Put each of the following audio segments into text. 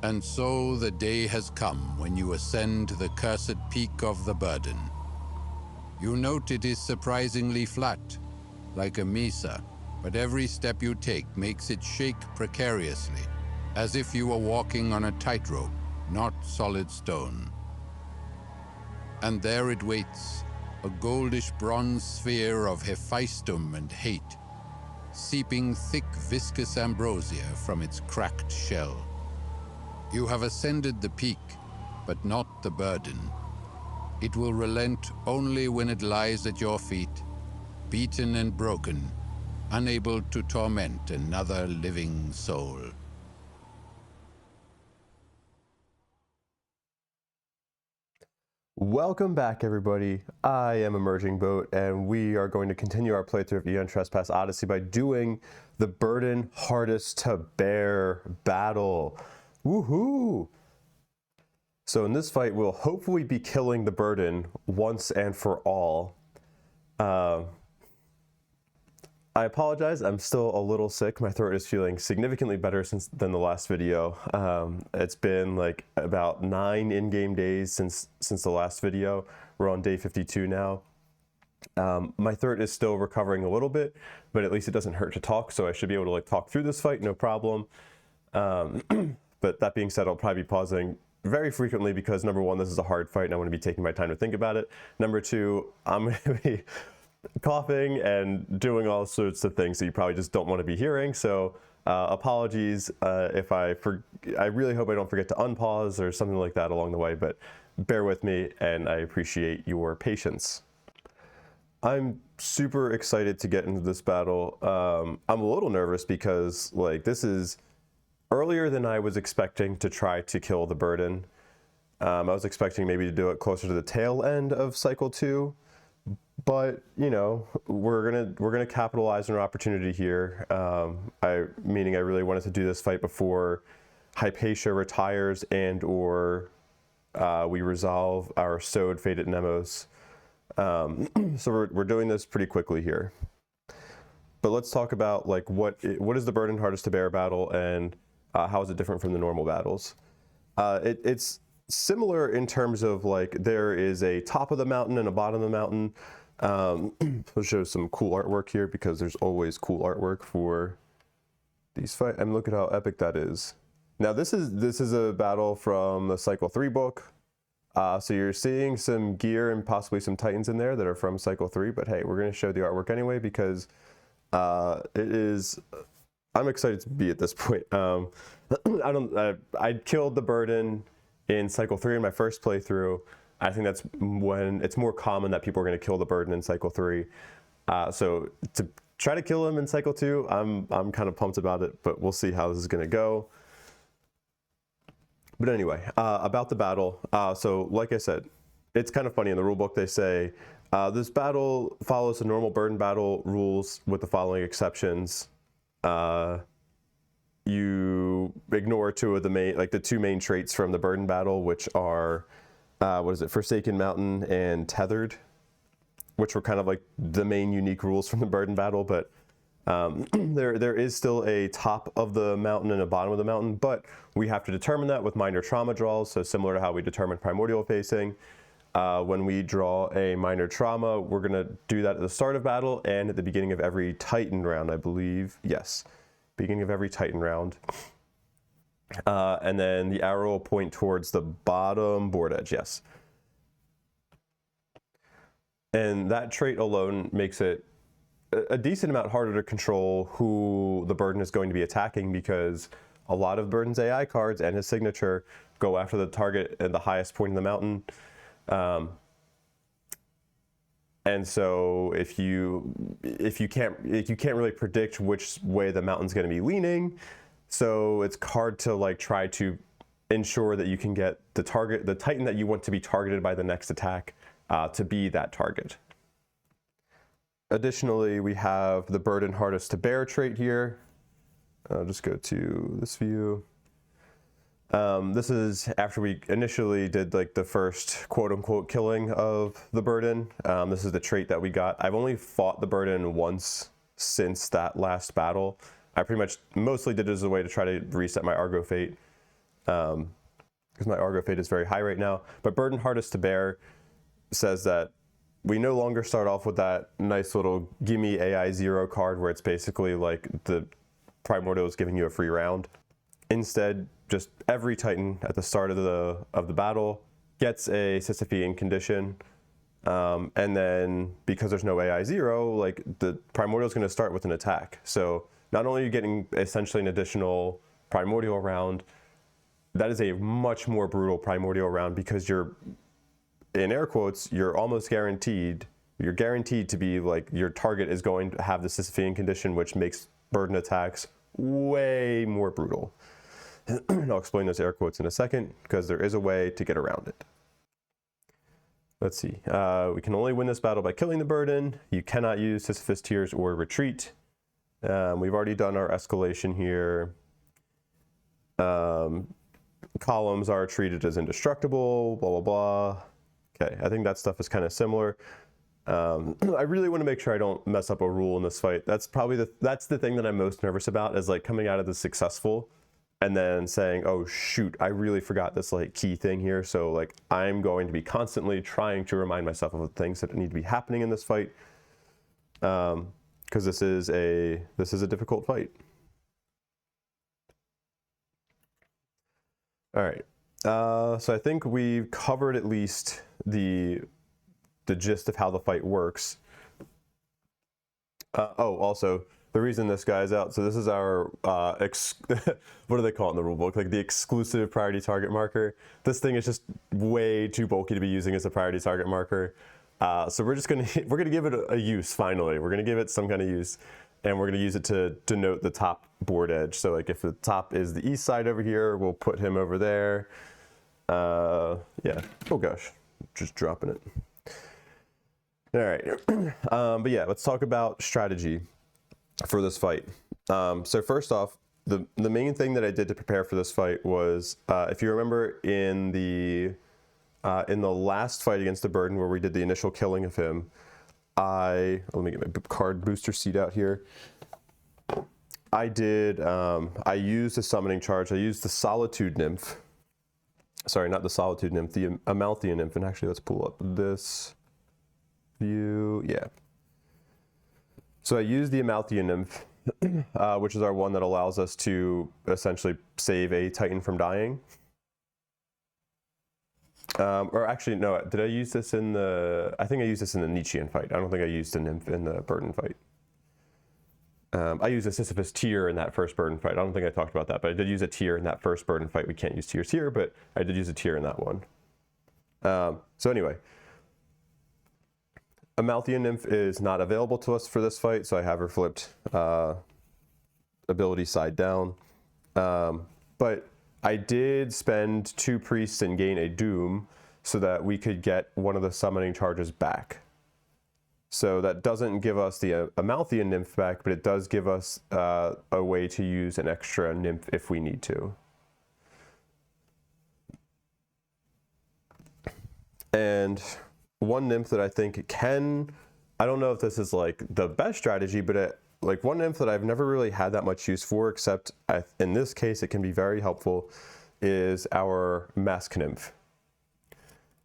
And so the day has come when you ascend the cursed peak of the burden. You note it is surprisingly flat, like a mesa, but every step you take makes it shake precariously, as if you were walking on a tightrope, not solid stone. And there it waits, a goldish bronze sphere of Hephaestum and hate, seeping thick viscous ambrosia from its cracked shell. You have ascended the peak, but not the burden. It will relent only when it lies at your feet, beaten and broken, unable to torment another living soul. Welcome back, everybody. I am Emerging Boat, and we are going to continue our playthrough of Aeon Trespass Odyssey by doing the Burden Hardest to Bear battle. Woohoo! So in this fight, we'll hopefully be killing the Burden once and for all. I apologize, I'm still a little sick. My throat is feeling significantly better than the last video. It's been like about 9 in-game days since the last video. We're on day 52 now. My throat is still recovering a little bit, but at least it doesn't hurt to talk, so I should be able to like talk through this fight, no problem. But that being said, I'll probably be pausing very frequently because number one, this is a hard fight and I want to be taking my time to think about it. Number two, I'm going to be coughing and doing all sorts of things that you probably just don't want to be hearing. So apologies if I really hope I don't forget to unpause or something like that along the way, but bear with me and I appreciate your patience. I'm super excited to get into this battle. I'm a little nervous because like this is earlier than I was expecting to try to kill the Burden. I was expecting maybe to do it closer to the tail end of cycle 2. But you know, we're gonna capitalize on our opportunity here. Meaning I really wanted to do this fight before Hypatia retires and/or we resolve our Sewed Faded Nemos. So we're doing this pretty quickly here. But let's talk about like what is the Burden Hardest to Bear battle and how is it different from the normal battles? It's similar in terms of like there is a top of the mountain and a bottom of the mountain. I'll show some cool artwork here because there's always cool artwork for these fights. And look at how epic that is. Now this is a battle from the Cycle 3 book. So you're seeing some gear and possibly some Titans in there that are from Cycle 3, but hey, we're going to show the artwork anyway because I'm excited to be at this point. I killed the Burden in Cycle 3 in my first playthrough. I think that's when it's more common that people are going to kill the Burden in Cycle 3. So to try to kill him in Cycle 2, I'm kind of pumped about it, but we'll see how this is going to go. But anyway, about the battle. So like I said, it's kind of funny in the rulebook they say, this battle follows the normal Burden battle rules with the following exceptions. You ignore two of the two main traits from the Burden battle, which are Forsaken Mountain and Tethered, which were kind of like the main unique rules from the Burden battle. But there is still a top of the mountain and a bottom of the mountain, but we have to determine that with minor trauma draws. So similar to how we determine primordial pacing, when we draw a minor trauma, we're gonna do that at the start of battle and at the beginning of every Titan round, I believe. Yes, beginning of every Titan round. And then the arrow will point towards the bottom board edge, yes. And that trait alone makes it a decent amount harder to control who the Burden is going to be attacking because a lot of Burden's AI cards and his signature go after the target at the highest point in the mountain. And so if you can't really predict which way the mountain's going to be leaning, so it's hard to like try to ensure that you can get the Titan that you want to be targeted by the next attack to be that target. Additionally, we have the Burden Hardest to Bear trait here. I'll just go to this view. This is after we initially did like the first quote-unquote killing of the Burden. This is the trait that we got. I've only fought the Burden once since that last battle. I pretty much mostly did it as a way to try to reset my Argo Fate. because my Argo Fate is very high right now. But Burden Hardest to Bear says that we no longer start off with that nice little gimme AI 0 card where it's basically like the Primordial is giving you a free round. Instead, just every Titan at the start of the battle gets a Sisyphean condition. And then because there's no AI 0, like the Primordial is going to start with an attack. So not only are you getting essentially an additional Primordial round, that is a much more brutal Primordial round because you're, in air quotes, you're almost guaranteed, you're guaranteed to be like, your target is going to have the Sisyphean condition, which makes burden attacks way more brutal. And I'll explain those air quotes in a second because there is a way to get around it. Let's see. We can only win this battle by killing the burden. You cannot use Sisyphus Tears or retreat. We've already done our escalation here. Columns are treated as indestructible, blah, blah, blah. Okay, I think that stuff is kind of similar. I really want to make sure I don't mess up a rule in this fight. That's probably that's the thing that I'm most nervous about, is like coming out of this successful and then saying, oh shoot, I really forgot this like key thing here. So like I'm going to be constantly trying to remind myself of the things that need to be happening in this fight. Because this is a difficult fight. All right. So I think we've covered at least the gist of how the fight works. Oh, also, the reason this guy's out, so this is our, what do they call it in the rulebook? Like the exclusive priority target marker. This thing is just way too bulky to be using as a priority target marker. So we're gonna give it a use finally. We're gonna give it some kind of use, and we're gonna use it to denote the top board edge. So like if the top is the east side over here, we'll put him over there. Yeah, oh gosh, just dropping it. All right, but yeah, let's talk about strategy for this fight. So first off, the main thing that I did to prepare for this fight was, if you remember in the last fight against the burden where we did the initial killing of him, let me get my card booster seat out here. I used a summoning charge. I used the Solitude Nymph. Sorry, not the Solitude Nymph, the Amalthean Nymph. And actually, let's pull up this view. Yeah. So I used the Amalthean Nymph, which is our one that allows us to essentially save a Titan from dying. Or actually, no, did I use this in I think I used this in the Nietzschean fight. I don't think I used the Nymph in the burden fight. I used a Sisyphus tier in that first burden fight. I don't think I talked about that, but I did use a tier in that first burden fight. We can't use tiers here, but I did use a tier in that one. So anyway, Amalthean Nymph is not available to us for this fight, so I have her flipped ability side down. But I did spend 2 priests and gain a doom so that we could get one of the summoning charges back. So that doesn't give us the Amalthean Nymph back, but it does give us a way to use an extra Nymph if we need to. And one Nymph that I think I don't know if this is like the best strategy, but like one Nymph that I've never really had that much use for, except in this case it can be very helpful, is our Mask Nymph.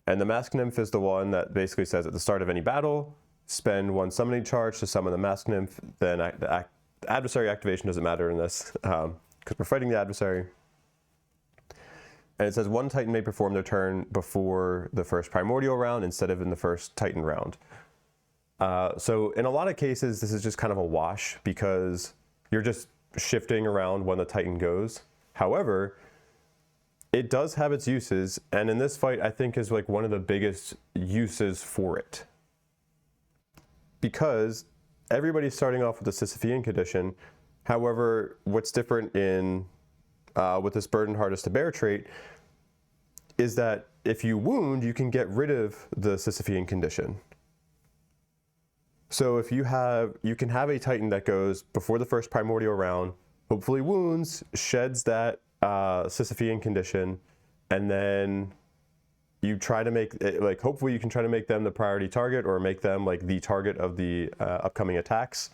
And the Mask Nymph is the one that basically says at the start of any battle, spend 1 summoning charge to summon the Mask Nymph. Then the adversary activation doesn't matter in this, because we're fighting the adversary. And it says 1 Titan may perform their turn before the first Primordial round instead of in the first Titan round. So in a lot of cases, this is just kind of a wash because you're just shifting around when the Titan goes. However, it does have its uses, and in this fight, I think is like one of the biggest uses for it. Because everybody's starting off with the Sisyphean condition. However, what's different with this Burden Hardest to Bear trait is that if you wound, you can get rid of the Sisyphean condition. So if you can have a Titan that goes before the first Primordial round, hopefully wounds, sheds that Sisyphean condition, and then you try to make it, like, hopefully you can try to make them the priority target or make them like the target of the upcoming attacks.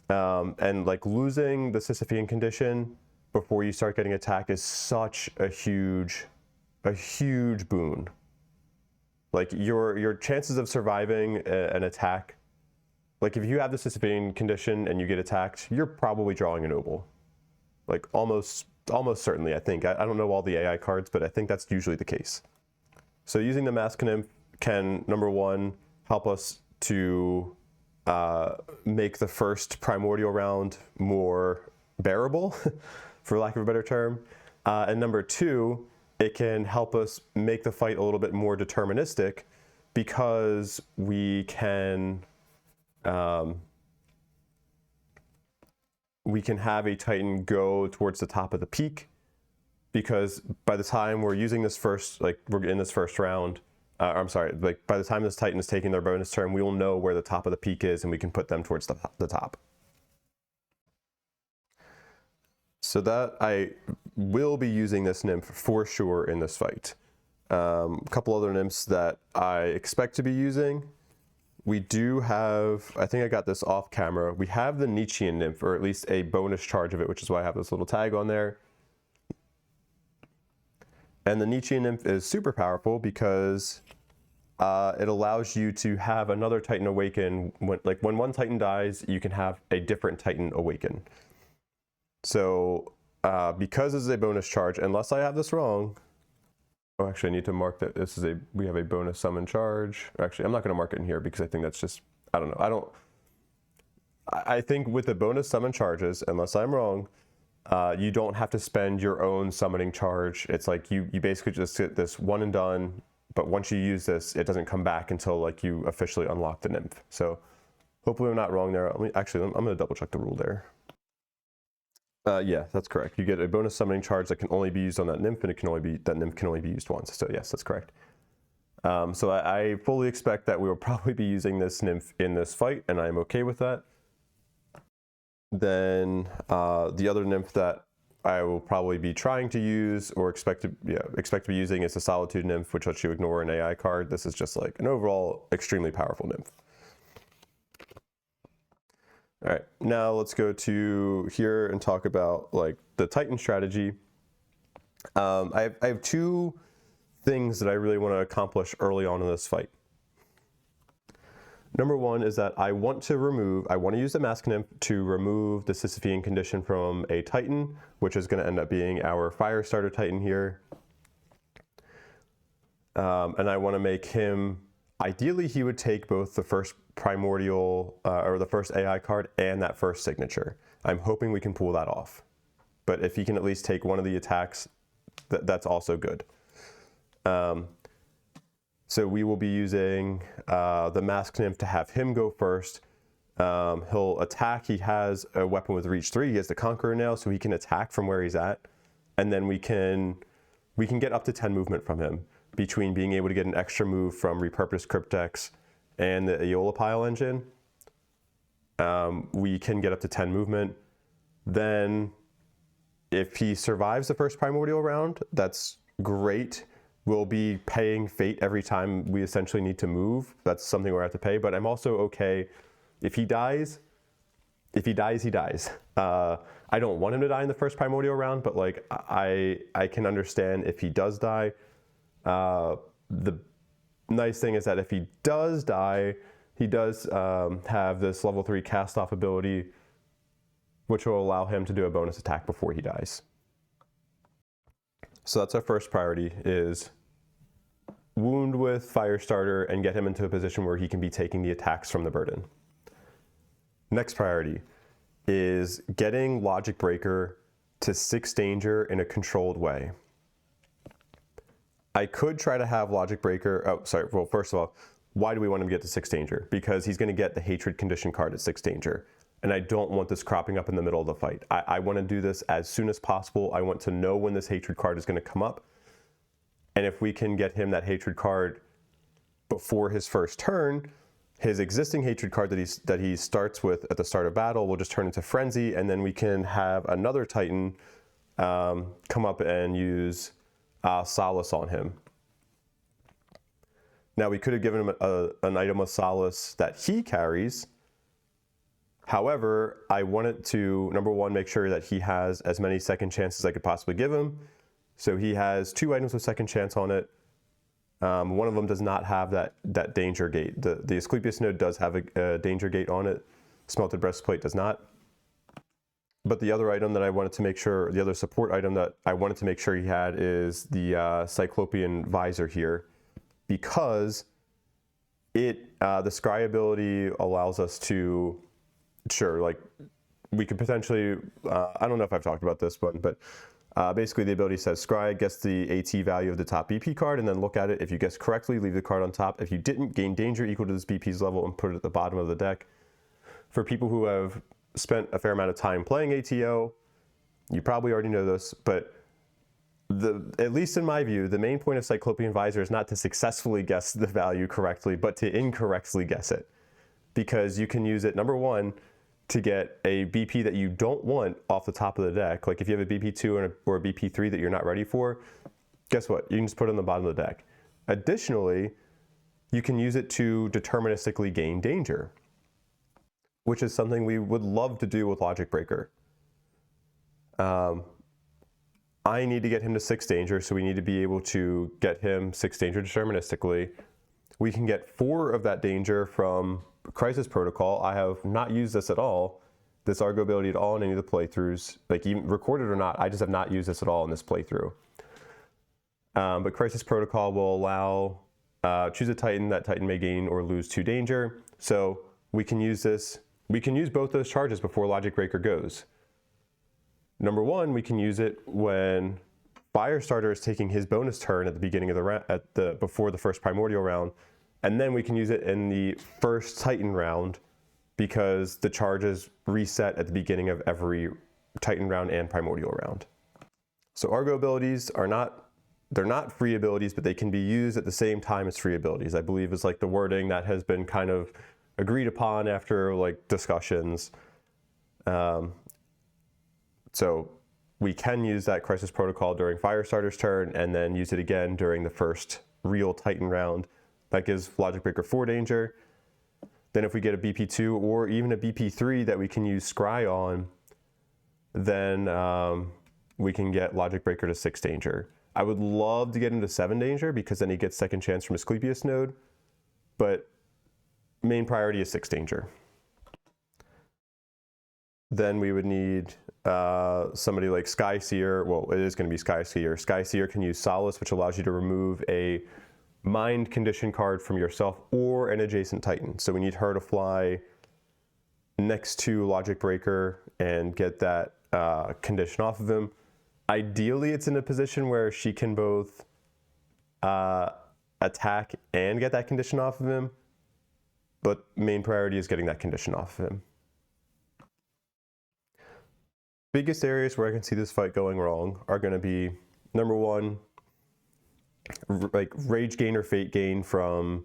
And like losing the Sisyphean condition before you start getting attack is such a huge boon. Like your chances of surviving an attack, like if you have the Sisyphean condition and you get attacked, you're probably drawing a noble. Like almost certainly, I think. I don't know all the AI cards, but I think that's usually the case. So using the Mask Nymph can, number one, help us to make the first Primordial round more bearable, for lack of a better term. And number two, it can help us make the fight a little bit more deterministic, because we can have a Titan go towards the top of the peak, because by the time we're using this first, like we're in this first round, I'm sorry, like by the time this Titan is taking their bonus turn, we will know where the top of the peak is and we can put them towards the top. So that I will be using this Nymph for sure in this fight. A couple other Nymphs that I expect to be using. We do have, I think I got this off camera, we have the Nietzschean Nymph, or at least a bonus charge of it, which is why I have this little tag on there. And the Nietzschean Nymph is super powerful because it allows you to have another Titan awaken. When one Titan dies, you can have a different Titan awaken. So because this is a bonus charge, unless I have this wrong, oh, actually I need to mark that this is we have a bonus summon charge. Actually, I'm not going to mark it in here because I think that's just, I don't know. I think with the bonus summon charges, unless I'm wrong, you don't have to spend your own summoning charge. It's like you basically just get this one and done, but once you use this, it doesn't come back until like you officially unlock the Nymph. So hopefully I'm not wrong there. I'm going to double check the rule there. Yeah, that's correct. You get a bonus summoning charge that can only be used on that Nymph, and that Nymph can only be used once. So yes, that's correct. So I fully expect that we will probably be using this Nymph in this fight, and I'm okay with that. Then the other Nymph that I will probably be trying to use or expect to be using is the Solitude Nymph, which lets you ignore an AI card. This is just like an overall extremely powerful Nymph. All right, now let's go to here and talk about like the Titan strategy. I have two things that I really want to accomplish early on in this fight. Number one is that I want to use the Mask Nymph to remove the Sisyphean condition from a Titan, which is going to end up being our fire starter Titan here. And I want to make him, ideally he would take both the first Primordial or the first AI card and that first signature. I'm hoping we can pull that off. But if he can at least take one of the attacks, that's also good. So we will be using the Mask Nymph to have him go first. He'll attack. He has a weapon with reach 3. He has the Conqueror now, so he can attack from where he's at. And then we can get up to 10 movement from him, between being able to get an extra move from Repurposed Cryptex and the Aeola Pile engine. We can get up to 10 movement. Then if he survives the first Primordial round, that's great. We'll be paying fate every time we essentially need to move. That's something we're going to have to pay, but I'm also okay if he dies. If he dies, he dies. I don't want him to die in the first Primordial round, but like I can understand if he does die. The nice thing is that if he does die, he does have this level 3 cast off ability, which will allow him to do a bonus attack before he dies. So that's our first priority, is wound with Firestarter and get him into a position where he can be taking the attacks from the burden. Next priority is getting Logic Breaker to 6 danger in a controlled way. I could try to have Logic Breaker, well, first of all, why do we want him to get to 6 danger? Because he's going to get the Hatred Condition card at 6 danger. And I don't want this cropping up in the middle of the fight. I want to do this as soon as possible. I want to know when this Hatred card is going to come up. And if we can get him that Hatred card before his first turn, his existing Hatred card that he starts with at the start of battle will just turn into Frenzy, and then we can have another Titan come up and use Solace on him. Now we could have given him an item of Solace that he carries, However, I wanted to, number one, make sure that he has as many second chances as I could possibly give him. So he has 2 items with second chance on it. One of them does not have that danger gate. The Asclepius node does have a danger gate on it. Smelted breastplate does not. But the other item that I wanted to make sure, the other support item that I wanted to make sure he had is the Cyclopean visor here, because the scry ability allows us to, sure, like we could potentially, I don't know if I've talked about this one, but basically the ability says scry gets the AT value of the top BP card and then look at it. If you guess correctly, leave the card on top. If you didn't, gain danger equal to this BP's level and put it at the bottom of the deck. For people who have spent a fair amount of time playing ATO, you probably already know this, but at least in my view, the main point of Cyclopean Visor is not to successfully guess the value correctly, but to incorrectly guess it. Because you can use it, number one, to get a BP that you don't want off the top of the deck. Like if you have a BP2 or a BP3 that you're not ready for, guess what? You can just put it on the bottom of the deck. Additionally, you can use it to deterministically gain danger, which is something we would love to do with Logic Breaker. I need to get him to 6 danger, so we need to be able to get him 6 danger deterministically. We can get 4 of that danger from Crisis Protocol. I have not used this at all, this Argo ability at all in any of the playthroughs, like even recorded or not, I just have not used this at all in this playthrough. But Crisis Protocol will allow, choose a Titan, that Titan may gain or lose 2 danger. So we can use this, we can use both those charges before Logic Breaker goes. Number one, we can use it when Firestarter is taking his bonus turn at the beginning of the round, before the first Primordial round, and then we can use it in the first Titan round because the charges reset at the beginning of every Titan round and Primordial round. So Argo abilities are not, they're not free abilities, but they can be used at the same time as free abilities, I believe is like the wording that has been kind of agreed upon after like discussions. So we can use that Crisis Protocol during Firestarter's turn and then use it again during the first real Titan round. That gives Logic Breaker 4 danger. Then if we get a BP2 or even a BP3 that we can use Scry on, then we can get Logic Breaker to 6 danger. I would love to get him to 7 danger because then he gets second chance from Asclepius node, but main priority is 6 danger. Then we would need somebody like Skyseer. Well, it is going to be Skyseer. Skyseer can use Solace, which allows you to remove a mind condition card from yourself or an adjacent Titan. So we need her to fly next to Logic Breaker and get that condition off of him. Ideally, it's in a position where she can both attack and get that condition off of him, but main priority is getting that condition off of him. Biggest areas where I can see this fight going wrong are going to be, number one, like rage gain or fate gain from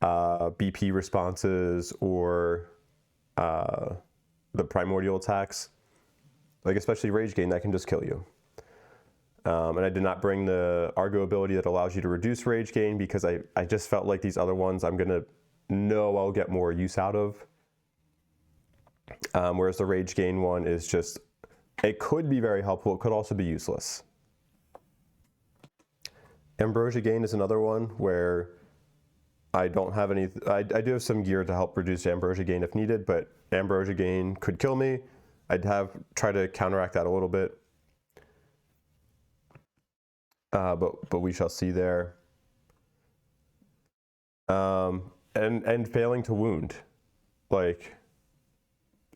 BP responses or the primordial attacks. Like especially rage gain, that can just kill you. And I did not bring the Argo ability that allows you to reduce rage gain because I just felt like these other ones I'm gonna know I'll get more use out of. Whereas the rage gain one is just, it could be very helpful, it could also be useless. Ambrosia gain is another one where I don't have any, I do have some gear to help reduce ambrosia gain if needed, but ambrosia gain could kill me. I'd try to counteract that a little bit. But we shall see there. And failing to wound, like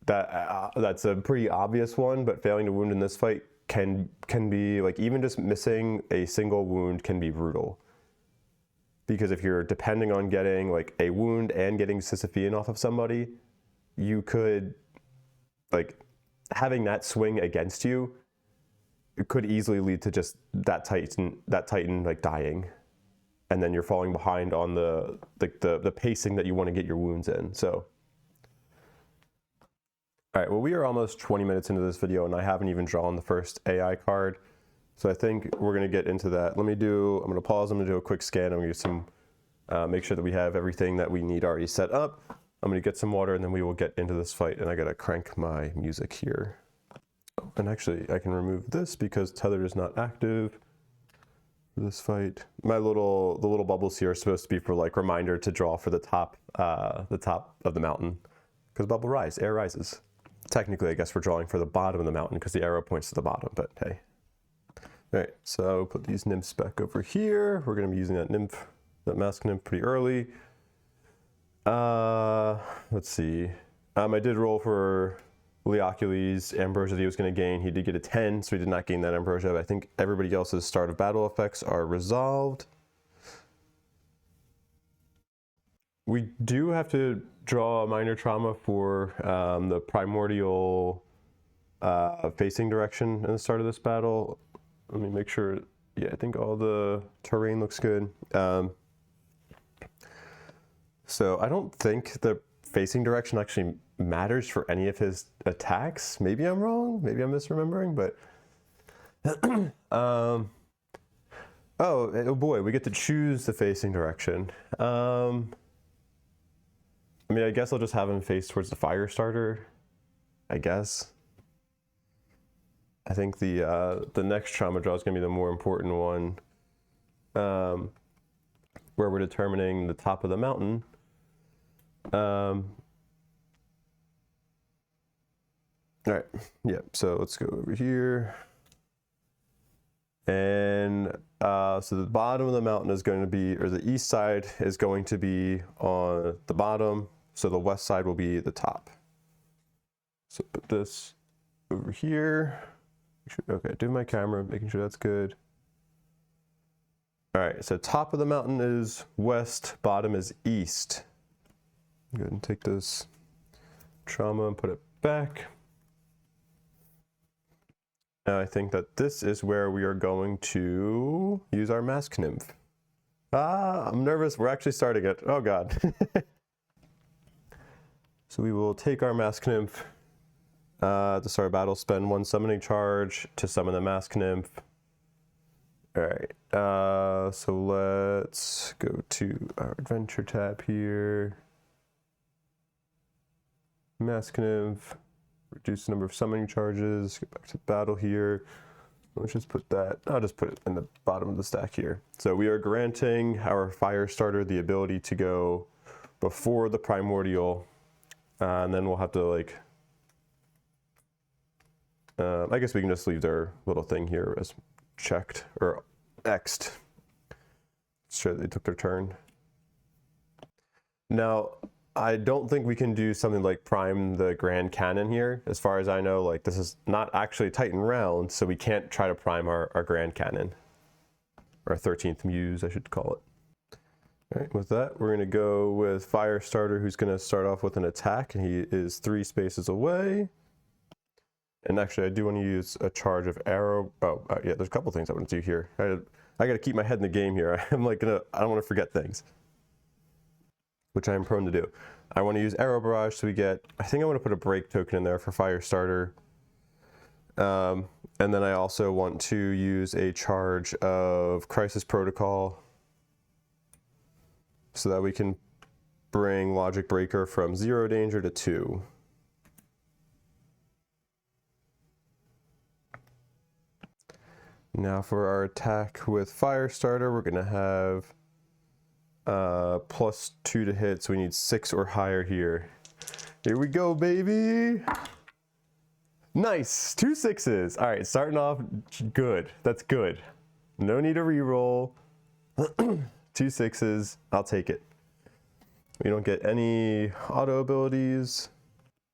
that's a pretty obvious one, but failing to wound in this fight can be like, even just missing a single wound can be brutal. Because if you're depending on getting like a wound and getting Sisyphean off of somebody, you could, like, having that swing against you, it could easily lead to just that Titan like dying. And then you're falling behind on the pacing that you want to get your wounds in, so. All right, well, we are almost 20 minutes into this video and I haven't even drawn the first AI card. So I think we're gonna get into that. I'm gonna pause, I'm gonna do a quick scan, I'm gonna do some, make sure that we have everything that we need already set up. I'm gonna get some water and then we will get into this fight, and I gotta crank my music here. Oh, and actually I can remove this because tether is not active for this fight. The little bubbles here are supposed to be for like reminder to draw for the top of the mountain, because bubble rise, air rises. Technically, I guess we're drawing for the bottom of the mountain because the arrow points to the bottom, but hey. All right, so put these nymphs back over here. We're gonna be using that mask nymph pretty early. Let's see. I did roll for Leocules, ambrosia that he was gonna gain. He did get a 10, so he did not gain that ambrosia, but I think everybody else's start of battle effects are resolved. We do have to draw a minor trauma for the primordial facing direction in the start of this battle. Let me make sure. Yeah, I think all the terrain looks good. So I don't think the facing direction actually matters for any of his attacks. Maybe I'm wrong. Maybe I'm misremembering, but oh boy, we get to choose the facing direction. I mean, I guess I'll just have him face towards the fire starter, I guess. I think the next trauma draw is going to be the more important one, where we're determining the top of the mountain. All right, yeah, so let's go over here. And so the bottom of the mountain is going to be, or the east side is going to be on the bottom, so the west side will be the top. So put this over here. Okay, do my camera, making sure that's good. All right, so top of the mountain is west, bottom is east. Go ahead and take this trauma and put it back. Now I think that this is where we are going to use our mask nymph. I'm nervous, we're actually starting it. Oh God. So we will take our mask nymph to start a battle, spend 1 summoning charge to summon the mask nymph. All right, so let's go to our adventure tab here. Mask nymph, reduce the number of summoning charges, get back to battle here. Let's just put that, I'll just put it in the bottom of the stack here. So we are granting our fire starter the ability to go before the primordial, and then we'll have to like, I guess we can just leave their little thing here as checked or X'd. Sure, they took their turn. Now, I don't think we can do something like prime the Grand Cannon here. As far as I know, like this is not actually Titan round, so we can't try to prime our Grand Cannon. Our 13th Muse, I should call it. All right, with that, we're gonna go with Firestarter, who's gonna start off with an attack, and he is 3 spaces away. And actually, I do want to use a charge of arrow. Yeah, there's a couple things I want to do here. I gotta keep my head in the game here. I don't want to forget things, which I am prone to do. I want to use Arrow Barrage, so we get, I think I want to put a break token in there for Firestarter. And then I also want to use a charge of Crisis Protocol so that we can bring Logic Breaker from 0 danger to 2. Now for our attack with Firestarter, we're gonna have +2 to hit, so we need 6 or higher here. Here we go, baby. Nice, 2 6s. All right, starting off good. That's good. No need to reroll. 2 6s, I'll take it. We don't get any auto abilities.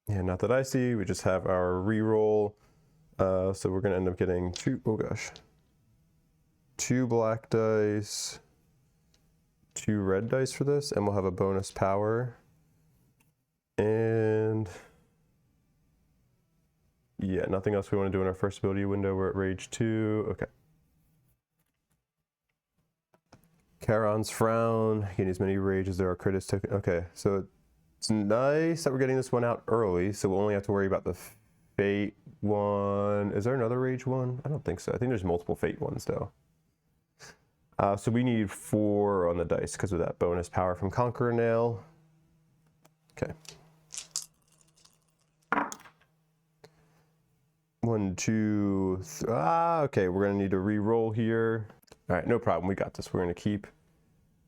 Yeah, not that I see. We just have our reroll. So we're gonna end up getting 2 black dice, 2 red dice for this, and we'll have a bonus power. And yeah, nothing else we want to do in our first ability window. We're at Rage 2. Okay. Charon's Frown. Gain as many rage as there are critics token. Okay, so it's nice that we're getting this one out early, so we'll only have to worry about the Fate one. Is there another Rage one? I don't think so. I think there's multiple Fate ones though. So we need 4 on the dice because of that bonus power from Conqueror Nail. Okay. 1, 2, okay, we're gonna need to re-roll here. All right, no problem, we got this. We're gonna keep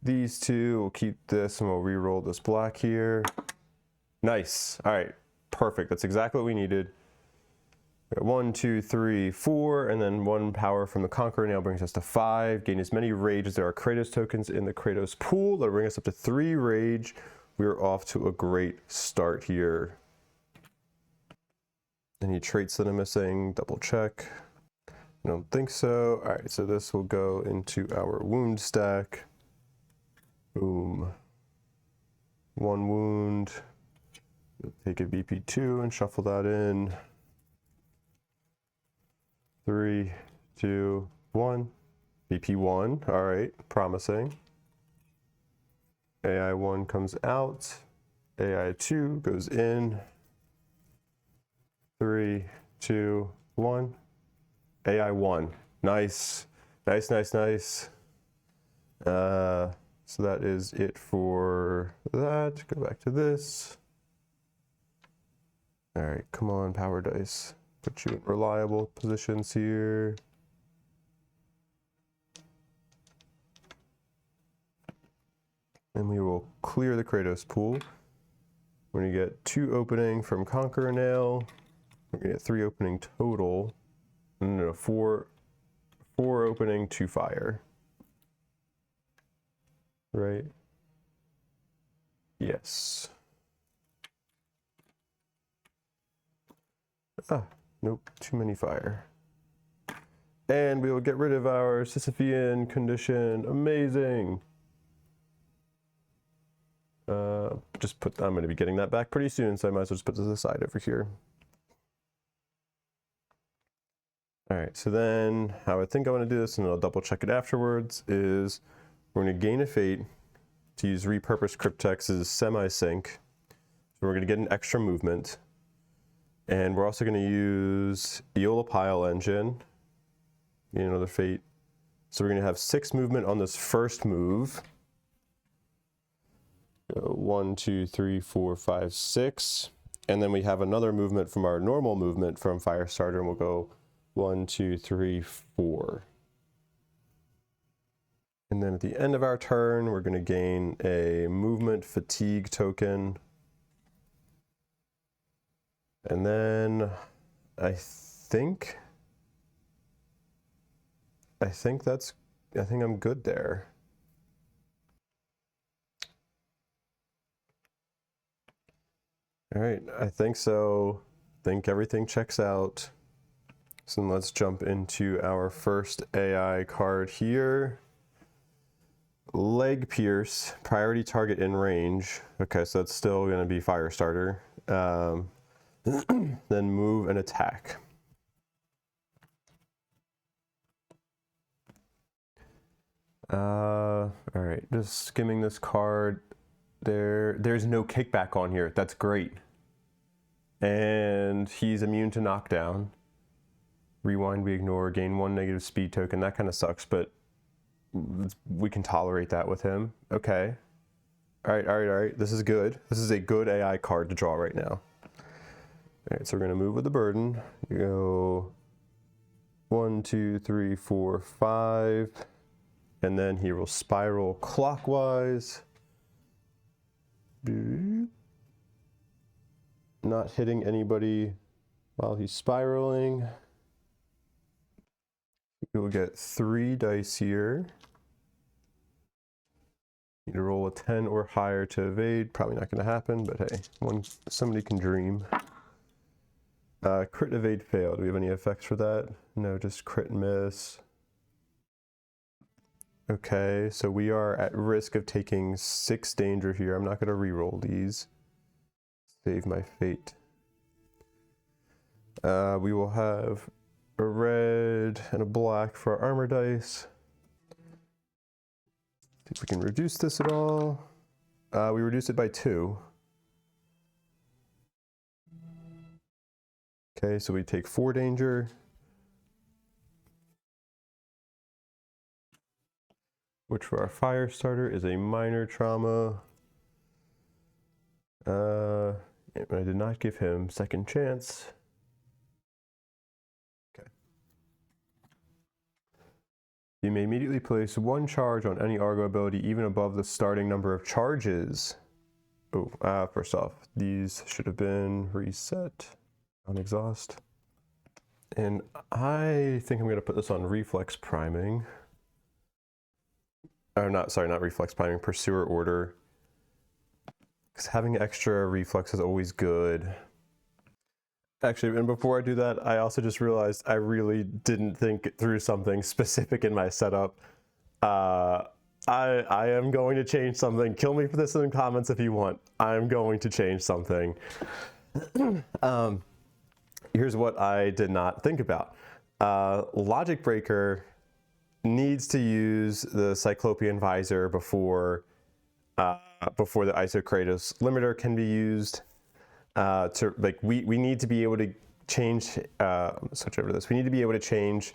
these two, we'll keep this, and we'll re-roll this black here. Nice, all right, perfect. That's exactly what we needed. 1, 2, 3, 4, and then 1 power from the Conqueror Nail brings us to 5. Gain as many rage as there are Kratos tokens in the Kratos pool. That'll bring us up to 3 rage. We're off to a great start here. Any traits that I'm missing? Double check. I don't think so. All right, so this will go into our wound stack. Boom. 1 wound. Take a BP2 and shuffle that in. 3, 2, 1. BP1. All right, promising. AI1 comes out. AI2 goes in. 3, 2, 1. AI1. Nice. Nice, nice, nice. So that is it for that. Go back to this. All right, come on, power dice. Put you in reliable positions here. And we will clear the Kratos pool. We're gonna get 2 opening from Conqueror Nail. We're gonna get 3 opening total. No, 4 opening, 2 fire. Right? Yes. Ah, nope, too many fire. And we will get rid of our Sisyphean condition. Amazing. I'm going to be getting that back pretty soon, so I might as well just put this aside over here. All right, so then how I think I want to do this, and I'll double check it afterwards, is we're going to gain a fate to use repurpose Cryptex's semi-sync. So we're going to get an extra movement. And we're also going to use Eola Pile Engine, another fate. So we're going to have 6 movement on this first move. 1, 2, 3, 4, 5, 6. And then we have another movement from our normal movement from Firestarter, and we'll go 1, 2, 3, 4. And then at the end of our turn, we're going to gain a movement fatigue token. And then I think I'm good there. All right, I think so. I think everything checks out. So let's jump into our first AI card here. Leg Pierce, priority target in range. Okay, so that's still going to be Firestarter. Then move and attack. All right, just skimming this card. There's no kickback on here. That's great. And he's immune to knockdown. Rewind, we ignore, gain 1 negative speed token. That kind of sucks, but we can tolerate that with him. Okay. All right. This is good. This is a good AI card to draw right now. All right, so we're going to move with the burden. You go 1, 2, 3, 4, 5. And then he will spiral clockwise. Not hitting anybody while he's spiraling. We will get 3 dice here. Need to roll a 10 or higher to evade. Probably not going to happen, but hey, somebody can dream. Crit evade failed. Do we have any effects for that? No, just crit miss. Okay, so we are at risk of taking 6 danger here. I'm not going to re-roll these. Save my fate. We will have a red and a black for our armor dice. See if we can reduce this at all. We reduce it by 2. Okay, so we take 4 danger. Which for our Firestarter is a minor trauma. I did not give him second chance. Okay. You may immediately place one charge on any Argo ability, even above the starting number of charges. Oh, first off, these should have been reset on exhaust. And I think I'm going to put this on reflex priming. Or not, sorry, not reflex priming, pursuer order. Because having extra reflex is always good. Actually, and before I do that, I also just realized I really didn't think through something specific in my setup. I am going to change something. Kill me for this in the comments if you want. I'm going to change something. Here's what I did not think about. Logic Breaker needs to use the Cyclopean Visor before the Isokratos limiter can be used. We need to be able to change, switch over to this. We need to be able to change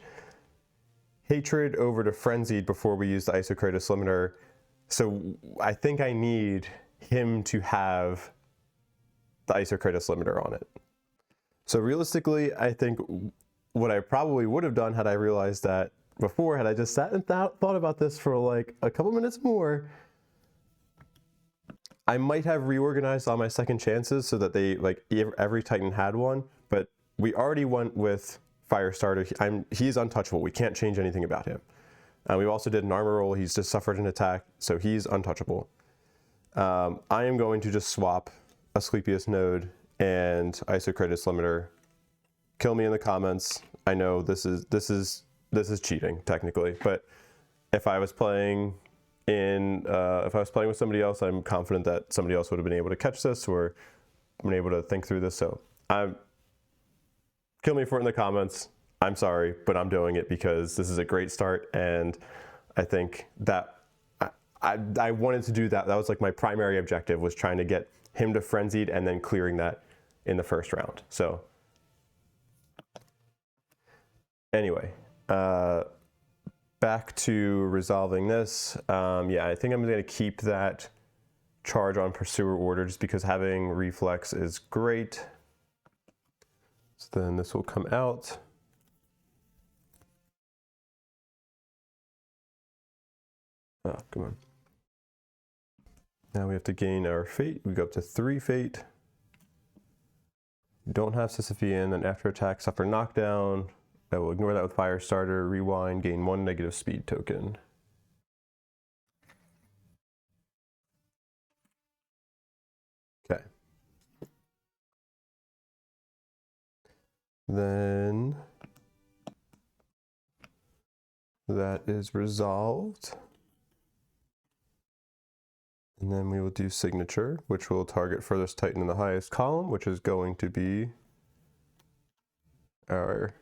Hatred over to Frenzied before we use the Isokratos limiter. So I think I need him to have the Isokratos limiter on it. So realistically, I think what I probably would have done had I realized that before, had I just sat and thought about this for like a couple minutes more, I might have reorganized all my second chances so that they, like, every Titan had one, but we already went with Firestarter. He's untouchable. We can't change anything about him. We also did an armor roll. He's just suffered an attack, so he's untouchable. I am going to just swap Asclepius node and Isokratos limiter. Kill me in the comments. I know this is cheating technically, but if I was playing with somebody else, I'm confident that somebody else would have been able to catch this or been able to think through this. So kill me for it in the comments. I'm sorry, but I'm doing it because this is a great start, and I think that I wanted to do that. That was like my primary objective, was trying to get him to Frenzied and then clearing that in the first round. So anyway, back to resolving this. Yeah, I think I'm going to keep that charge on Pursuer Order just because having reflex is great. So then this will come out. Oh, come on. Now we have to gain our fate. We go up to 3 fate. Don't have Sisyphean, then after attack, suffer knockdown. I will ignore that with Firestarter, rewind, gain 1 negative speed token. Okay. Then that is resolved. And then we will do signature, which will target furthest Titan in the highest column, which is going to be our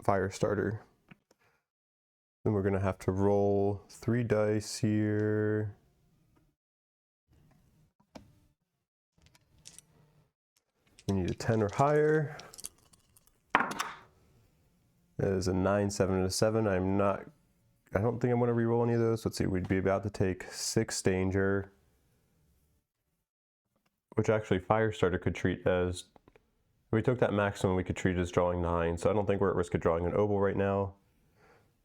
Firestarter. Then we're going to have to roll 3 dice here. We need a 10 or higher. That is a 9, 7, and a 7. I don't think I'm going to reroll any of those. Let's see, we'd be about to take 6 danger, which actually Firestarter could treat as, if we took that maximum, we could treat it as drawing 9. So I don't think we're at risk of drawing an Obel right now.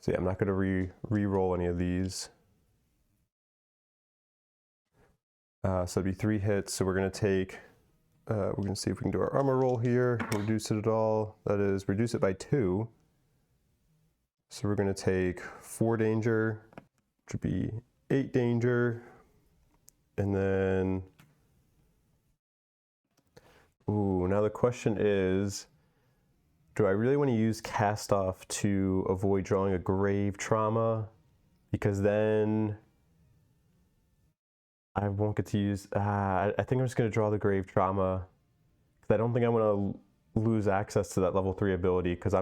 So yeah, I'm not going to re-roll any of these. So it'd be 3 hits. So we're going to take, we're going to see if we can do our armor roll here, reduce it at all. That is, reduce it by 2. So we're going to take 4 danger, which would be 8 danger, and then, ooh, now the question is, do I really want to use Cast Off to avoid drawing a grave trauma? Because then I won't get to use, I think I'm just going to draw the grave trauma, because I don't think I want to lose access to that level 3 ability, because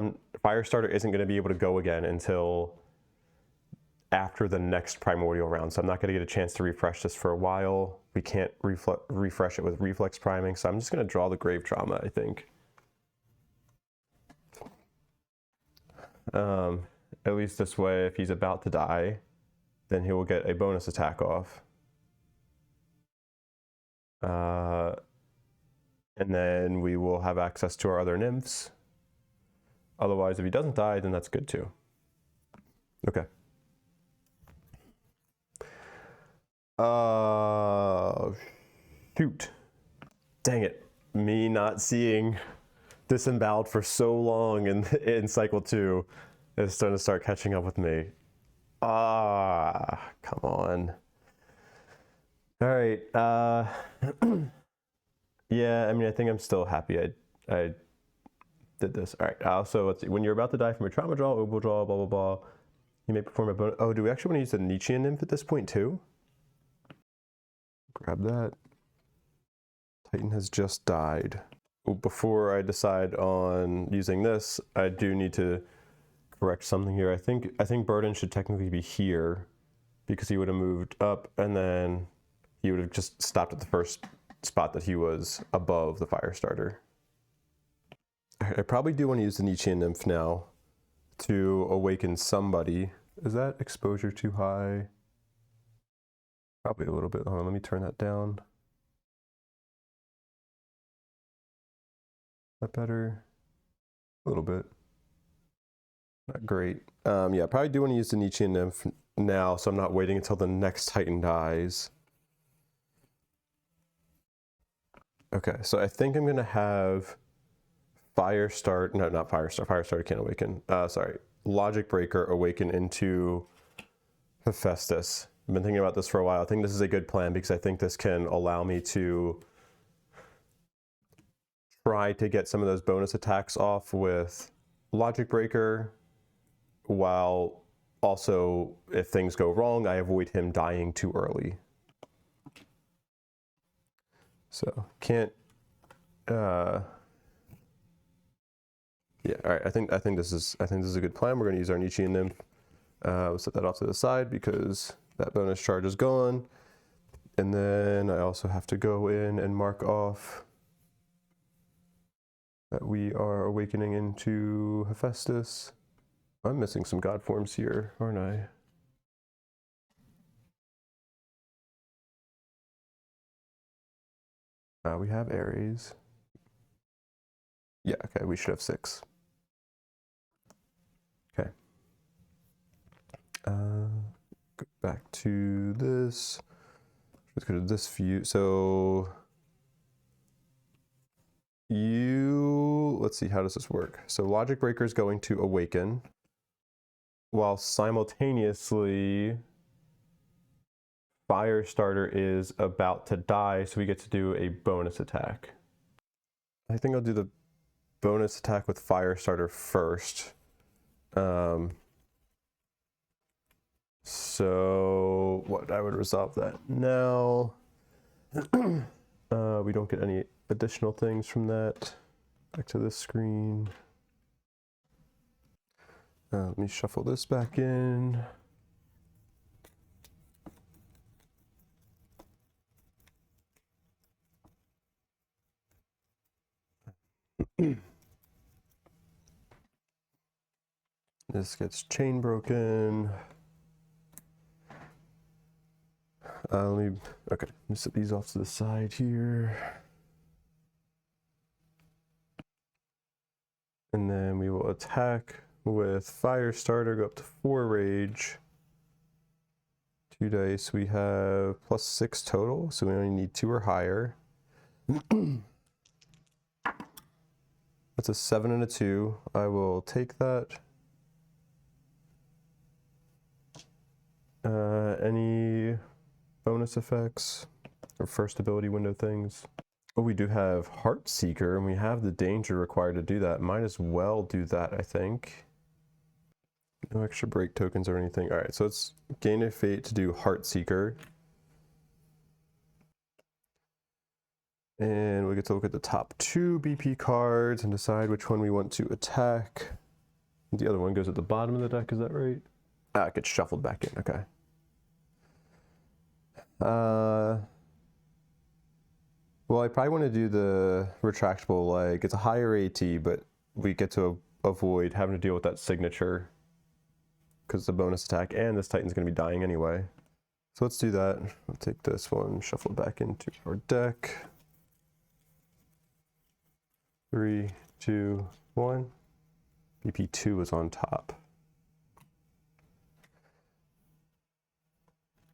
Firestarter isn't going to be able to go again until after the next Primordial round, so I'm not going to get a chance to refresh this for a while. We can't refresh it with reflex priming, so I'm just going to draw the grave trauma, I think. At least this way, if he's about to die, then he will get a bonus attack off. And then we will have access to our other nymphs. Otherwise, if he doesn't die, then that's good too. Okay. Shoot. Dang it. Me not seeing disemboweled for so long in cycle 2 is starting to start catching up with me. Come on. All right. Yeah, I mean, I think I'm still happy I did this. All right. Also, let's see. When you're about to die from a trauma draw, obol draw, blah, blah, blah, you may perform a bonus. Oh, do we actually want to use the Nietzschean Nymph at this point too? Grab that. Titan has just died. Before I decide on using this, I do need to correct something here. I think Burden should technically be here because he would have moved up and then he would have just stopped at the first spot that he was above the fire starter. I probably do want to use the Nietzschean Nymph now to awaken somebody. Is that exposure too high? Probably a little bit. Hold on, let me turn that down. That better? A little bit. Not great. Yeah, probably do want to use the Nietzschean Nymph now, so I'm not waiting until the next Titan dies. Okay, so I think I'm gonna have Firestarter, no, not Firestarter, Firestarter can't awaken. Sorry, Logic Breaker awaken into Hephaestus. I've been thinking about this for a while. I think this is a good plan because I think this can allow me to try to get some of those bonus attacks off with Logic Breaker, while also, if things go wrong, I avoid him dying too early. So can't. Yeah. All right. I think this is a good plan. We're going to use our Nietzschean Nymph. We'll set that off to the side because that bonus charge is gone. And then I also have to go in and mark off that we are awakening into Hephaestus. I'm missing some god forms here, aren't I? We have Ares. Yeah, okay, we should have 6. Okay. Go back to this. Let's go to this view. So let's see, how does this work? So Logic Breaker is going to awaken while simultaneously Firestarter is about to die, so we get to do a bonus attack. I think I'll do the bonus attack with Firestarter first. So what, I would resolve that now. We don't get any additional things from that. Back to this screen. Let me shuffle this back in. This gets chain broken. Okay, let me set these off to the side here. And then we will attack with Firestarter, go up to 4 rage. 2 dice, we have +6 total, so we only need 2 or higher. That's a 7 and a 2. I will take that. Any bonus effects or first ability window things? Oh, we do have Heartseeker, and we have the danger required to do that. Might as well do that, I think. No extra break tokens or anything. All right, so let's gain a fate to do Heartseeker. And we get to look at the top 2 BP cards and decide which one we want to attack. The other one goes at the bottom of the deck, is that right? It gets shuffled back in, okay. Well, I probably want to do the retractable leg. It's a higher AT, but we get to avoid having to deal with that signature because it's a bonus attack, and this Titan's going to be dying anyway. So let's do that. We'll take this one, shuffle it back into our deck. 3, 2, 1. BP2 is on top.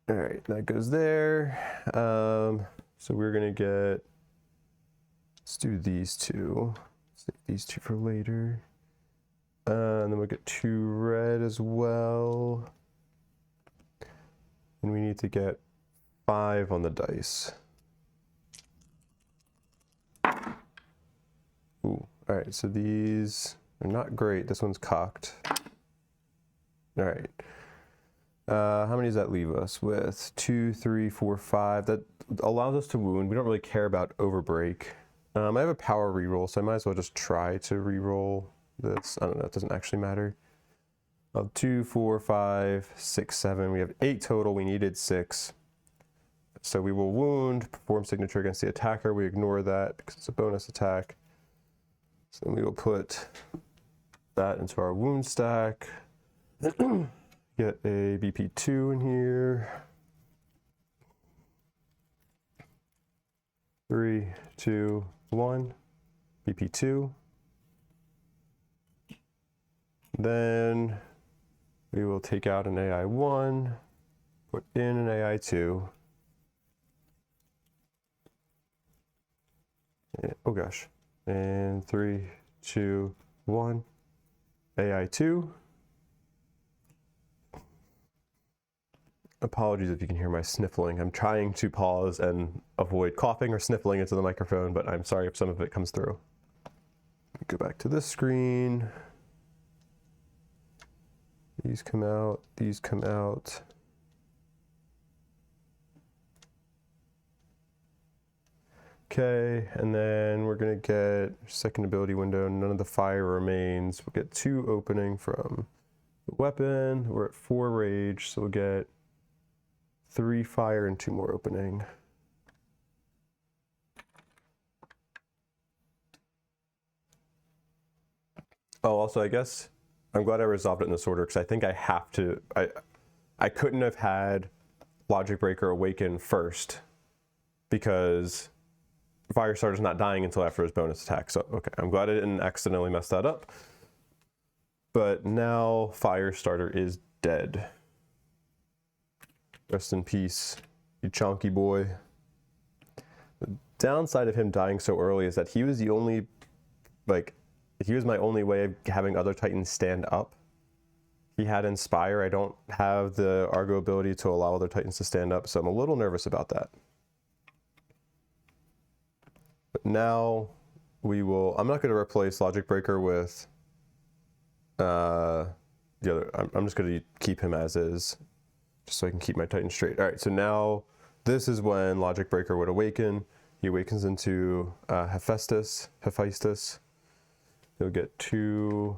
All right, that goes there. So we're gonna get, let's do these two. Save these two for later. And then we'll get 2 red as well. And we need to get 5 on the dice. Ooh, all right, so these are not great. This one's cocked. All right. How many does that leave us with? 2, 3, 4, 5. That allows us to wound. We don't really care about overbreak. I have a power reroll, so I might as well just try to reroll this. I don't know, it doesn't actually matter. 2, 4, 5, 6, 7. We have 8 total. We needed 6. So we will wound, perform signature against the attacker. We ignore that because it's a bonus attack. So then we will put that into our wound stack. Get a BP2 in here. 3, 2, 1. BP2. Then we will take out an AI1, put in an AI2. Oh gosh. And 3, 2, 1. AI2. Apologies if you can hear my sniffling. I'm trying to pause and avoid coughing or sniffling into the microphone, but I'm sorry if some of it comes through. Go back to this screen. These come out, these come out. Okay, and then we're gonna get second ability window, none of the fire remains. We'll get 2 opening from the weapon. We're at 4 rage, so we'll get 3 fire and 2 more opening. Oh, also, I guess I'm glad I resolved it in this order because I think I have to. I couldn't have had Logic Breaker awaken first because Firestarter's not dying until after his bonus attack. So, okay, I'm glad I didn't accidentally mess that up. But now Firestarter is dead. Rest in peace, you chonky boy. The downside of him dying so early is that he was the only, he was my only way of having other Titans stand up. He had Inspire. I don't have the Argo ability to allow other Titans to stand up, so I'm a little nervous about that. But now we will, I'm not going to replace Logic Breaker with the other, I'm just going to keep him as is, just so I can keep my Titan straight. All right, so now this is when Logic Breaker would awaken. He awakens into Hephaestus. He'll get 2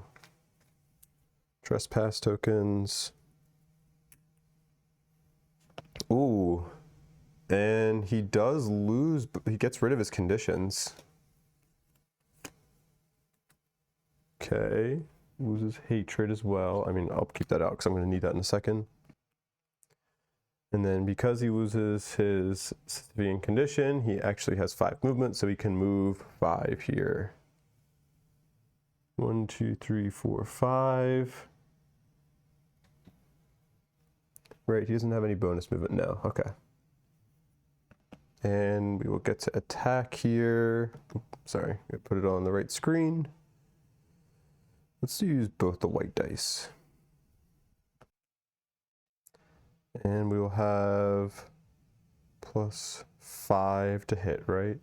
Trespass tokens. Ooh, and he does lose, but he gets rid of his conditions. Okay, loses hatred as well. I mean, I'll keep that out because I'm going to need that in a second. And then because he loses his civilian condition, he actually has 5 movement, so he can move 5 here. 1, 2, 3, 4, 5. Right, he doesn't have any bonus movement now. Okay. And we will get to attack here. Oops, sorry, I put it on the right screen. Let's use both the white dice. And we will have +5 to hit, right?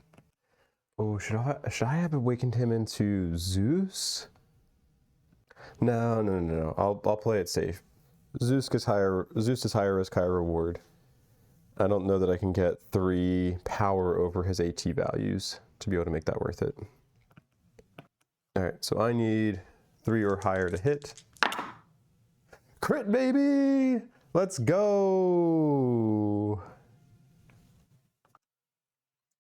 Oh, should I have awakened him into Zeus? No. I'll play it safe. Zeus is higher risk, higher reward. I don't know that I can get 3 power over his AT values to be able to make that worth it. All right, so I need 3 or higher to hit. Crit, baby! Let's go!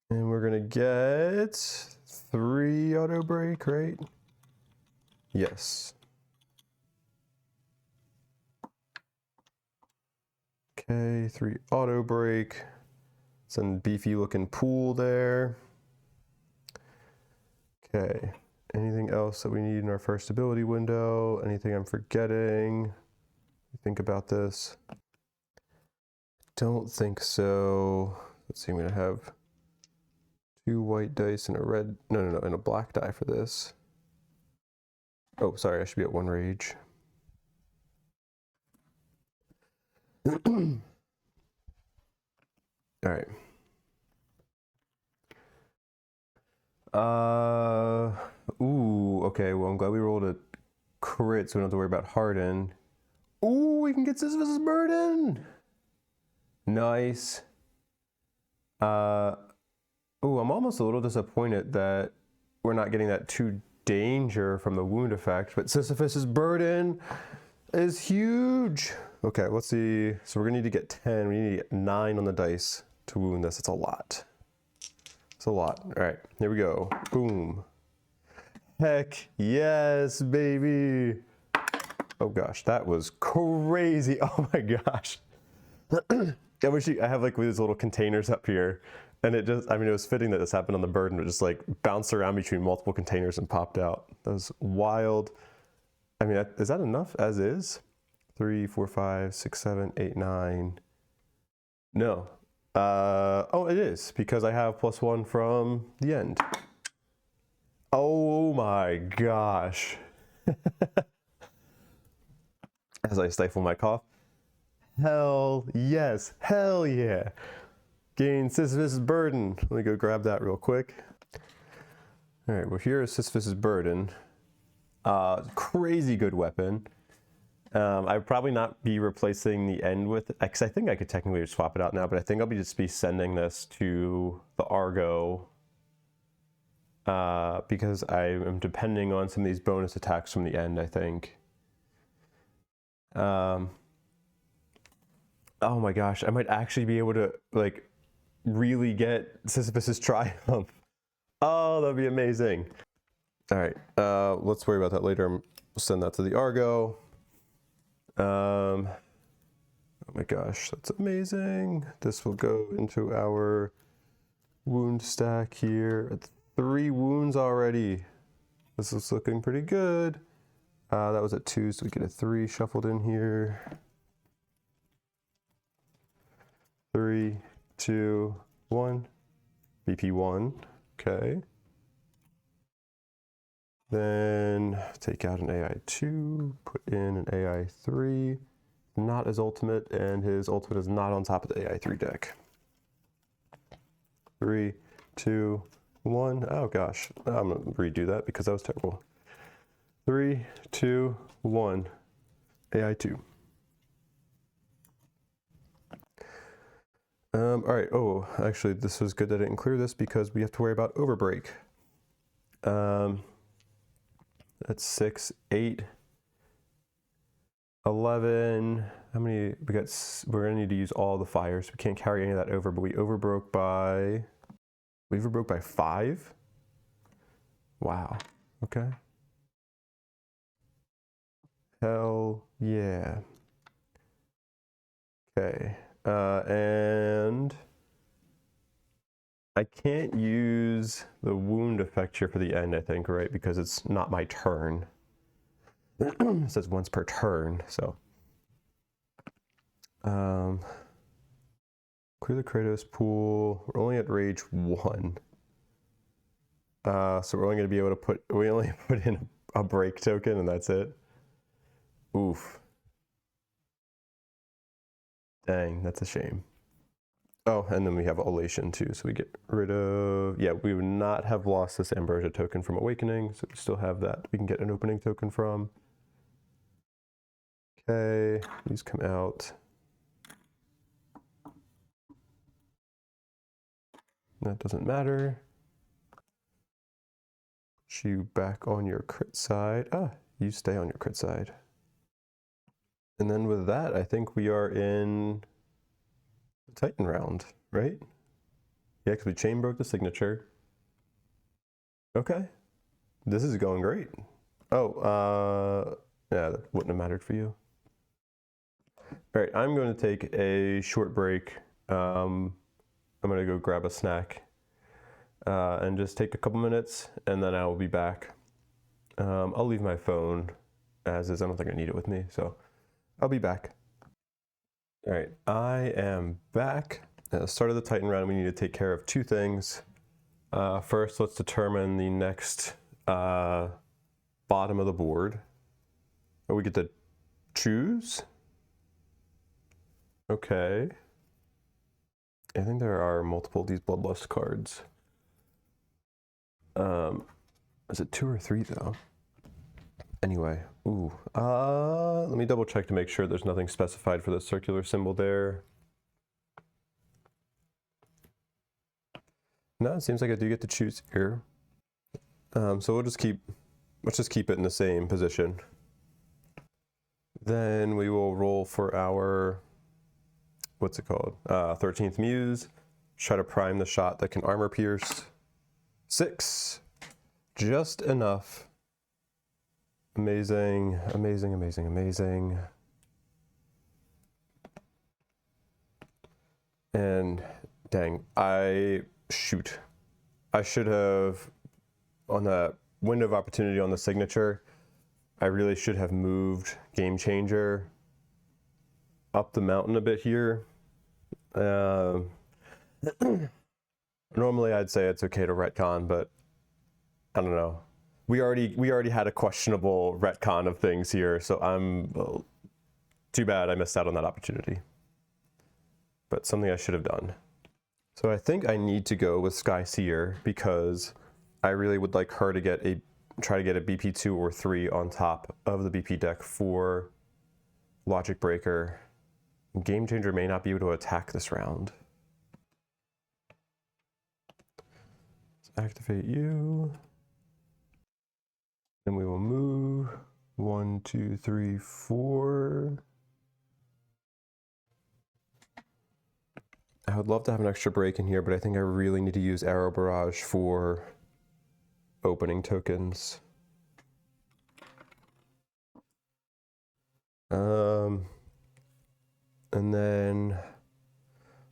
And we're gonna get 3 auto break, right? Yes. Okay, 3 auto break. Some beefy looking pool there. Okay, anything else that we need in our first ability window? Anything I'm forgetting? Think about this. Don't think so. Let's see, I'm gonna have 2 white dice and a red, no, and a black die for this. Oh, sorry, I should be at 1 rage. All right. Ooh, okay, well, I'm glad we rolled a crit, so we don't have to worry about Harden. Ooh, we can get Sisyphus' Burden! Nice. Ooh, I'm almost a little disappointed that we're not getting that 2 danger from the wound effect, but Sisyphus' Burden is huge. Okay, let's see. So we're gonna need to get 10. We need to get 9 on the dice to wound this. It's a lot. It's a lot. All right, here we go. Boom. Heck yes, baby. Oh gosh, that was crazy. Oh my gosh. I wish I have like these little containers up here, and it just, I mean, it was fitting that this happened on the Burden. It just like bounced around between multiple containers and popped out. That was wild. I mean, is that enough as is? 3, 4, 5, 6, 7, 8, 9. No. Oh, it is, because I have +1 from the end. Oh my gosh. As I stifle my cough. Hell yes. Hell yeah. Gain Sisyphus' Burden. Let me go grab that real quick. All right, well, here is Sisyphus' Burden. Crazy good weapon. I'd probably not be replacing the end with it, because I think I could technically swap it out now, but I think I'll just be sending this to the Argo because I am depending on some of these bonus attacks from the end, I think. Oh my gosh, I might actually be able to like really get Sisyphus' Triumph. Oh, that'd be amazing. All right, let's worry about that later. I'll send that to the Argo. Oh my gosh, that's amazing. This will go into our wound stack here at 3 wounds already. This is looking pretty good. That was at 2, so we get a 3 shuffled in here. 3, 2, 1. BP 1. Okay. Then take out an AI 2, put in an AI 3. Not his ultimate, and his ultimate is not on top of the AI 3 deck. 3, 2, 1. Oh gosh, I'm gonna redo that because that was terrible. 3, 2, 1. AI 2. All right. Oh, actually, this was good that I didn't clear this because we have to worry about overbreak. That's 6, 8, 11. How many? We're gonna need to use all the fires. We can't carry any of that over, but we overbroke by 5. Wow. Okay. Hell yeah. Okay. And I can't use the wound effect here for the end, I think, right? Because it's not my turn. It says once per turn, so. Clear the Kratos pool. We're only at rage 1. So we're only going to be able to we only put in a break token and that's it. Oof. Dang, that's a shame. Oh, and then we have Elation too, so we get rid of, yeah, we would not have lost this Ambrosia token from Awakening, so we still have that. We can get an opening token from. Okay, these come out. That doesn't matter. Put you back on your crit side. Ah, you stay on your crit side. And then with that, I think we are in the Titan round, right? Yeah, because we chain broke the signature. Okay. This is going great. Oh, yeah, that wouldn't have mattered for you. All right, I'm going to take a short break. I'm going to go grab a snack and just take a couple minutes, and then I will be back. I'll leave my phone as is. I don't think I need it with me, so I'll be back. All right, I am back. At the start of the Titan round, we need to take care of two things. First, let's determine the next bottom of the board. Oh, we get to choose? Okay. I think there are multiple of these Bloodlust cards. Is it 2 or 3 though? Anyway, ooh. Let me double check to make sure there's nothing specified for the circular symbol there. No, it seems like I do get to choose here. So let's just keep it in the same position. Then we will roll for our, what's it called? 13th Muse. Try to prime the shot that can armor pierce. 6. Just enough. Amazing, amazing, amazing, amazing. And dang, I should have, on the window of opportunity on the signature, I really should have moved Game Changer up the mountain a bit here. Normally I'd say it's okay to retcon, but I don't know. We already had a questionable retcon of things here, so well, too bad I missed out on that opportunity. But something I should have done. So I think I need to go with Sky Seer because I really would like her to try to get a BP 2 or 3 on top of the BP deck for Logic Breaker. Game Changer may not be able to attack this round. Let's activate you. Then we will move 1, 2, 3, 4. I would love to have an extra break in here, but I think I really need to use Arrow Barrage for opening tokens. And then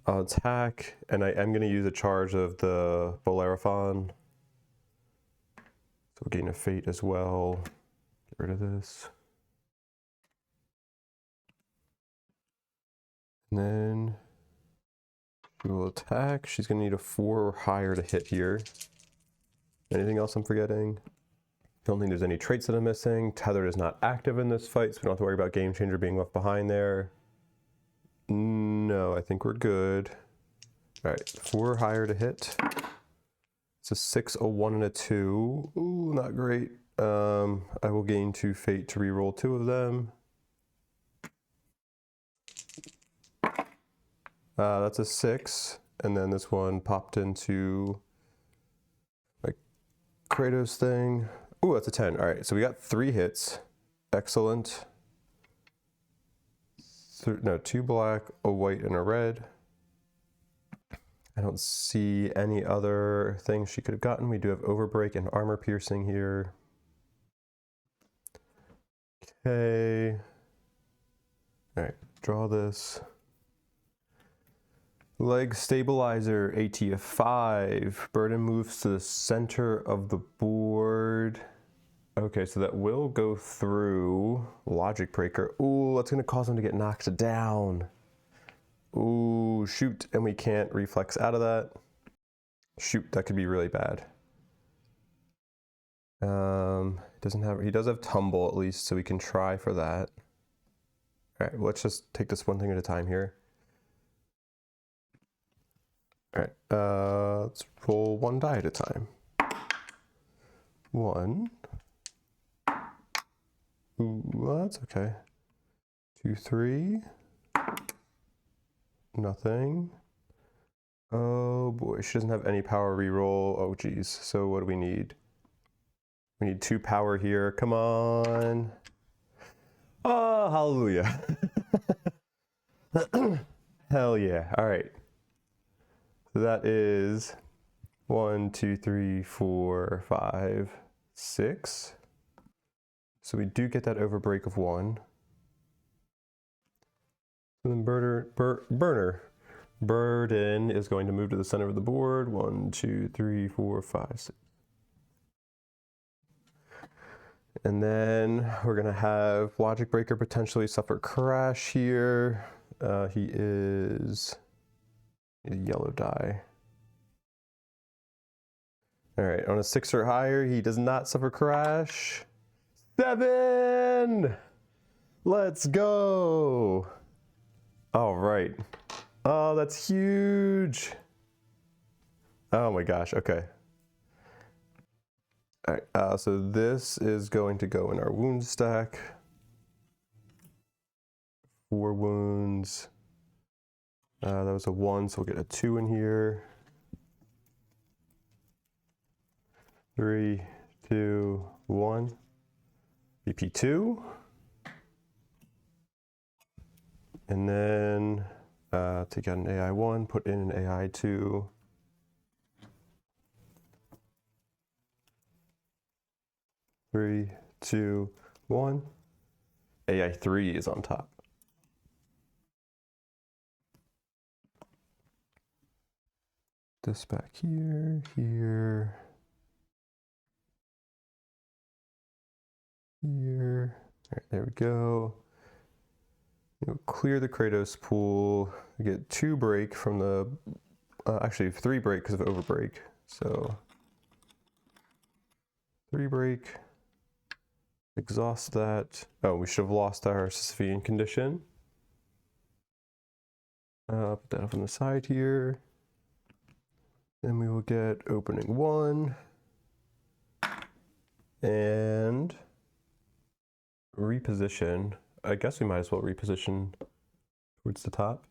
I'll attack, and I am going to use a charge of the Bellerophon. So we'll gain a fate as well. Get rid of this. And then she will attack. She's going to need a 4 or higher to hit here. Anything else I'm forgetting? Don't think there's any traits that I'm missing. Tethered is not active in this fight, so we don't have to worry about Game Changer being left behind there. No, I think we're good. All right, 4 or higher to hit. It's a 6, a 1, and a 2. Ooh, not great. I will gain 2 fate to reroll 2 of them. That's a 6, and then this one popped into my Kratos thing. Ooh, that's a 10. All right, so we got 3 hits. Excellent. No, 2 black, a white, and a red. I don't see any other things she could have gotten. We do have Overbreak and Armor Piercing here. Okay. All right, draw this. Leg Stabilizer, AT of 5. Burden moves to the center of the board. Okay, so that will go through Logic Breaker. Ooh, that's gonna cause him to get knocked down. Ooh, shoot, and we can't reflex out of that. Shoot, that could be really bad. He does have Tumble at least, so we can try for that. All right, let's just take this one thing at a time here. All right, let's roll 1 die at a time. 1. Ooh, well, that's okay. 2, 3. Nothing. Oh boy, she doesn't have any power reroll. Oh geez, so what do we need? We need 2 power here, come on. Oh, hallelujah. Hell yeah, all right. So that is 1, 2, 3, 4, 5, 6. So we do get that Overbreak of 1. And then Burden is going to move to the center of the board. 1, 2, 3, 4, 5, 6. And then we're gonna have Logic Breaker potentially suffer crash here. He is a yellow die. All right, on a 6 or higher, he does not suffer crash. 7! Let's go! All right. Oh, that's huge. Oh my gosh, okay. All right, so this is going to go in our wound stack. 4 wounds. That was a 1, so we'll get a 2 in here. 3, 2, 1. BP2. And then take out an AI1, put in an AI2. Three, 2, 1. AI3 is on top. This back here, here, here. All right, there we go. You'll clear the Kratos pool. You get 2 break from the, actually 3 break because of overbreak. So 3 break. Exhaust that. Oh, we should have lost our Sisyphean condition. Put that up on the side here. Then we will get opening 1. And reposition. I guess we might as well reposition towards the top.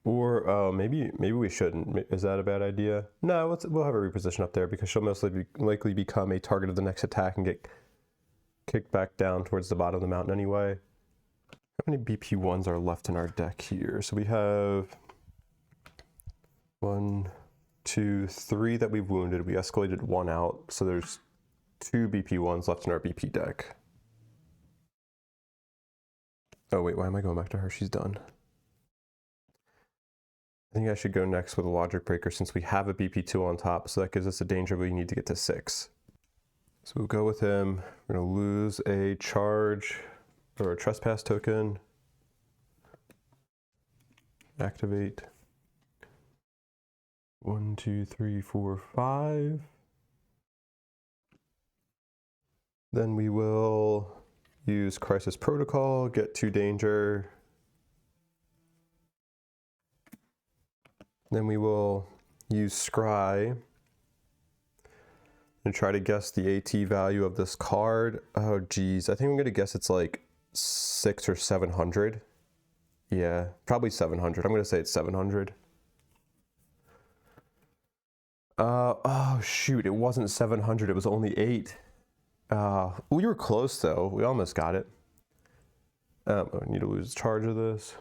Or maybe we shouldn't. Is that a bad idea? No, we'll have a reposition up there because she'll most likely become a target of the next attack and get kicked back down towards the bottom of the mountain anyway. How many BP1s are left in our deck here? So we have 1, 2, 3 that we've wounded. We escalated 1 out, so there's 2 BP1s left in our BP deck. Oh wait, why am I going back to her? She's done. I think I should go next with a Logic Breaker since we have a BP2 on top, so that gives us a danger we need to get to 6. So we'll go with him. We're gonna lose a charge or a trespass token. Activate. 1, 2, 3, 4, 5. Then we will use Crisis Protocol, get 2 danger. Then we will use Scry and try to guess the AT value of this card. Oh geez, I think I'm gonna guess it's like 600 or 700. Yeah, probably 700. I'm gonna say it's 700. Oh shoot, it wasn't 700, it was only 8. We were close though, we almost got it. I need to lose charge of this.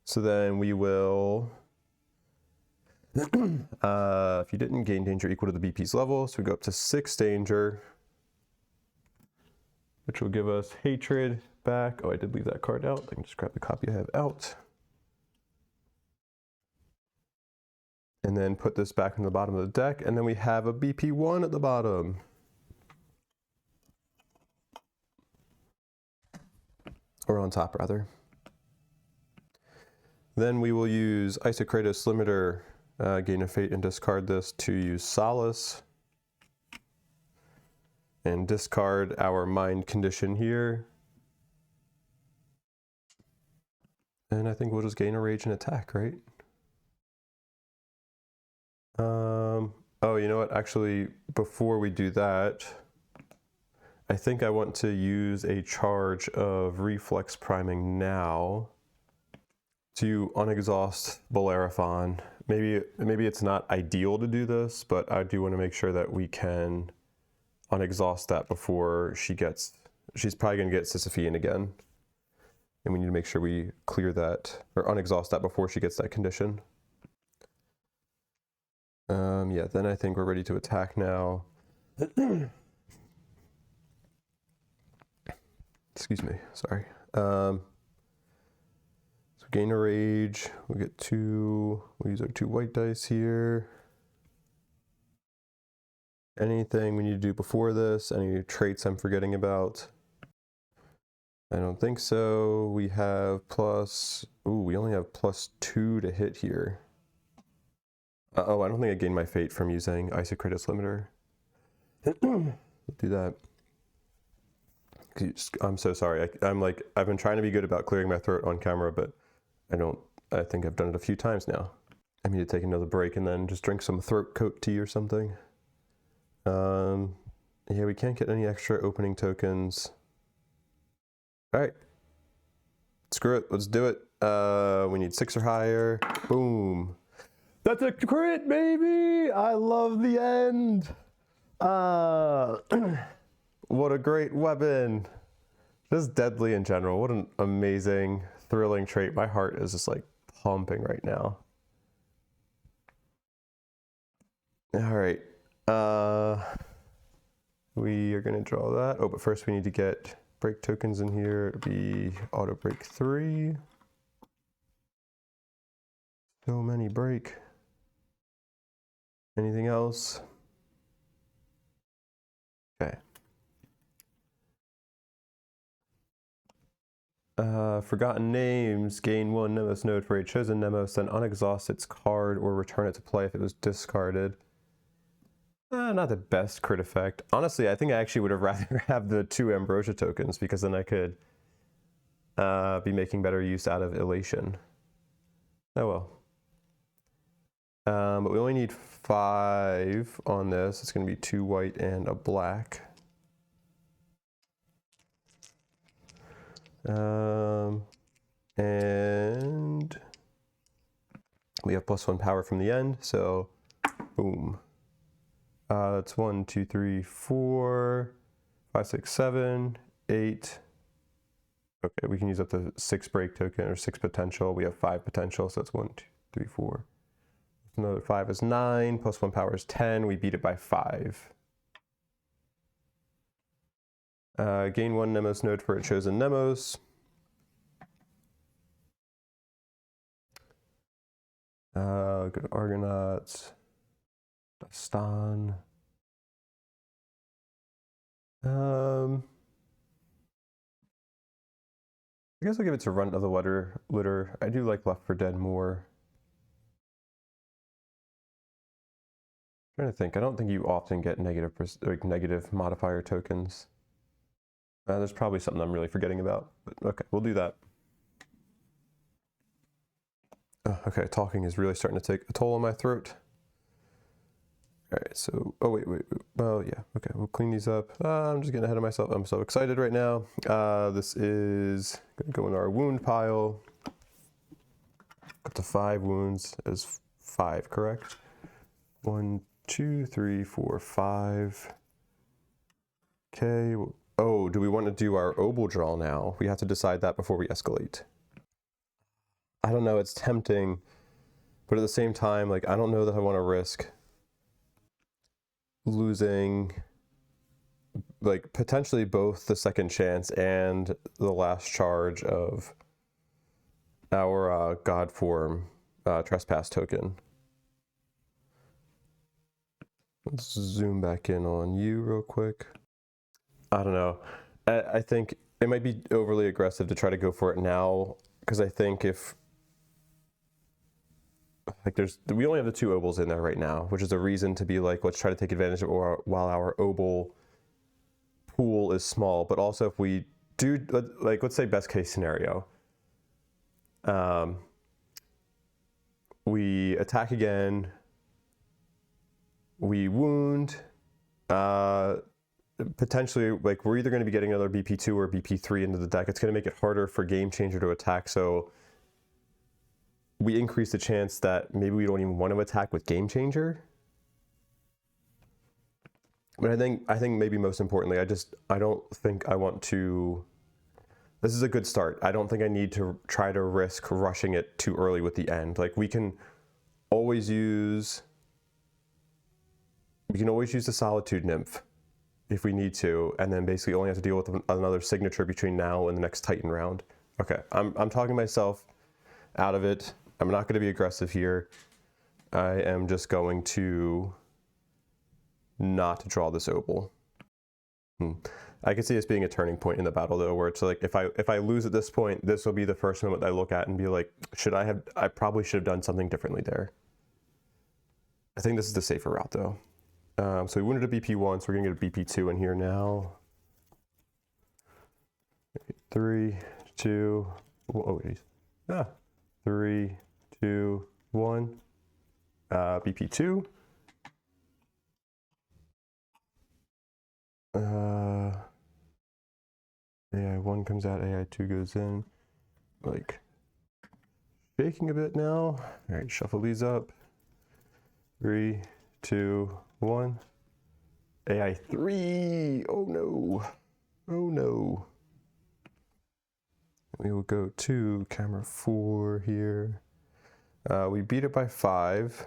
So then we will, if you didn't gain danger equal to the BP's level, so we go up to 6 danger, which will give us hatred back. Oh, I did leave that card out. I can just grab the copy I have out. And then put this back in the bottom of the deck, and then we have a BP1 at the bottom. Or on top, rather. Then we will use Isokratos Limiter, gain a fate, and discard this to use Solace. And discard our mind condition here. And I think we'll just gain a rage and attack, right? Oh, you know what? Actually, before we do that, I think I want to use a charge of reflex priming now to unexhaust Bellerophon. Maybe it's not ideal to do this, but I do want to make sure that we can unexhaust that before she's probably going to get Sisyphean again. And we need to make sure we clear that, or unexhaust that before she gets that condition. Yeah, then I think we're ready to attack now. Excuse me, sorry. So gain a rage. We get 2. We use our 2 white dice here. Anything we need to do before this? Any traits I'm forgetting about? I don't think so. We have plus... Ooh, we only have +2 to hit here. Oh, I don't think I gained my fate from using Isocratus Limiter. Do that. I'm so sorry. I've been trying to be good about clearing my throat on camera, but I think I've done it a few times now. I need to take another break and then just drink some throat coat tea or something. Yeah, we can't get any extra opening tokens. All right, screw it, let's do it. We need 6 or higher. Boom. That's a crit, baby! I love the end. What a great weapon. Just deadly in general. What an amazing, thrilling trait. My heart is just like pumping right now. All right. We are gonna draw that. Oh, but first we need to get break tokens in here. It'll be auto break 3. So many break. Anything else? Okay. Forgotten names. Gain 1 Nemos node for a chosen Nemos, then unexhaust its card or return it to play if it was discarded. Not the best crit effect. Honestly, I think I actually would have rather have the 2 Ambrosia tokens, because then I could be making better use out of Elation. Oh well. But we only need 5 on this. It's going to be 2 white and a black. And we have +1 power from the end, so boom. That's 1, 2, 3, 4, 5, 6, 7, 8. Okay, we can use up to 6 break token or 6 potential. We have 5 potential, so that's 1, 2, 3, 4. Another 5 is 9, +1 power is 10. We beat it by 5. Gain 1 Nemos node for a chosen Nemos. Go to Argonauts. Dastan. I guess I'll give it to Runt of the Litter. I do like Left 4 Dead more. I'm trying to think. I don't think you often get negative modifier tokens. There's probably something I'm really forgetting about, but okay, we'll do that. Okay, talking is really starting to take a toll on my throat. All right, so, oh wait, well, yeah, okay, we'll clean these up. I'm just getting ahead of myself. I'm so excited right now. This is gonna go in our wound pile. Up to 5 wounds is 5, correct? 1, 2, 3, 4, 5. Okay, oh, do we want to do our obol draw now? We have to decide that before we escalate. I don't know, it's tempting, but at the same time, like, I don't know that I want to risk losing, like, potentially both the second chance and the last charge of our God form trespass token. Let's zoom back in on you real quick. I don't know. I think it might be overly aggressive to try to go for it now, because I think if, like, we only have the 2 obols in there right now, which is a reason to be like, let's try to take advantage of while our obol pool is small. But also, if we do, like, let's say best case scenario, we attack again, we wound, potentially, like, we're either going to be getting another BP2 or BP3 into the deck. It's going to make it harder for Game Changer to attack, so we increase the chance that maybe we don't even want to attack with Game Changer. But I think maybe most importantly, I don't think I want to. This is a good start. I don't think I need to try to risk rushing it too early with the end. Like, we can always use the Solitude Nymph if we need to, and then basically only have to deal with another signature between now and the next Titan round. Okay, I'm talking myself out of it. I'm not going to be aggressive here. I am just going to not draw this opal. I can see this being a turning point in the battle though, where it's like if I lose at this point, this will be the first moment I look at and be like, I probably should have done something differently there. I think this is the safer route though. So we wounded a BP1, so we're gonna get a BP2 in here now. 3, 2, oh geez. 3, 2, 1. BP2. AI1 comes out, AI2 goes in. Like, shaking a bit now. All right, shuffle these up. 3, 2, 1. AI3, oh no. Oh no. We will go to camera 4 here. We beat it by 5.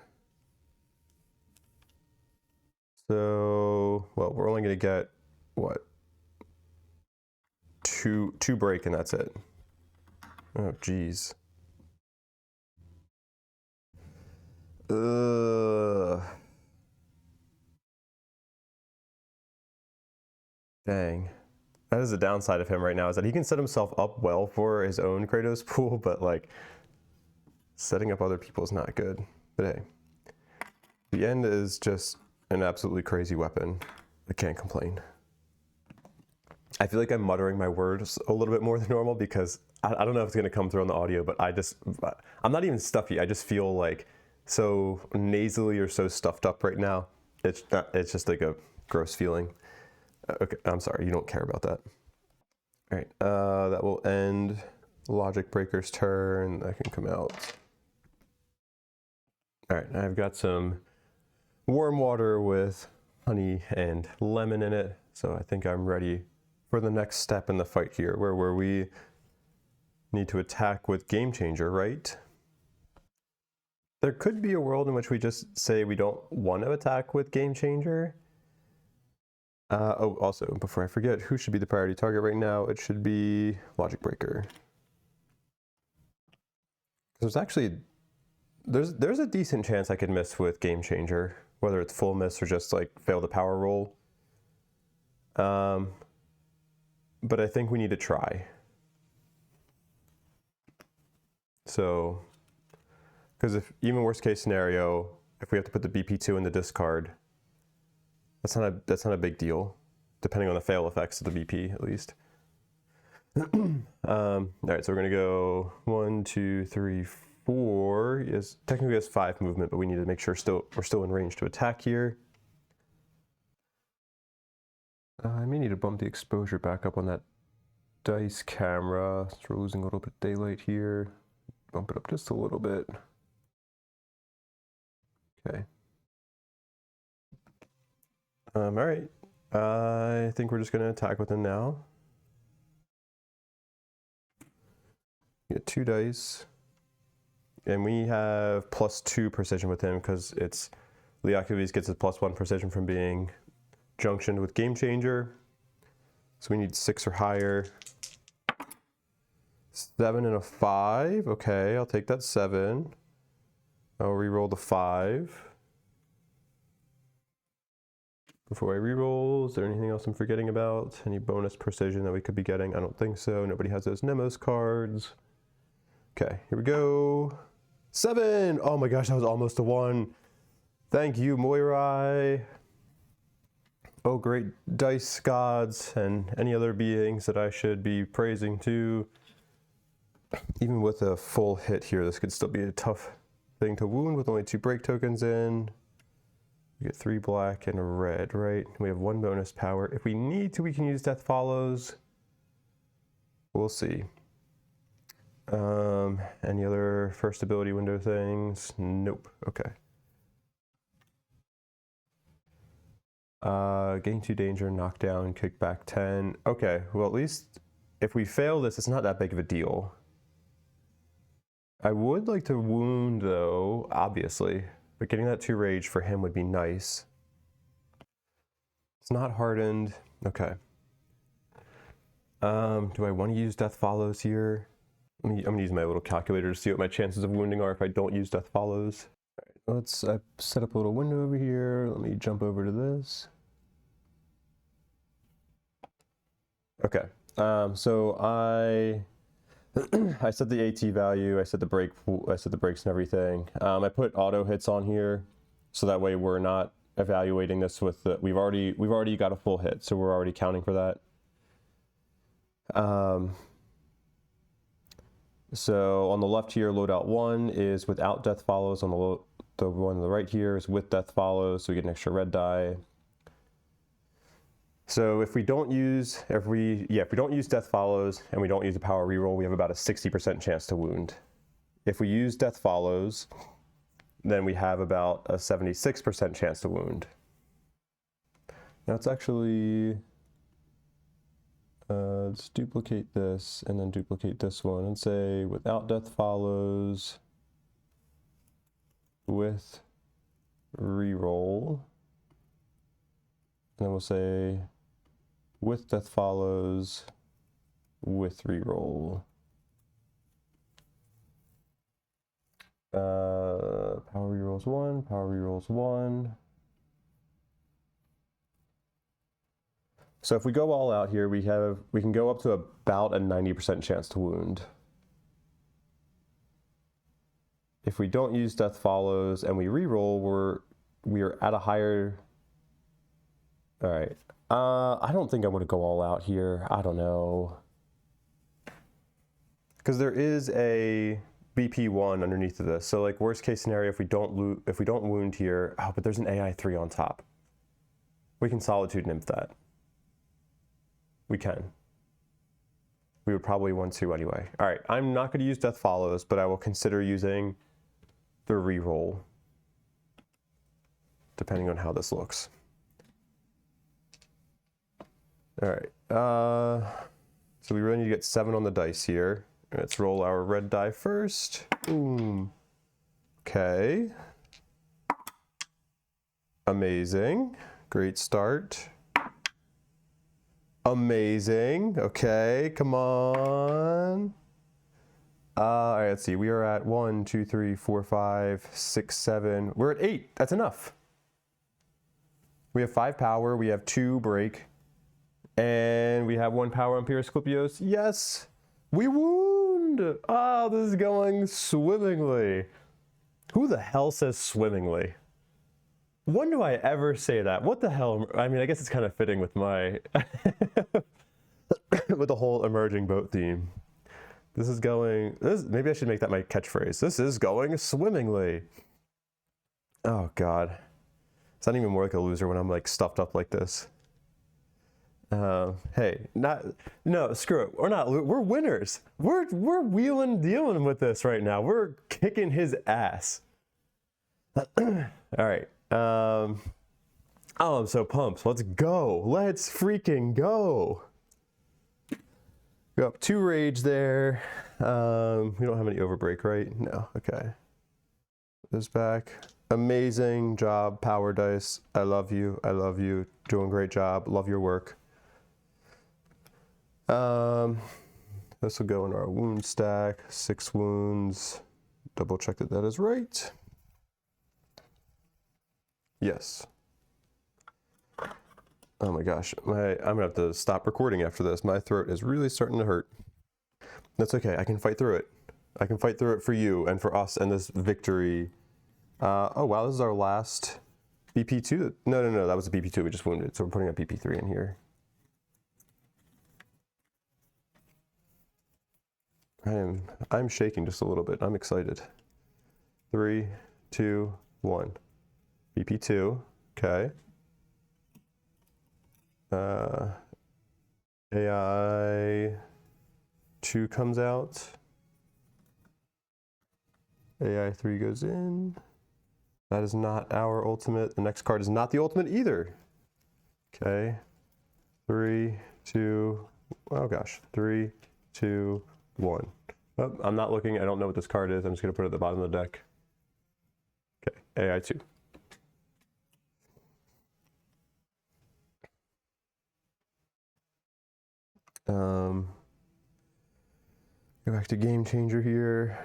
So, well, we're only gonna get, what? Two break and that's it. Oh, geez. Dang. That is the downside of him right now, is that he can set himself up well for his own Kratos pool, but like, setting up other people is not good. But hey, the end is just an absolutely crazy weapon. I can't complain. I feel like I'm muttering my words a little bit more than normal because I don't know if it's going to come through on the audio, but I'm not even stuffy. I just feel like so nasally or so stuffed up right now. It's just like a gross feeling. Okay, I'm sorry, you don't care about that. All right, that will end Logic Breaker's turn. That can come out. All right, I've got some warm water with honey and lemon in it, so I think I'm ready for the next step in the fight here, where we need to attack with Game Changer, right? There could be a world in which we just say we don't want to attack with Game Changer. Oh, also, before I forget, who should be the priority target right now? It should be Logic Breaker. There's actually, there's a decent chance I could miss with Game Changer, whether it's full miss or just like fail the power roll. But I think we need to try. So, because if even worst case scenario, if we have to put the BP2 in the discard, that's not a big deal, depending on the fail effects of the BP at least. All right, so we're gonna go 1, 2, 3, 4. Yes, technically has 5 movement, but we need to make sure we're still in range to attack here. I may need to bump the exposure back up on that dice camera. So we're losing a little bit of daylight here. Bump it up just a little bit. Okay. All right. I think we're just going to attack with him now. Get 2 dice. And we have +2 precision with him because it's Leocaves gets a +1 precision from being junctioned with Game Changer. So we need 6 or higher. 7 and a 5. Okay, I'll take that 7. I'll re-roll the 5. Before I re-roll, is there anything else I'm forgetting about? Any bonus precision that we could be getting? I don't think so. Nobody has those Nemos cards. Okay, here we go. 7! Oh my gosh, that was almost a 1. Thank you, Moirai. Oh, great dice gods and any other beings that I should be praising too. Even with a full hit here, this could still be a tough thing to wound with only 2 break tokens in. We get 3 black and a red, right? We have 1 bonus power. If we need to, we can use Death Follows. We'll see. Any other first ability window things? Nope. Okay. Gain 2 danger, knockdown, kickback 10. Okay, well at least if we fail this, it's not that big of a deal. I would like to wound though, obviously, but getting that 2 rage for him would be nice. It's not hardened. Okay. Do I want to use Death Follows here? I'm gonna use my little calculator to see what my chances of wounding are if I don't use Death Follows. All right, I set up a little window over here. Let me jump over to this. Okay, so I set the AT value, I set the brakes and everything. I put auto hits on here, so that way we're not evaluating this with the, we've already got a full hit, so we're already counting for that. So on the left here, loadout 1 is without Death Follows. On the one on the right here is with Death Follows, so we get an extra red die. So if we don't use Death Follows and we don't use a power reroll, we have about a 60% chance to wound. If we use Death Follows, then we have about a 76% chance to wound. Now it's actually, let's duplicate this and then duplicate this one and say without Death Follows, with reroll, and then we'll say with Death Follows, with reroll. Power rerolls 1, power rerolls 1. So if we go all out here, we can go up to about a 90% chance to wound. If we don't use Death Follows and we reroll, we are at a higher. All right. I don't think I'm going to go all out here. I don't know. Because there is a BP1 underneath of this. So like worst case scenario, if we don't wound here, oh, but there's an AI3 on top. We can Solitude Nymph that. We can. We would probably want to anyway. All right, I'm not going to use Death Follows, but I will consider using the reroll, depending on how this looks. All right, so we really need to get 7 on the dice here. Let's roll our red die first. Boom. Okay. Amazing. Great start. Amazing. Okay, come on. All right, let's see. We are at 1, 2, 3, 4, 5, 6, 7. We're at 8. That's enough. We have 5 power. We have 2 break. And we have 1 power on Asclepios. Yes. We wound. Oh, this is going swimmingly. Who the hell says swimmingly? When do I ever say that? What the hell? I mean, I guess it's kind of fitting with my with the whole emerging boat theme. This is going. Maybe I should make that my catchphrase. This is going swimmingly. Oh God, it's not even more like a loser when I'm like stuffed up like this. Hey, no, screw it. We're winners. We're wheeling dealing with this right now. We're kicking his ass. All right. Oh, I'm so pumped. Let's go. Let's freaking go. Go up 2 rage there. We don't have any overbreak, right? No. Okay. This back. Amazing job, Power Dice. I love you. I love you. Doing a great job. Love your work. This will go in our wound stack. 6 wounds. Double check that that is right. Yes. Oh my gosh, I'm gonna have to stop recording after this. My throat is really starting to hurt. That's okay, I can fight through it. I can fight through it for you and for us and this victory. Oh wow, this is our last BP2. No, that was a BP2 we just wounded. So we're putting a BP3 in here. I'm shaking just a little bit. I'm excited. 3, 2, 1. BP2, okay. AI 2 comes out. AI 3 goes in. That is not our ultimate. The next card is not the ultimate either. Okay. 3, 2, oh gosh. 3, 2, 1. Oh, I'm not looking. I don't know what this card is. I'm just going to put it at the bottom of the deck. Okay. AI 2. Go back to Game Changer here.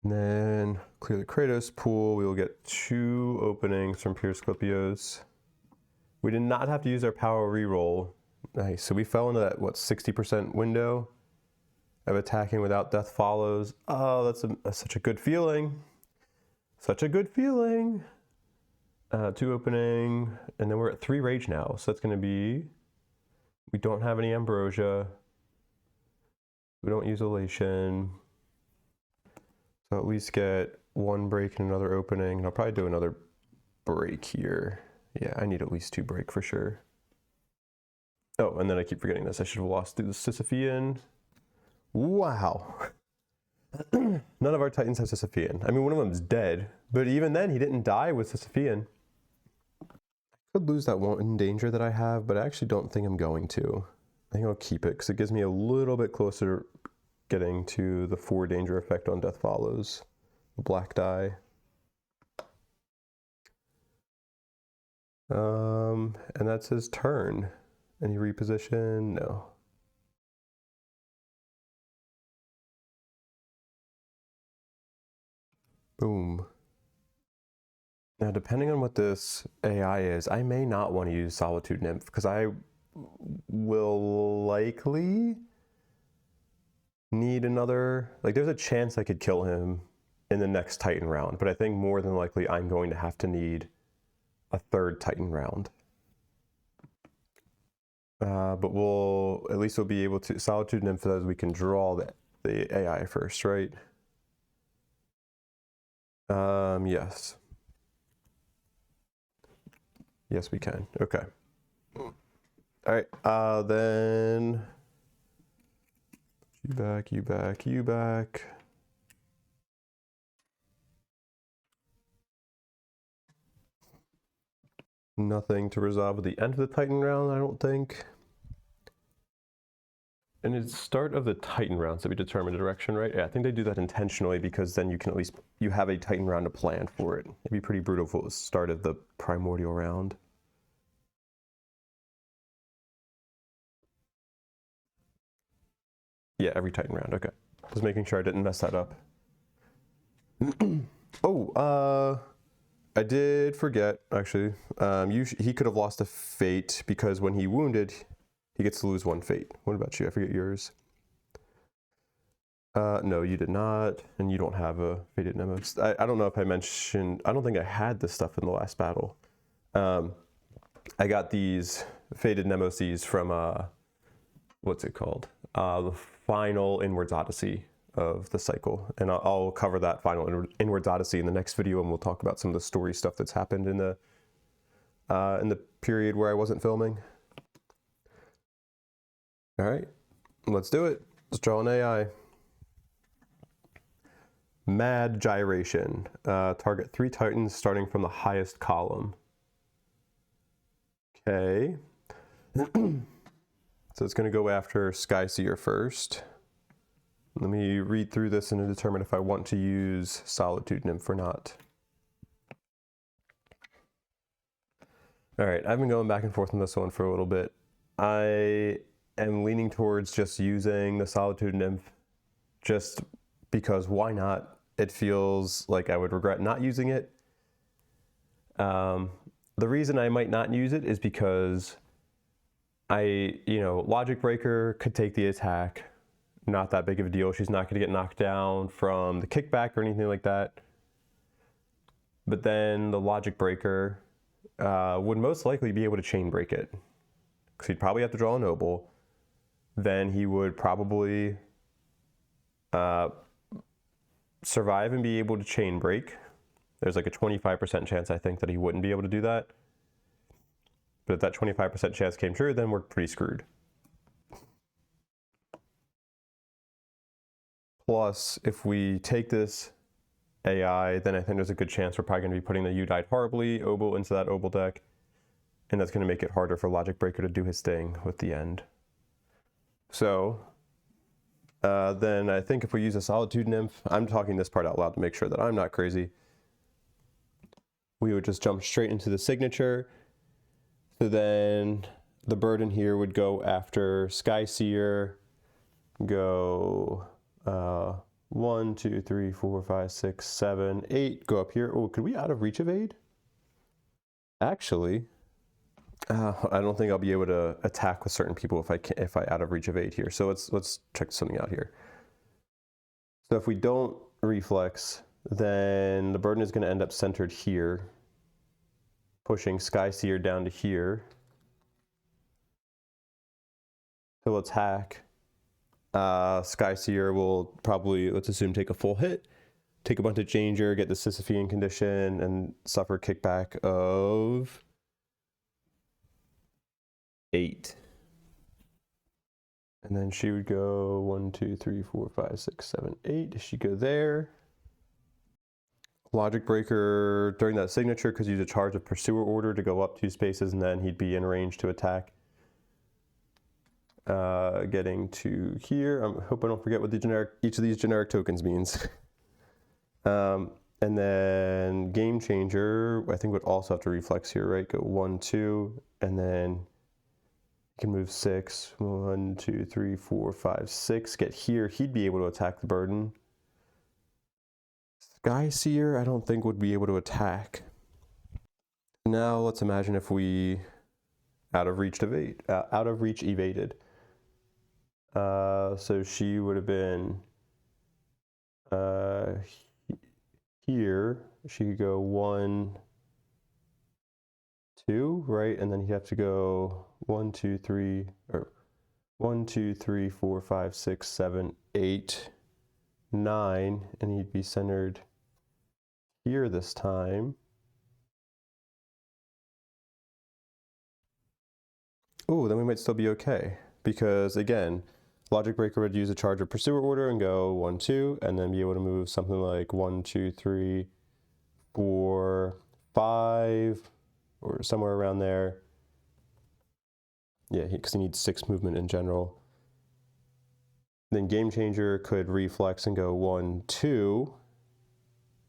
And then clear the Kratos pool. We will get 2 openings from Pure Scorpios. We did not have to use our power reroll. Nice. So we fell into that, what, 60% window of attacking without death follows. Oh, that's such a good feeling. Such a good feeling. 2 opening, and then we're at 3 rage now. So that's going to be, we don't have any ambrosia. We don't use elation. So at least get 1 break and another opening. And I'll probably do another break here. Yeah, I need at least 2 break for sure. Oh, and then I keep forgetting this. I should have lost through the Sisyphean. Wow. None of our Titans have Sisyphean. I mean, one of them's dead, but even then he didn't die with Sisyphean. I could lose that 1 danger that I have, but I actually don't think I'm going to. I think I'll keep it because it gives me a little bit closer to getting to the 4 danger effect on Death Follows. The black die. And that's his turn. Any reposition? No. Boom. Now, depending on what this AI is, I may not want to use Solitude Nymph because I will likely need another, like there's a chance I could kill him in the next Titan round, but I think more than likely I'm going to have to need a 3rd Titan round. But we'll be able to, Solitude Nymph says we can draw the AI first, right? Yes. Yes, we can. Okay. All right. Then you back, you back, you back. Nothing to resolve at the end of the Titan round, I don't think. And it's start of the Titan rounds that we determine the direction, right? Yeah, I think they do that intentionally because then you can at least, you have a Titan round to plan for it. It'd be pretty brutal if it was start of the Primordial round. Yeah, every Titan round, okay. Just making sure I didn't mess that up. Oh, I did forget, actually. He could have lost a fate because when he wounded, he gets to lose 1 fate. What about you? I forget yours. No, you did not, and you don't have a Fated Nemos. I don't know if I mentioned, I don't think I had this stuff in the last battle. I got these Fated Nemoses from, what's it called? The final Inwards Odyssey of the cycle, and I'll cover that final Inwards Odyssey in the next video, and we'll talk about some of the story stuff that's happened in the period where I wasn't filming. All right, let's do it. Let's draw an AI. Mad Gyration. Target 3 Titans starting from the highest column. Okay. So it's going to go after Skyseer first. Let me read through this and determine if I want to use Solitude Nymph or not. All right, I've been going back and forth on this one for a little bit. I am leaning towards just using the Solitude Nymph just because why not? It feels like I would regret not using it. The reason I might not use it is because Logic Breaker could take the attack. Not that big of a deal. She's not going to get knocked down from the kickback or anything like that. But then the Logic Breaker would most likely be able to chain break it. Because he'd probably have to draw a noble. Then he would probably survive and be able to chain break. There's like a 25% chance, I think, that he wouldn't be able to do that. But if that 25% chance came true, then we're pretty screwed. Plus, if we take this AI, then I think there's a good chance we're probably going to be putting the You Died Horribly Obel into that Obel deck. And that's going to make it harder for Logic Breaker to do his thing with the end. So, then I think if we use a Solitude Nymph, I'm talking this part out loud to make sure that I'm not crazy. We would just jump straight into the signature. So then the burden here would go after Skyseer, go 1, 2, 3, 4, 5, 6, 7, 8, go up here. Oh, could we out of reach evade? Actually, I don't think I'll be able to attack with certain people if I out of reach evade here. So let's check something out here. So if we don't reflex, then the burden is going to end up centered here, pushing Skyseer down to here. So let's hack. Skyseer will probably, let's assume, take a full hit, take a bunch of danger, get the Sisyphean condition, and suffer kickback of 8. And then she would go 1, 2, 3, 4, 5, 6, 7, 8. She'd go there. Logic Breaker, during that signature, could use a charge of Pursuer Order to go up 2 spaces, and then he'd be in range to attack. Getting to here, I hope I don't forget what each of these generic tokens means. And then Game Changer, I think would also have to reflex here, right? Go 1, 2, and then you can move 6. 1, 2, 3, 4, 5, 6. Get here, he'd be able to attack the burden. Skyseer, I don't think would be able to attack. Now let's imagine if we out of reach evaded. So she would have been here. She could go 1, 2, right? And then he'd have to go 1, 2, 3, or 1, 2, 3, 4, 5, 6, 7, 8, 9, and he'd be centered here this time. Oh, then we might still be okay, because again, Logic Breaker would use a charge of Pursuer Order and go 1, 2, and then be able to move something like 1, 2, 3, 4, 5, or somewhere around there. Yeah, because he needs 6 movement in general. Then Game Changer could reflex and go 1, 2,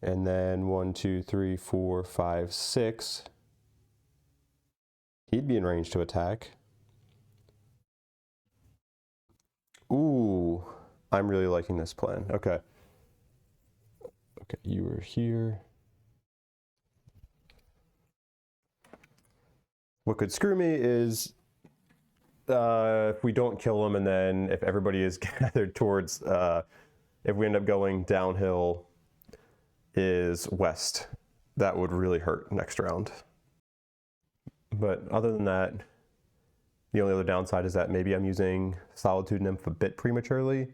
and then 1, 2, 3, 4, 5, 6. He'd be in range to attack. Ooh, I'm really liking this plan. Okay. Okay, you were here. What could screw me is if we don't kill him, and then if everybody is gathered towards, if we end up going downhill, is west. That would really hurt next round. But other than that, the only other downside is that maybe I'm using Solitude Nymph a bit prematurely.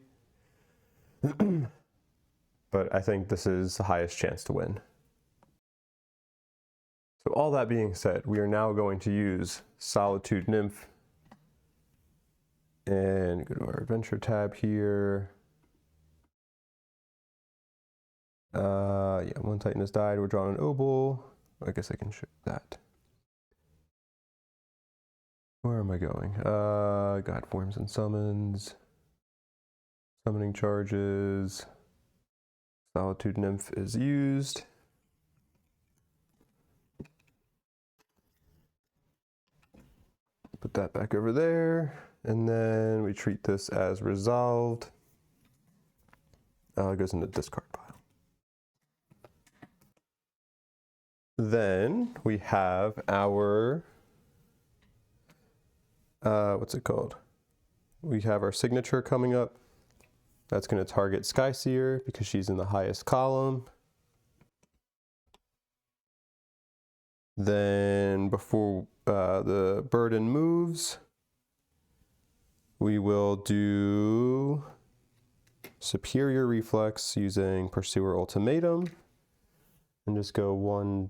But I think this is the highest chance to win. So all that being said, we are now going to use Solitude Nymph and go to our adventure tab here. Yeah, one Titan has died. We're drawing an Obol. I guess I can show that. Where am I going? God forms and summons. Summoning charges. Solitude Nymph is used. Put that back over there. And then we treat this as resolved. It goes in the discard pile. Then we have our, what's it called? We have our signature coming up. That's going to target Skyseer because she's in the highest column. Then before the burden moves, we will do Superior Reflex using Pursuer Ultimatum and just go 1,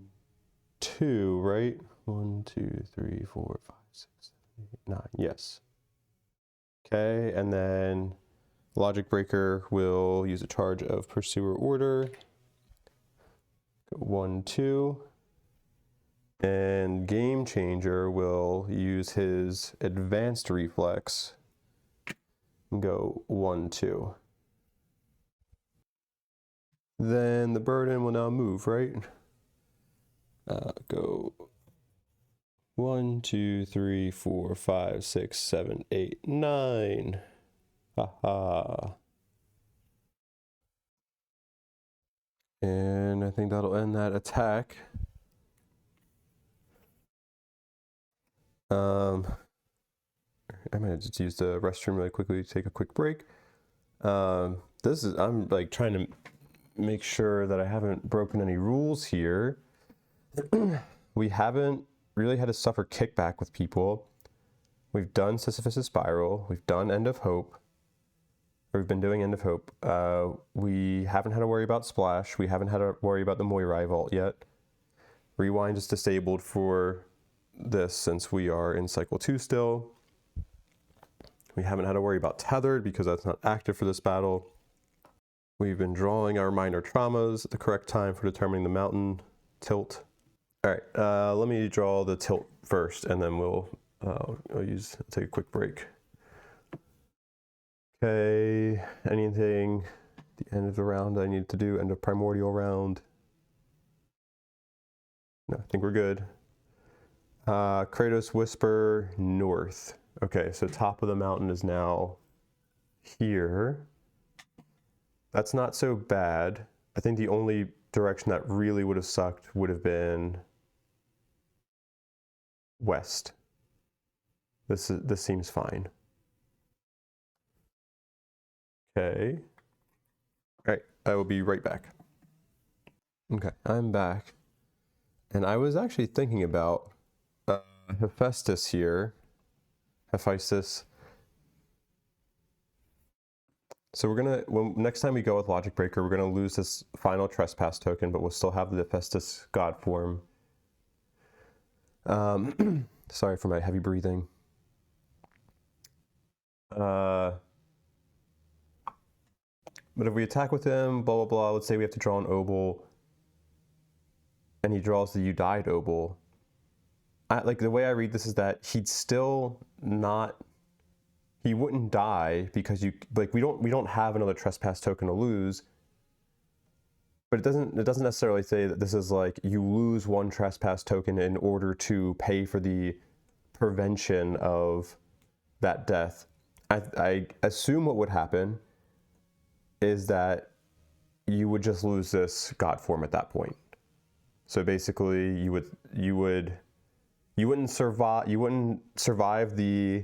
2, right? 1, 2, 3, 4, 5, 6, 7, 8, 9. Yes. Okay, and then Logic Breaker will use a charge of Pursuer Order. Go 1, 2. And Game Changer will use his Advanced Reflex and go 1, 2. Then the burden will now move, right? Go 1, 2, 3, 4, 5, 6, 7, 8, 9. Haha. And I think that'll end that attack. I might just use the restroom really quickly to take a quick break. I'm like trying to make sure that I haven't broken any rules here. We haven't really had to suffer kickback with people. We've done Sisyphus' Spiral. We've done End of Hope. Or we've been doing End of Hope. We haven't had to worry about Splash. We haven't had to worry about the Moirai Vault yet. Rewind is disabled for this since we are in Cycle 2 still. We haven't had to worry about Tethered because that's not active for this battle. We've been drawing our minor traumas at the correct time for determining the mountain tilt. All right, let me draw the tilt first, and then I'll take a quick break. Okay, anything at the end of the round I need to do, end of Primordial round? No, I think we're good. Kratos Whisper north. Okay, so top of the mountain is now here. That's not so bad. I think the only direction that really would have sucked would have been west. This seems fine. Okay. All right, I will be right back. Okay, I'm back. And I was actually thinking about Hephaestus here. Hephaestus. So we're gonna, next time we go with Logic Breaker, we're gonna lose this final Trespass token, but we'll still have the Hephaestus God form. Sorry for my heavy breathing. But if we attack with him, blah, blah, blah, let's say we have to draw an Obol, and he draws the You Died Obol. Like, the way I read this is that he'd still not, he wouldn't die because we don't have another Trespass token to lose. But it doesn't necessarily say that this is like you lose one Trespass token in order to pay for the prevention of that death. I assume what would happen is that you would just lose this God form at that point. So basically you wouldn't survive the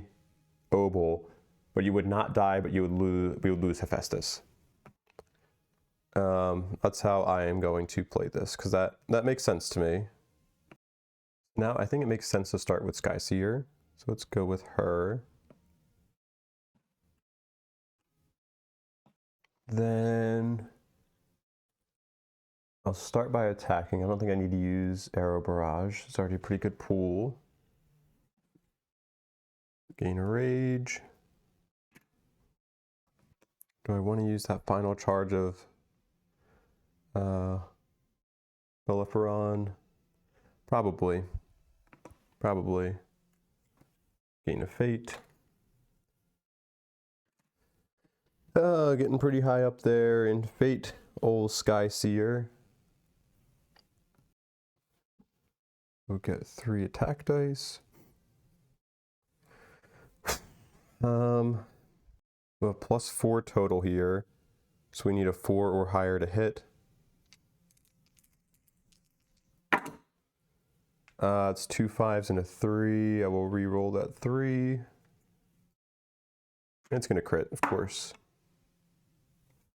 Obol, but you would not die, but we would lose Hephaestus. That's how I am going to play this, because that makes sense to me. Now I think it makes sense to start with Skyseer, so let's go with her. Then I'll start by attacking. I don't think I need to use Arrow Barrage. It's already a pretty good pool. Gain a Rage. Do I want to use that final charge of Bellerophon? Probably. Gain a Fate. Getting pretty high up there in Fate, old Skyseer. We'll get 3 attack dice. We have +4 total here, so we need a 4 or higher to hit. It's 2 5s and a 3. I will re-roll that 3. It's gonna crit, of course.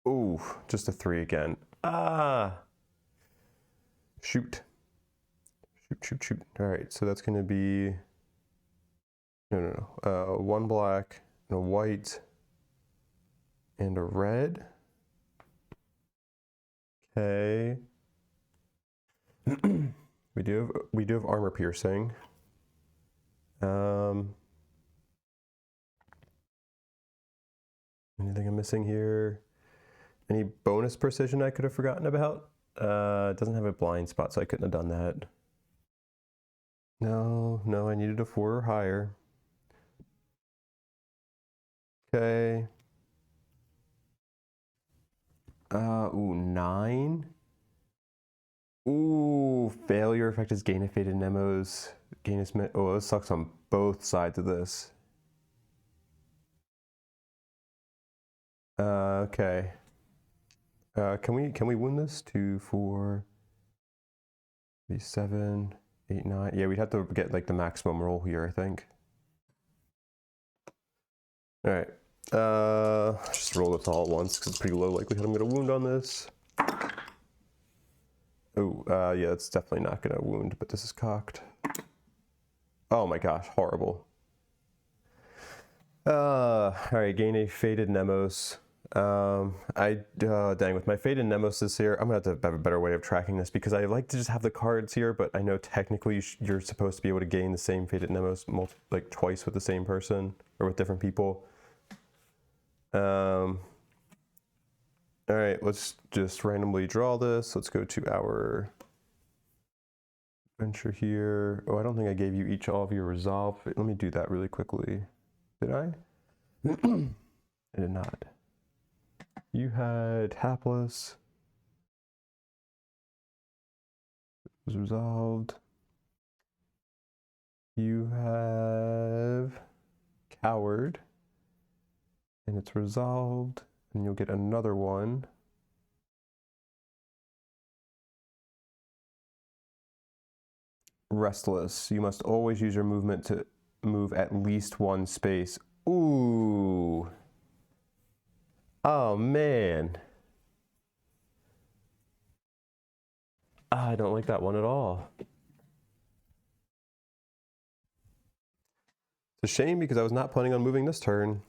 Ooh, just a 3 again. Shoot. All right, so that's gonna be, no. 1 black and a white and a red. Okay. we do have armor piercing. Anything I'm missing here? Any bonus precision I could have forgotten about? It doesn't have a blind spot, so I couldn't have done that. No, I needed a 4 or higher. Okay. Ooh, 9. Ooh, failure effect is gain of faded Nemos. gain as many. Oh, this sucks on both sides of this. Okay. Can we win this? 2, 4, 3, 7, 8, 9. Yeah, we'd have to get like the maximum roll here, I think. All right. Just roll this all at once because it's pretty low likelihood I'm gonna wound on this. Oh, yeah, it's definitely not gonna wound, but this is cocked. Oh my gosh, horrible. All right, gain a Faded Nemos. Dang, with my Faded Nemesis here, I'm gonna have to have a better way of tracking this because I like to just have the cards here, but I know technically you're supposed to be able to gain the same Faded Nemos like twice with the same person or with different people. All right, let's just randomly draw this. Let's go to our adventure here. Oh, I don't think I gave you each all of your resolve. Let me do that really quickly. Did I? I did not. You had hapless. It was resolved. You have coward. And it's resolved. And you'll get another one. Restless. You must always use your movement to move at least one space. Ooh. Oh, man. I don't like that one at all. It's a shame because I was not planning on moving this turn.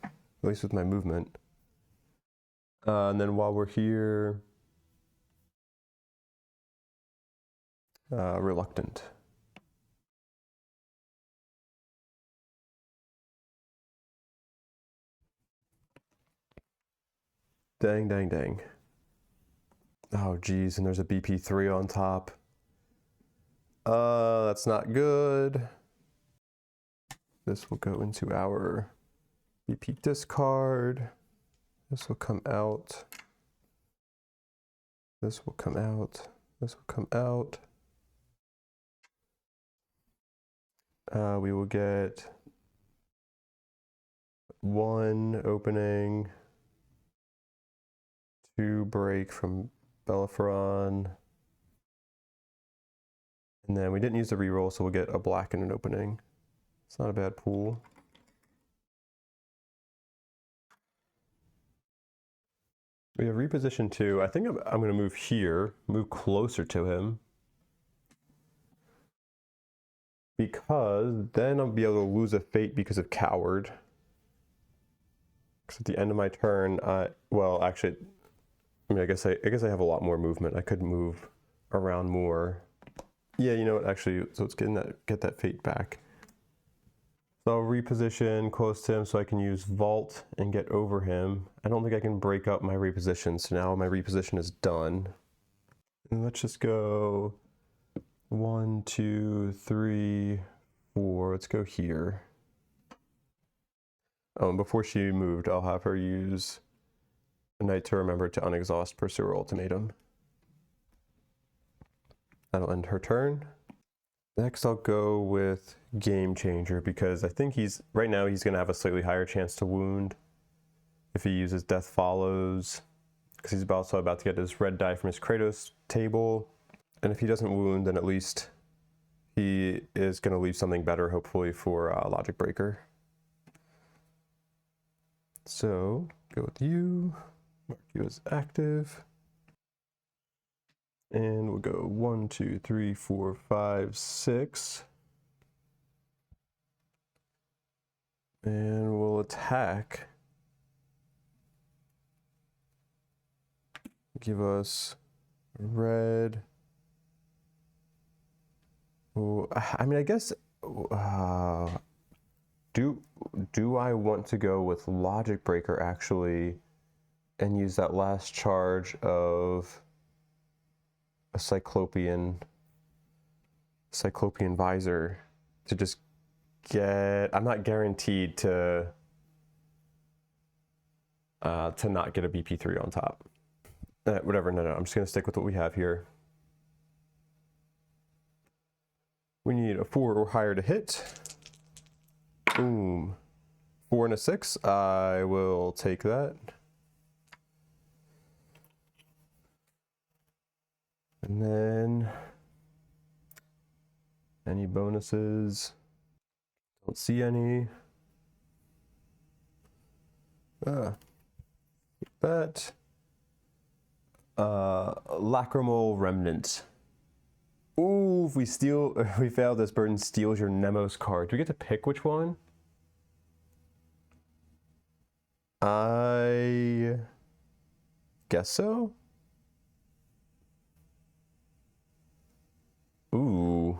At least with my movement. And then while we're here, reluctant. Dang, dang, dang. Oh, geez, and there's a BP3 on top. That's not good. This will go into our BP discard. This will come out. This will come out. This will come out. We will get 1 opening, 2 break from Bellerophon. And then we didn't use the reroll, so we'll get a black and an opening. It's not a bad pool. We have reposition 2. I think I'm going to move here, move closer to him. Because then I'll be able to lose a fate because of coward. Because at the end of my turn, well, actually, I mean, I guess I have a lot more movement. I could move around more. Yeah, you know what? Actually, so let's get that fate back. So I'll reposition close to him so I can use vault and get over him. I don't think I can break up my reposition, so now my reposition is done. And let's just go 1, 2, 3, 4. Let's go here. Oh, and before she moved, I'll have her use a night to remember to unexhaust Pursuer Ultimatum. That'll end her turn. Next, I'll go with Game Changer because I think right now he's going to have a slightly higher chance to wound if he uses Death Follows, because he's also about to get his red die from his Kratos table. And if he doesn't wound, then at least he is going to leave something better, hopefully, for Logic Breaker. So, go with you, mark you as active. And we'll go 1, 2, 3, 4, 5, 6. And we'll attack. Give us red. Ooh, I mean, I guess, do I want to go with Logic Breaker actually and use that last charge of a Cyclopean Visor to just get, I'm not guaranteed to not get a BP3 on top. Whatever, no, I'm just gonna stick with what we have here. We need a 4 or higher to hit. Boom. 4 and a 6. I will take that. And then any bonuses? Don't see any. But Lacrimal Remnant. Ooh, if we fail, this burden steals your Nemos card. Do we get to pick which one? I guess so. Ooh.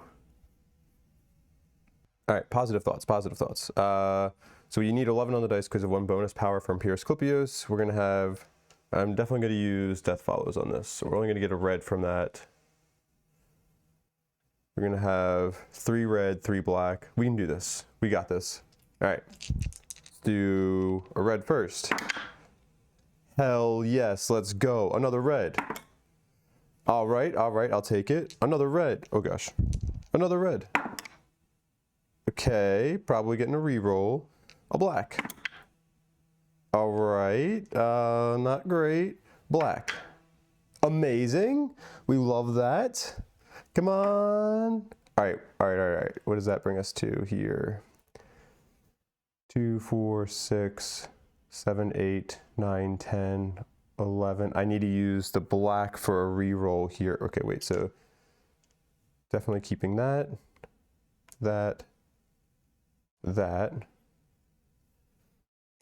All right, positive thoughts, positive thoughts. So you need 11 on the dice because of 1 bonus power from Pierce Clipios. We're gonna have, I'm definitely gonna use Death Follows on this. So we're only gonna get a red from that. We're gonna have 3 red, 3 black. We can do this. We got this. All right, let's do a red first. Hell yes, let's go. Another red. All right, I'll take it. Another red. Oh gosh, another red. Okay, probably getting a reroll. A black. All right, not great. Black. Amazing. We love that. Come on. All right. What does that bring us to here? 2, 4, 6, 7, 8, 9, 10, 11. I need to use the black for a reroll here. Okay, wait, so definitely keeping that.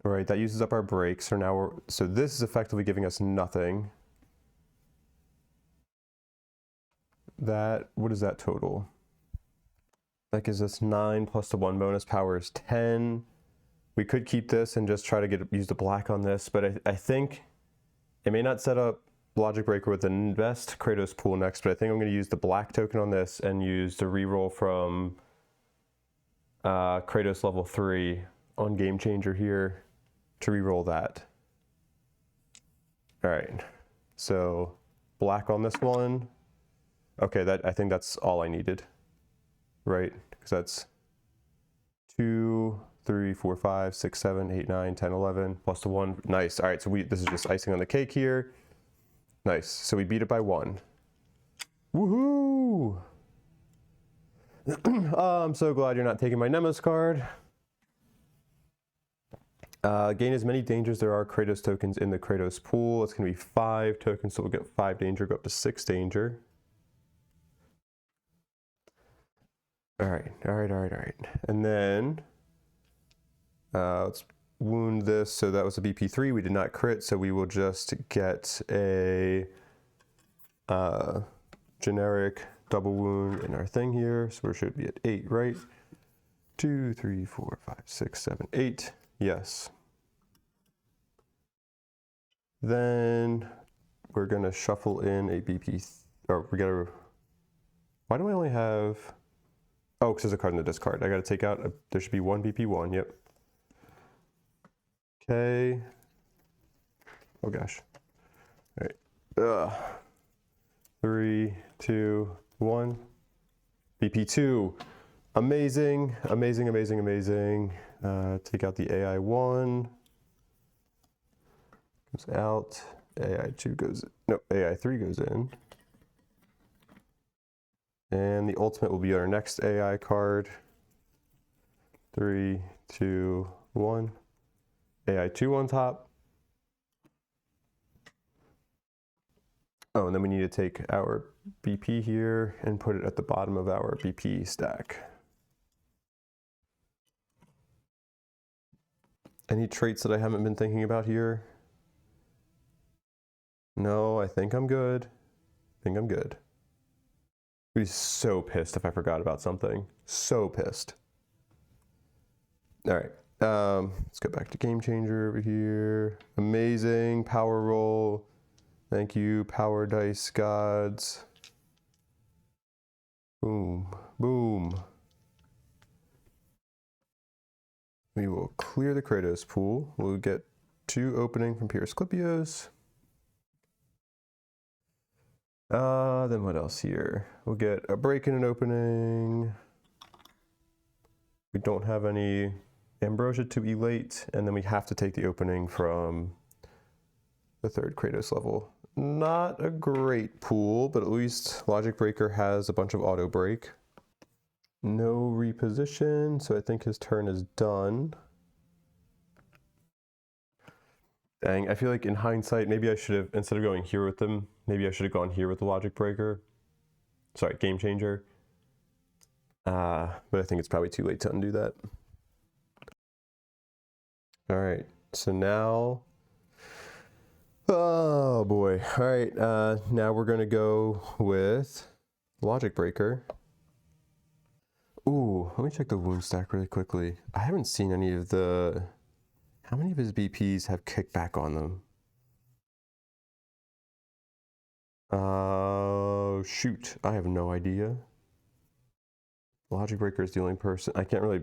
All right, that uses up our break. So now so this is effectively giving us nothing. That, what is that total? That gives us 9 plus the 1 bonus power is 10. We could keep this and just try to use the black on this, but I think it may not set up Logic Breaker with the best Kratos pool next, but I think I'm going to use the black token on this and use the reroll from Kratos level 3 on Game Changer here to reroll that. All right, so black on this one. Okay, I think that's all I needed, right? Because that's 2, 3, 4, 5, 6, 7, 8, 9, 10, 11 plus the 1. Nice. All right, so this is just icing on the cake here. Nice. So we beat it by 1. Woohoo! I'm so glad you're not taking my Nemos card. Gain as many dangers there are Kratos tokens in the Kratos pool. It's going to be 5 tokens, so we'll get 5 danger, go up to 6 danger. All right. And then let's wound this. So that was a BP3. We did not crit, so we will just get a generic double wound in our thing here. So we should be at 8, right? 2, 3, 4, 5, 6, 7, 8. Yes. Then we're gonna shuffle in a BP, or we gotta, why do I only have, oh, because there's a card in the discard. I gotta take out, there should be 1 BP1, yep. Okay. Oh gosh. All right. 3, 2, 1. BP2. Amazing. Take out the AI1. Goes out. AI2 goes, no, AI3 goes in. And the ultimate will be our next AI card. 3, 2, 1. AI2 on top. Oh, and then we need to take our BP here and put it at the bottom of our BP stack. Any traits that I haven't been thinking about here? No, I think I'm good. I'd be so pissed if I forgot about something. So pissed. All right. Let's go back to Game Changer over here. Amazing power roll. Thank you, power dice gods. Boom, boom. We will clear the Kratos pool. We'll get 2 opening from Pierce Clipios. Then what else here? We'll get a break in an opening. We don't have any Ambrosia to elate, and then we have to take the opening from the 3rd Kratos level. Not a great pool, but at least Logic Breaker has a bunch of auto break. No reposition, so I think his turn is done. Dang, I feel like in hindsight, maybe I should have, instead of going here with them, maybe I should have gone here with the Logic Breaker. Sorry, Game Changer. But I think it's probably too late to undo that. All right, so now, oh boy. All right, now we're gonna go with Logic Breaker. Ooh, let me check the wound stack really quickly. I haven't seen any of the, how many of his BPs have kickback on them? Shoot, I have no idea. Logic Breaker is the only person, I can't really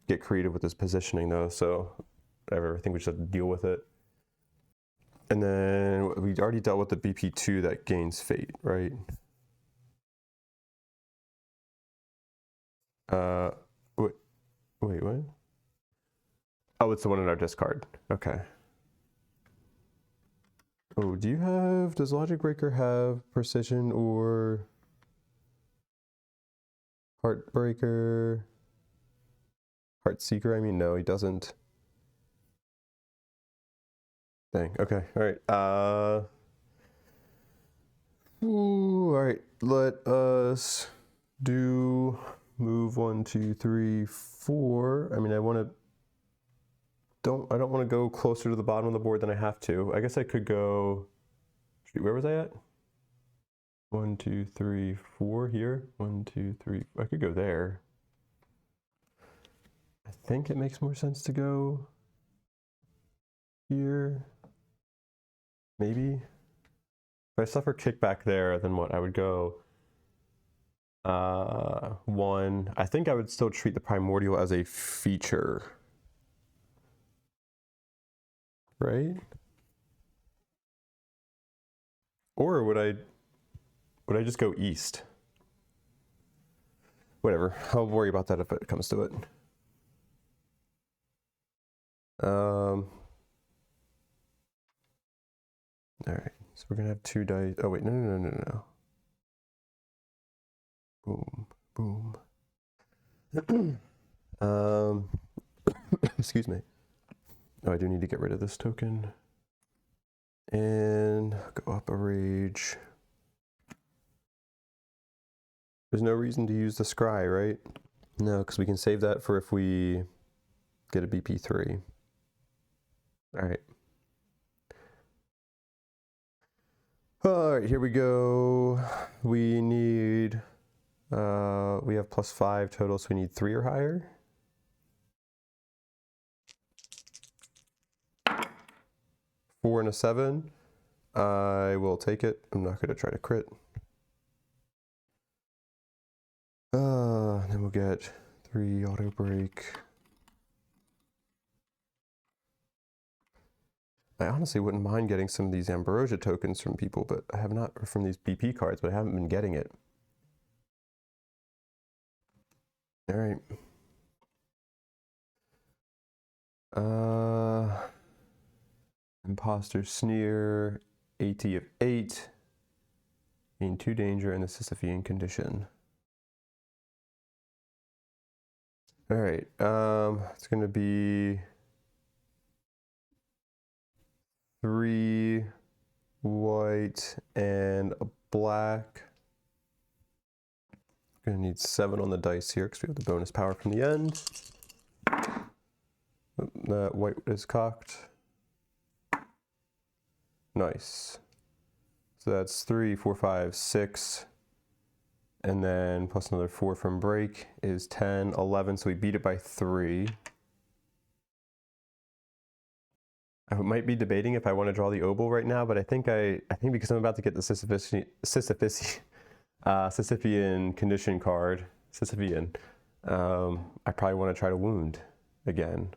get creative with this positioning though, so whatever, I think we just have to deal with it. And then we already dealt with the BP2 that gains fate, right? Wait, what? Oh, it's the one in our discard. Okay. Oh, does Logic Breaker have Precision or Heartbreaker? Heartseeker, I mean, no, he doesn't. Dang, okay, all right. All right, let us do move 1, 2, 3, 4. I mean, I don't want to go closer to the bottom of the board than I have to. I guess I could go, where was I at? 1, 2, 3, 4 here. 1, 2, 3, I could go there. I think it makes more sense to go here. Maybe. If I suffer kickback there, then what? I would go 1. I think I would still treat the Primordial as a feature. Right? Or would I just go east? Whatever, I'll worry about that if it comes to it. All right, so we're gonna have 2 dice. Oh wait, no. Boom, boom. Excuse me. Oh, I do need to get rid of this token. And go up a rage. There's no reason to use the scry, right? No, because we can save that for if we get a BP3. All right. All right, here we go. We need, we have +5 total, so we need 3 or higher. 4 and a 7. I will take it. I'm not gonna try to crit. Then we'll get 3 auto break. I honestly wouldn't mind getting some of these Ambrosia tokens from people, but I have not, from these BP cards, but I haven't been getting it. All right. Imposter Sneer, AT of 8, gain 2 danger in the Sisyphean condition. All right, it's gonna be 3 white and a black. Gonna need 7 on the dice here because we have the bonus power from the end. That white is cocked. Nice. So that's 3, 4, 5, 6. And then plus another 4 from break is 10, 11. So we beat it by 3. I might be debating if I want to draw the Obel right now, but I think because I'm about to get the Sisyphean condition card, Sisyphean, I probably want to try to wound again.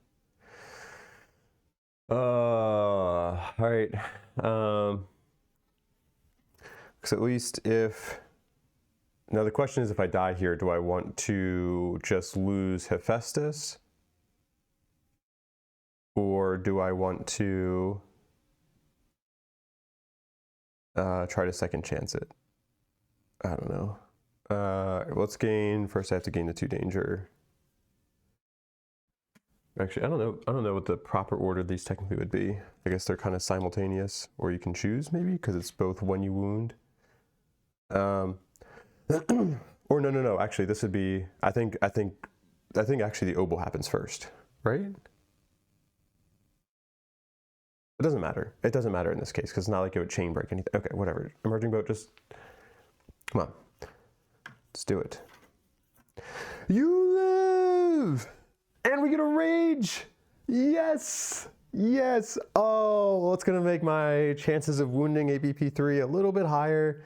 All right. Because at least if Now the question is, if I die here, do I want to just lose Hephaestus? Or do I want to try to second chance it? I don't know. Let's gain, first I have to gain the 2 danger. Actually, I don't know what the proper order these technically would be. I guess they're kind of simultaneous, or you can choose maybe, because it's both when you wound. Or no, actually this would be, I think actually the obol happens first, right? It doesn't matter. It doesn't matter in this case, because it's not like it would chain break anything. Okay, whatever. Emerging boat, just, come on. Let's do it. You live! And we get a rage! Yes! Yes! Oh, it's gonna make my chances of wounding a BP3 a little bit higher.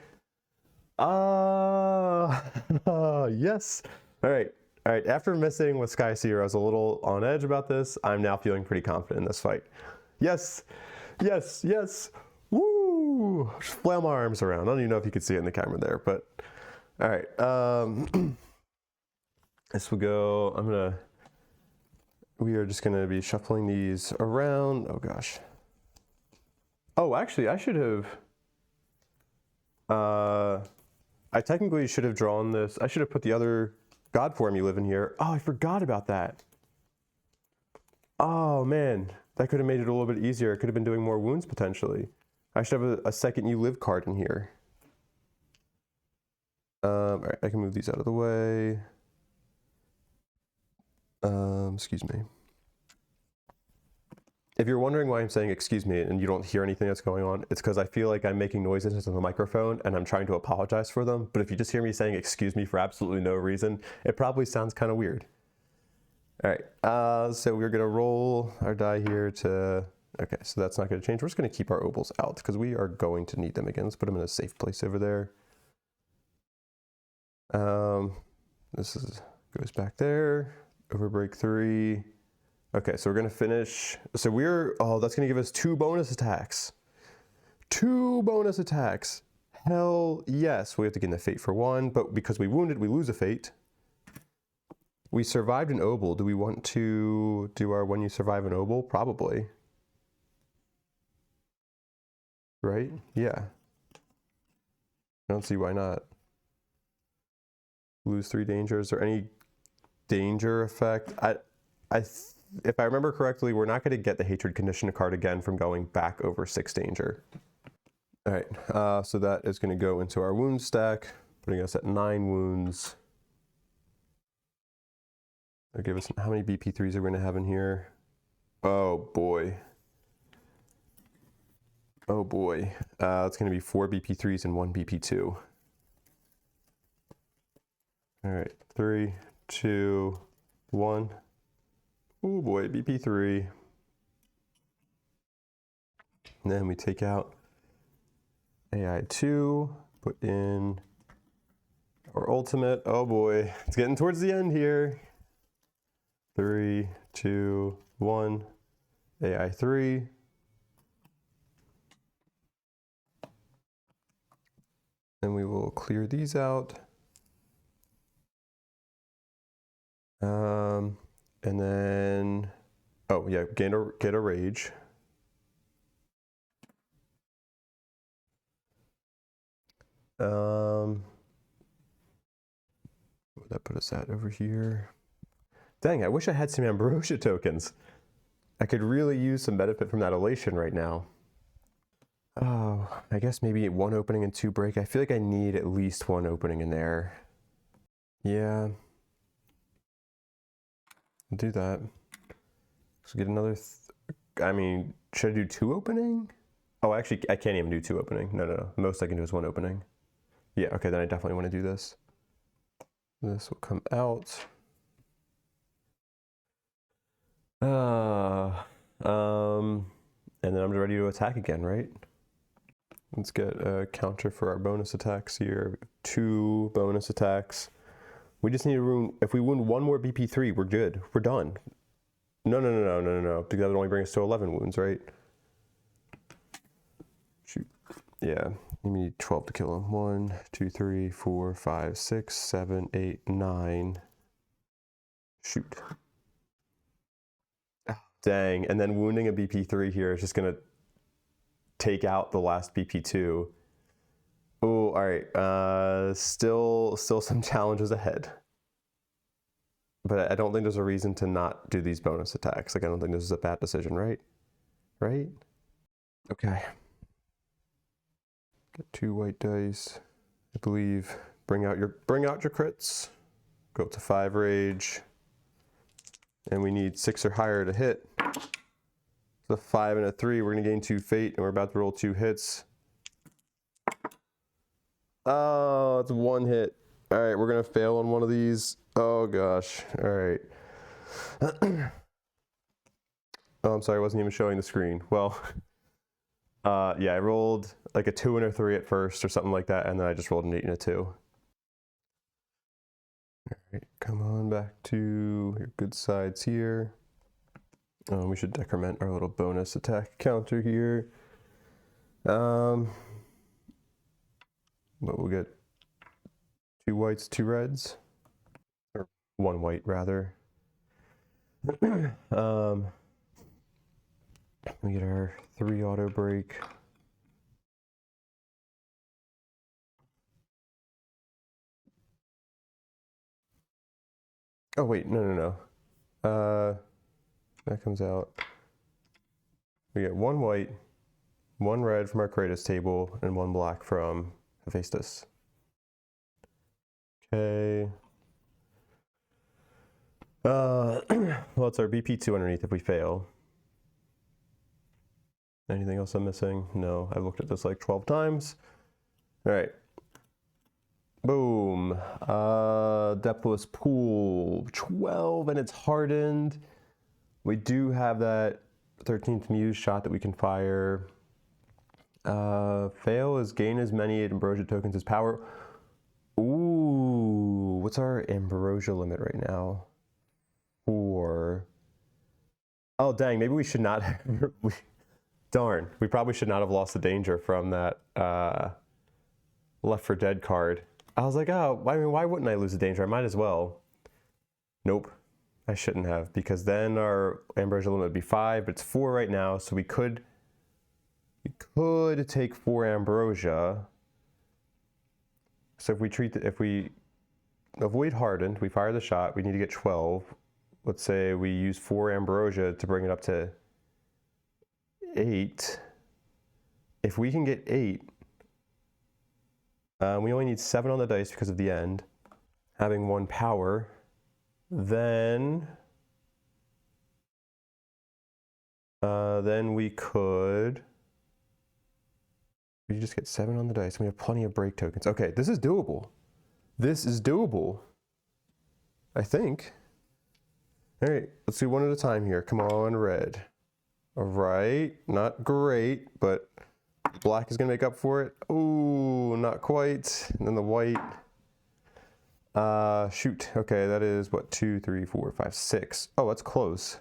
Yes! Alright, after missing with Sky Seer, I was a little on edge about this. I'm now feeling pretty confident in this fight. Yes! Yes! Yes! Woo! Just flail my arms around. I don't even know if you could see it in the camera there, but alright. This will go, we are just gonna be shuffling these around. Oh gosh. Oh, actually, I should have, I technically should have drawn this. I should have put the other god form you live in here. Oh, I forgot about that. Oh man, that could have made it a little bit easier. I could have been doing more wounds potentially. I should have a second you live card in here. All right, I can move these out of the way. Excuse me. If you're wondering why I'm saying excuse me and you don't hear anything that's going on, it's because I feel like I'm making noises into the microphone and I'm trying to apologize for them. But if you just hear me saying excuse me for absolutely no reason, it probably sounds kind of weird. All right, so we're gonna roll our die here to, okay, so that's not gonna change. We're just gonna keep our obals out because we are going to need them again. Let's put them in a safe place over there. This goes back there, over break 3. Okay, so we're gonna finish. So oh, that's gonna give us 2 bonus attacks. 2 bonus attacks. Hell yes. We have to gain the fate for 1, but because we wounded, we lose a fate. We survived an obol. Do we want to do our when you survive an obol? Probably. Right? Yeah. I don't see why not. Lose 3 danger. Is there any danger effect? If I remember correctly, we're not going to get the hatred condition card again from going back over 6 danger. All right, so that is going to go into our wound stack, putting us at 9 wounds. That'll give us, how many BP3s are we going to have in here? Oh boy. Oh boy. It's going to be 4 BP3s and 1 BP2. All right, 3, 2, 1. Oh boy, BP3. And then we take out AI2, put in our ultimate. Oh boy, it's getting towards the end here. 3, 2, 1, AI3. Then we will clear these out. And then, oh yeah, get a rage. What would that put us at over here? Dang, I wish I had some Ambrosia tokens. I could really use some benefit from that elation right now. Oh, I guess maybe 1 opening and 2 break. I feel like I need at least 1 opening in there. Yeah. I'll do that. Let's get another, I mean, should I do 2 opening? Oh, actually, I can't even do 2 opening. No. Most I can do is 1 opening. Yeah, okay, then I definitely want to do this. This will come out. And then I'm ready to attack again, right? Let's get a counter for our bonus attacks here. 2 bonus attacks. We just need to wound, if we wound 1 more BP3, we're good. We're done. No. Because that would only bring us to 11 wounds, right? Shoot. Yeah. You need 12 to kill him. 1, 2, 3, 4, 5, 6, 7, 8, 9. Shoot. Oh, dang. And then wounding a BP3 here is just going to take out the last BP2. Oh, all right. Still some challenges ahead. But I don't think there's a reason to not do these bonus attacks. Like, I don't think this is a bad decision, right? Right? Okay. Get 2 white dice. I believe. Bring out your crits. Go up to 5 rage. And we need 6 or higher to hit. So a 5 and a 3. We're gonna gain 2 fate, and we're about to roll 2 hits. Oh, it's 1 hit. All right, we're gonna fail on one of these. Oh gosh. All right. Oh, I'm sorry, I wasn't even showing the screen. Well, yeah, I rolled like a 2 and a 3 at first or something like that, and then I just rolled an 8 and a 2. All right, come on back to your good sides here. We should decrement our little bonus attack counter here. But we'll get 2 whites, 2 reds, or 1 white rather. We get our 3 auto break. Oh wait, no. That comes out. We get 1 white, 1 red from our Kratos table, and 1 black from Hephaestus. Okay. Well, it's our BP2 underneath if we fail. Anything else I'm missing? No, I've looked at this like 12 times. All right. Boom. Depthless Pool, 12, and it's hardened. We do have that 13th Muse shot that we can fire. Fail is gain as many Ambrosia tokens as power. Ooh, what's our Ambrosia limit right now? 4. Oh, dang, maybe we should not have... Darn, we probably should not have lost the danger from that Left 4 Dead card. I was like, oh, I mean, why wouldn't I lose the danger? I might as well. Nope, I shouldn't have, because then our Ambrosia limit would be 5, but it's 4 right now, so we could take 4 Ambrosia. So if we avoid hardened, we fire the shot, we need to get 12. Let's say we use 4 Ambrosia to bring it up to 8. If we can get 8, we only need 7 on the dice because of the end. Having 1 power, then we could... We just get 7 on the dice, and we have plenty of break tokens. Okay, this is doable. This is doable, I think. All right, let's do 1 at a time here. Come on, red. All right, not great, but black is gonna make up for it. Ooh, not quite. And then the white. Shoot, okay, that is what, 2, 3, 4, 5, 6. Oh, that's close.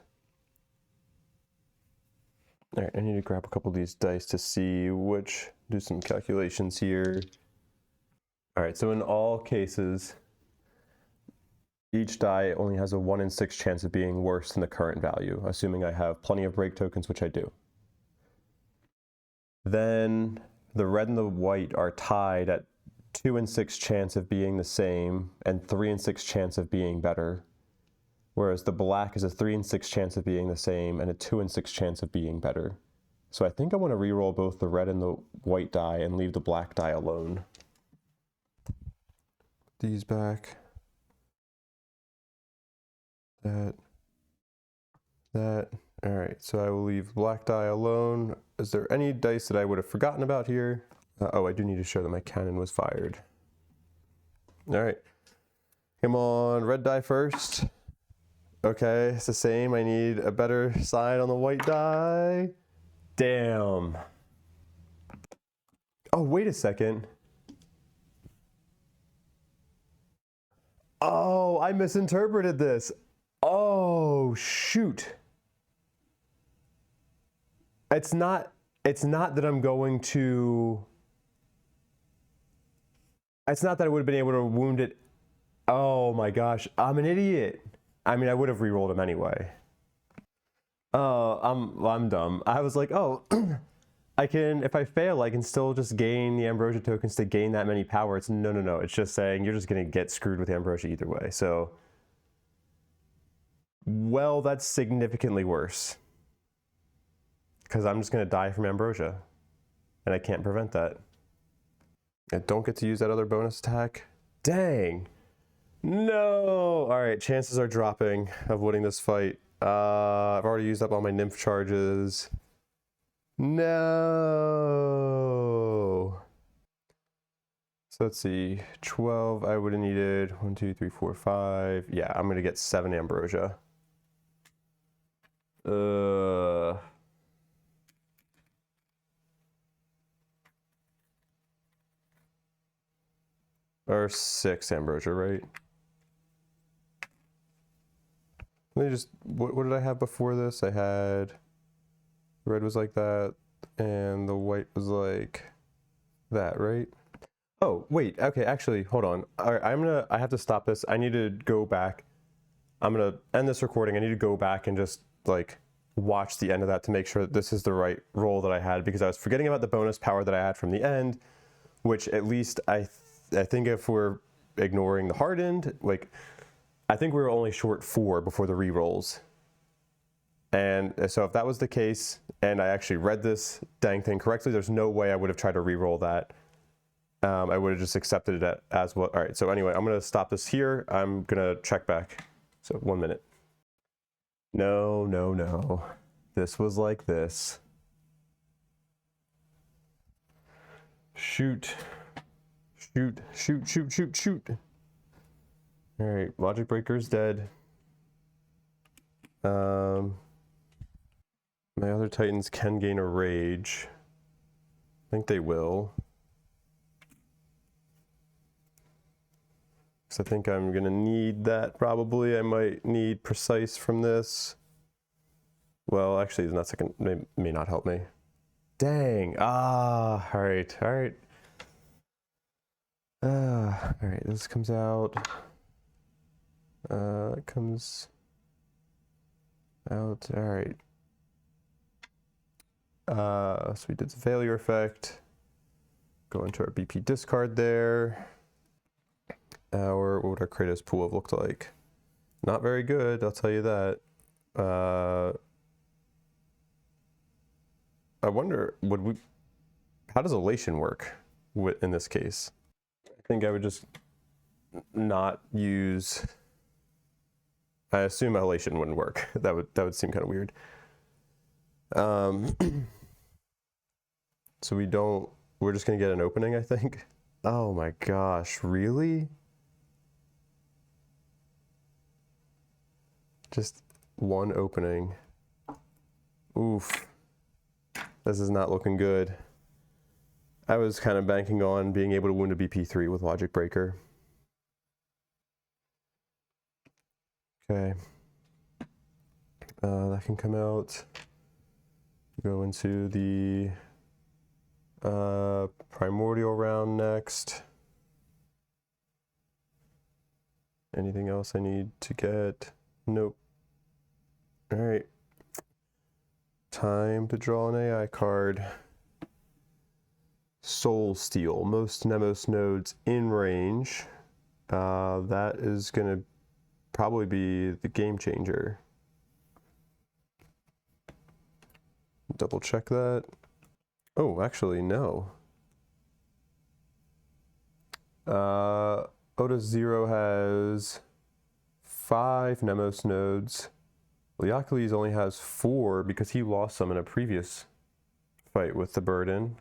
All right, I need to grab a couple of these dice to see which, do some calculations here. All right, so in all cases, each die only has a 1 in 6 chance of being worse than the current value, assuming I have plenty of break tokens, which I do. Then the red and the white are tied at 2 in 6 chance of being the same and 3 in 6 chance of being better. Whereas the black is a 3 in 6 chance of being the same and a 2 in 6 chance of being better. So I think I want to re-roll both the red and the white die and leave the black die alone. These back. That. All right, so I will leave black die alone. Is there any dice that I would have forgotten about here? Oh, I do need to show that my cannon was fired. All right, come on, red die first. Okay, it's the same. I need a better side on the white die. Damn. Oh, wait a second. Oh, I misinterpreted this. Oh, shoot. It's not that I'm going to It's not that I would have been able to wound it. Oh my gosh, I'm an idiot. I mean, I would have re-rolled him anyway. Oh, I'm dumb. I was like, oh, I can, if I fail, I can still just gain the ambrosia tokens to gain that many power. It's no. It's just saying you're just gonna get screwed with ambrosia either way. So, well, that's significantly worse. Because I'm just gonna die from ambrosia. And I can't prevent that. I don't get to use that other bonus attack. Dang. No! Alright, chances are dropping of winning this fight. I've already used up all my nymph charges. No! So let's see. 12, I would have needed 1, 2, 3, 4, 5. Yeah, I'm gonna get 7 ambrosia. Or 6 ambrosia, right? Let me just, what did I have before this? I had, red was like that, and the white was like that, right? Oh, wait, okay, actually, hold on. All right, I have to stop this. I need to go back. I'm gonna end this recording. I need to go back and just like watch the end of that to make sure that this is the right roll that I had, because I was forgetting about the bonus power that I had from the end, which at least I think if we're ignoring the hardened, like, I think we were only short 4 before the re-rolls. And so if that was the case, and I actually read this dang thing correctly, there's no way I would have tried to re-roll that. I would have just accepted it as what. All right, so anyway, I'm gonna stop this here. I'm gonna check back. So 1 minute. No. This was like this. Shoot. All right, Logic Breaker's dead. My other Titans can gain a rage. I think they will. So I think I'm gonna need that probably. I might need precise from this. Well, actually, that second may not help me. Dang. All right. All right, this comes out. It comes out. All right. So we did the failure effect. Go into our BP discard there. What would our Kratos pool have looked like? Not very good, I'll tell you that. I wonder, how does elation work in this case? I think I would just not use, I assume elation wouldn't work. That would seem kind of weird. So we're just gonna get an opening, I think. Oh my gosh, really? Just one opening. Oof. This is not looking good. I was kind of banking on being able to wound a BP3 with Logic Breaker. Okay. That can come out. Go into the Primordial round next. Anything else I need to get? Nope. All right. Time to draw an AI card. Soul Steal. Most Nemos nodes in range. That is going to probably be the game changer. Double check that. Oh, actually, no. Oda Zero has 5 Nemos nodes. Leocles only has 4 because he lost some in a previous fight with the burden.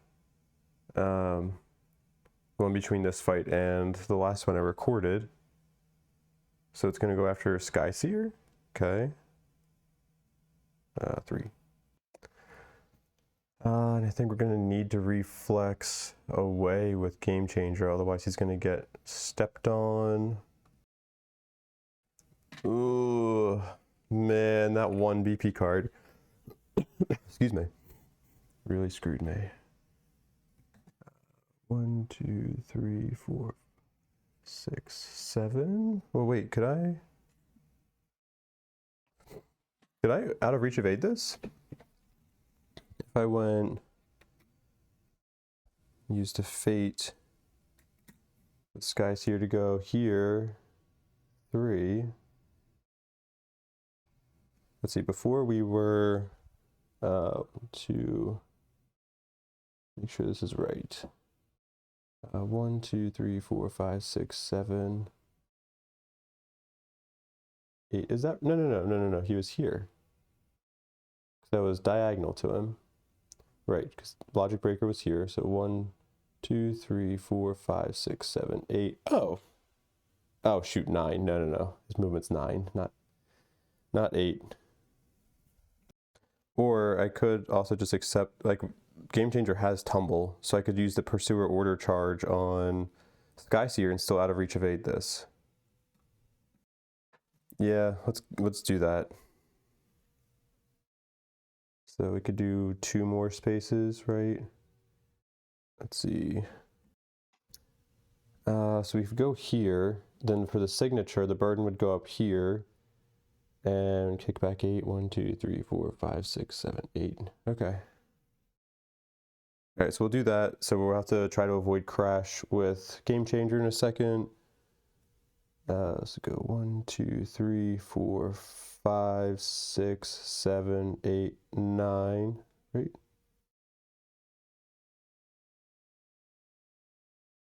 One between this fight and the last one I recorded. So it's going to go after Skyseer. Okay. 3. And I think we're going to need to reflex away with Game Changer, otherwise he's going to get stepped on. Ooh, man, that one BP card, excuse me, really screwed me. 1, 2, 3, 4, 6, 7. Well, wait, could I out of reach evade this? If I went, used a fate, the Sky Seer to go here, 3. Let's see, before we were, to make sure this is right. 1, 2, 3, 4, 5, 6, 7, 8. Is that, no, he was here. That was diagonal to him. Right, because logic breaker was here. So 1, 2, 3, 4, 5, 6, 7, 8. Oh. Oh shoot, 9. No. His movement's 9, not 8. Or I could also just accept, like, Game Changer has tumble, so I could use the Pursuer Order charge on Sky Seer and still out of reach evade this. Yeah, let's do that. So we could do 2 more spaces, right? Let's see. So if we go here, then for the signature, the burden would go up here and kick back 8. 1, 2, 3, 4, 5, 6, 7, 8. Okay. All right, so we'll do that. So we'll have to try to avoid crash with Game Changer in a second. So go 1, 2, 3, 4, 5, 6, 7, 8, 9, right?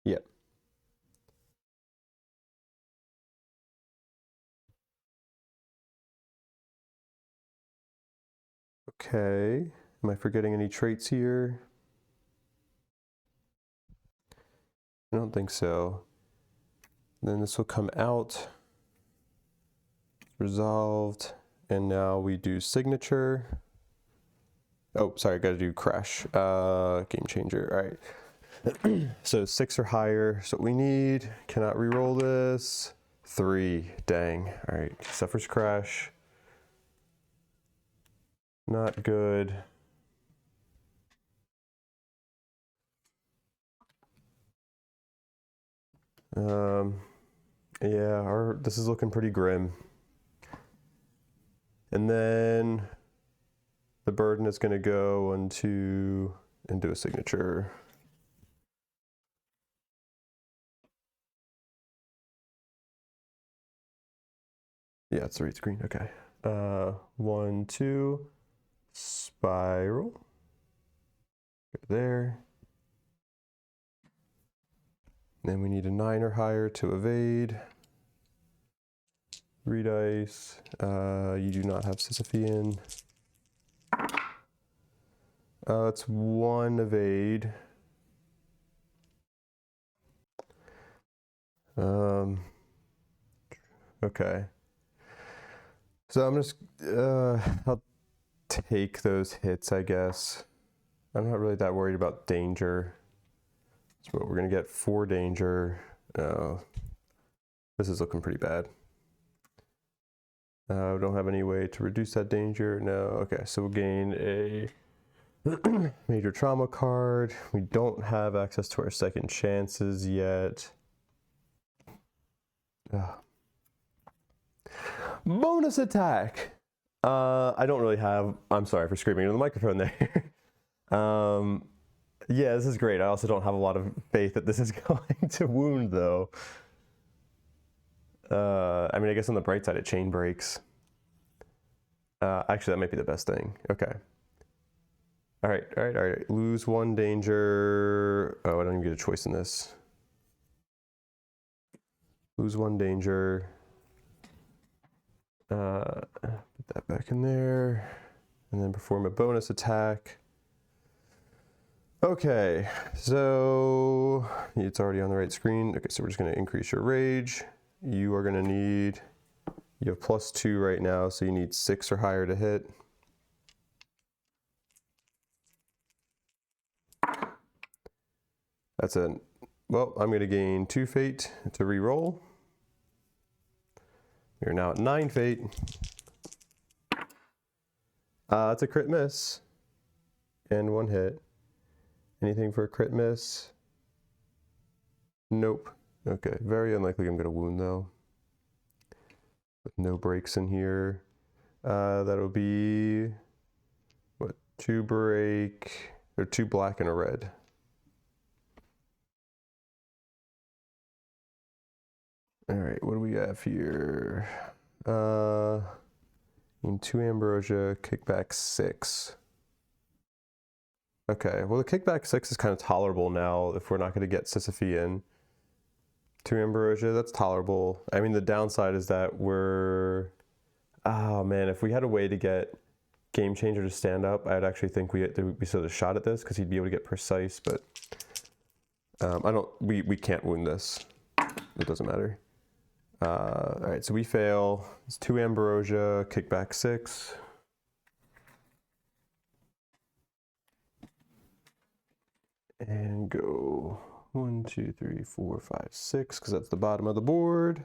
Yep. Okay, am I forgetting any traits here? I don't think so. Then this will come out, resolved, and now we do signature. Oh, sorry, I gotta do crash. Game Changer, all right. So 6 or higher, so what we need. Cannot re-roll this. 3, dang. All right, suffers crash. Not good. Yeah, this is looking pretty grim. And then the burden is going to go into a signature. Yeah, it's the read screen. Okay. 1, 2, spiral. Go there. Then we need a 9 or higher to evade. Redice. You do not have Sisyphean. It's 1 evade. Okay. So I'm just, I'll take those hits, I guess. I'm not really that worried about danger. So we're gonna get 4 danger. This is looking pretty bad. We don't have any way to reduce that danger. No, okay, so we'll gain a major trauma card. We don't have access to our second chances yet. Bonus attack. I don't really have, I'm sorry for screaming into the microphone there. Yeah, this is great. I also don't have a lot of faith that this is going to wound though. I mean, I guess on the bright side, it chain breaks. Actually, that might be the best thing. Okay. All right. Lose 1 danger. Oh, I don't even get a choice in this. Lose 1 danger. Put that back in there. And then perform a bonus attack. Okay, so it's already on the right screen. Okay, so we're just gonna increase your rage. You are gonna need, you have +2 right now, so you need 6 or higher to hit. That's it. Well, I'm gonna gain 2 fate to re-roll. We're now at 9 fate. It's a crit miss and 1 hit. Anything for a crit miss? Nope. Okay, very unlikely I'm gonna wound though. With no breaks in here. That'll be, what, 2 break, or 2 black and a red. All right, what do we have here? In 2 ambrosia, kickback 6. Okay, well the kickback 6 is kind of tolerable now if we're not going to get Sisyphe in. 2 ambrosia, that's tolerable. I mean, the downside is that we're... Oh man, if we had a way to get Game Changer to stand up, I'd actually think we still have a shot at this because he'd be able to get precise, but we can't wound this. It doesn't matter. All right, so we fail. It's 2 ambrosia, kickback 6. And go 1, 2, 3, 4, 5, 6, because that's the bottom of the board.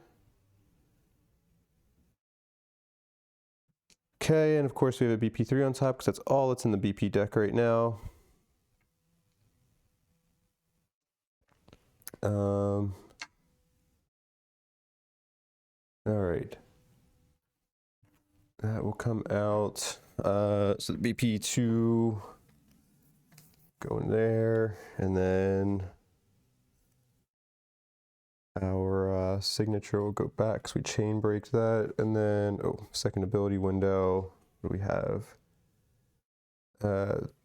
Okay, and of course we have a BP3 on top because that's all that's in the BP deck right now. All right. That will come out. So the BP2 go in there, and then our signature will go back because we chain break that, and then second ability window. What do we have?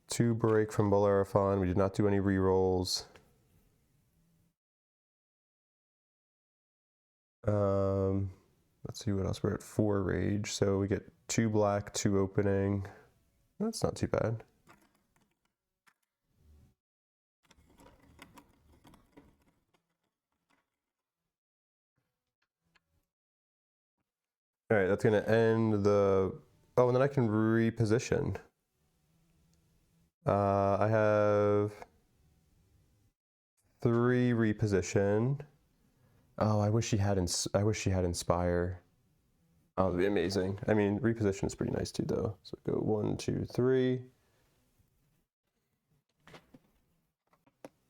2 break from Bellerophon. We did not do any rerolls. Let's see what else. We're at 4 rage, so we get 2 black, 2 opening. That's not too bad. All right, that's gonna end the, oh, and then I can reposition. I have 3 reposition. Oh, I wish she had Inspire. Oh, that'd be amazing. I mean, reposition is pretty nice too, though. So go 1, 2, 3.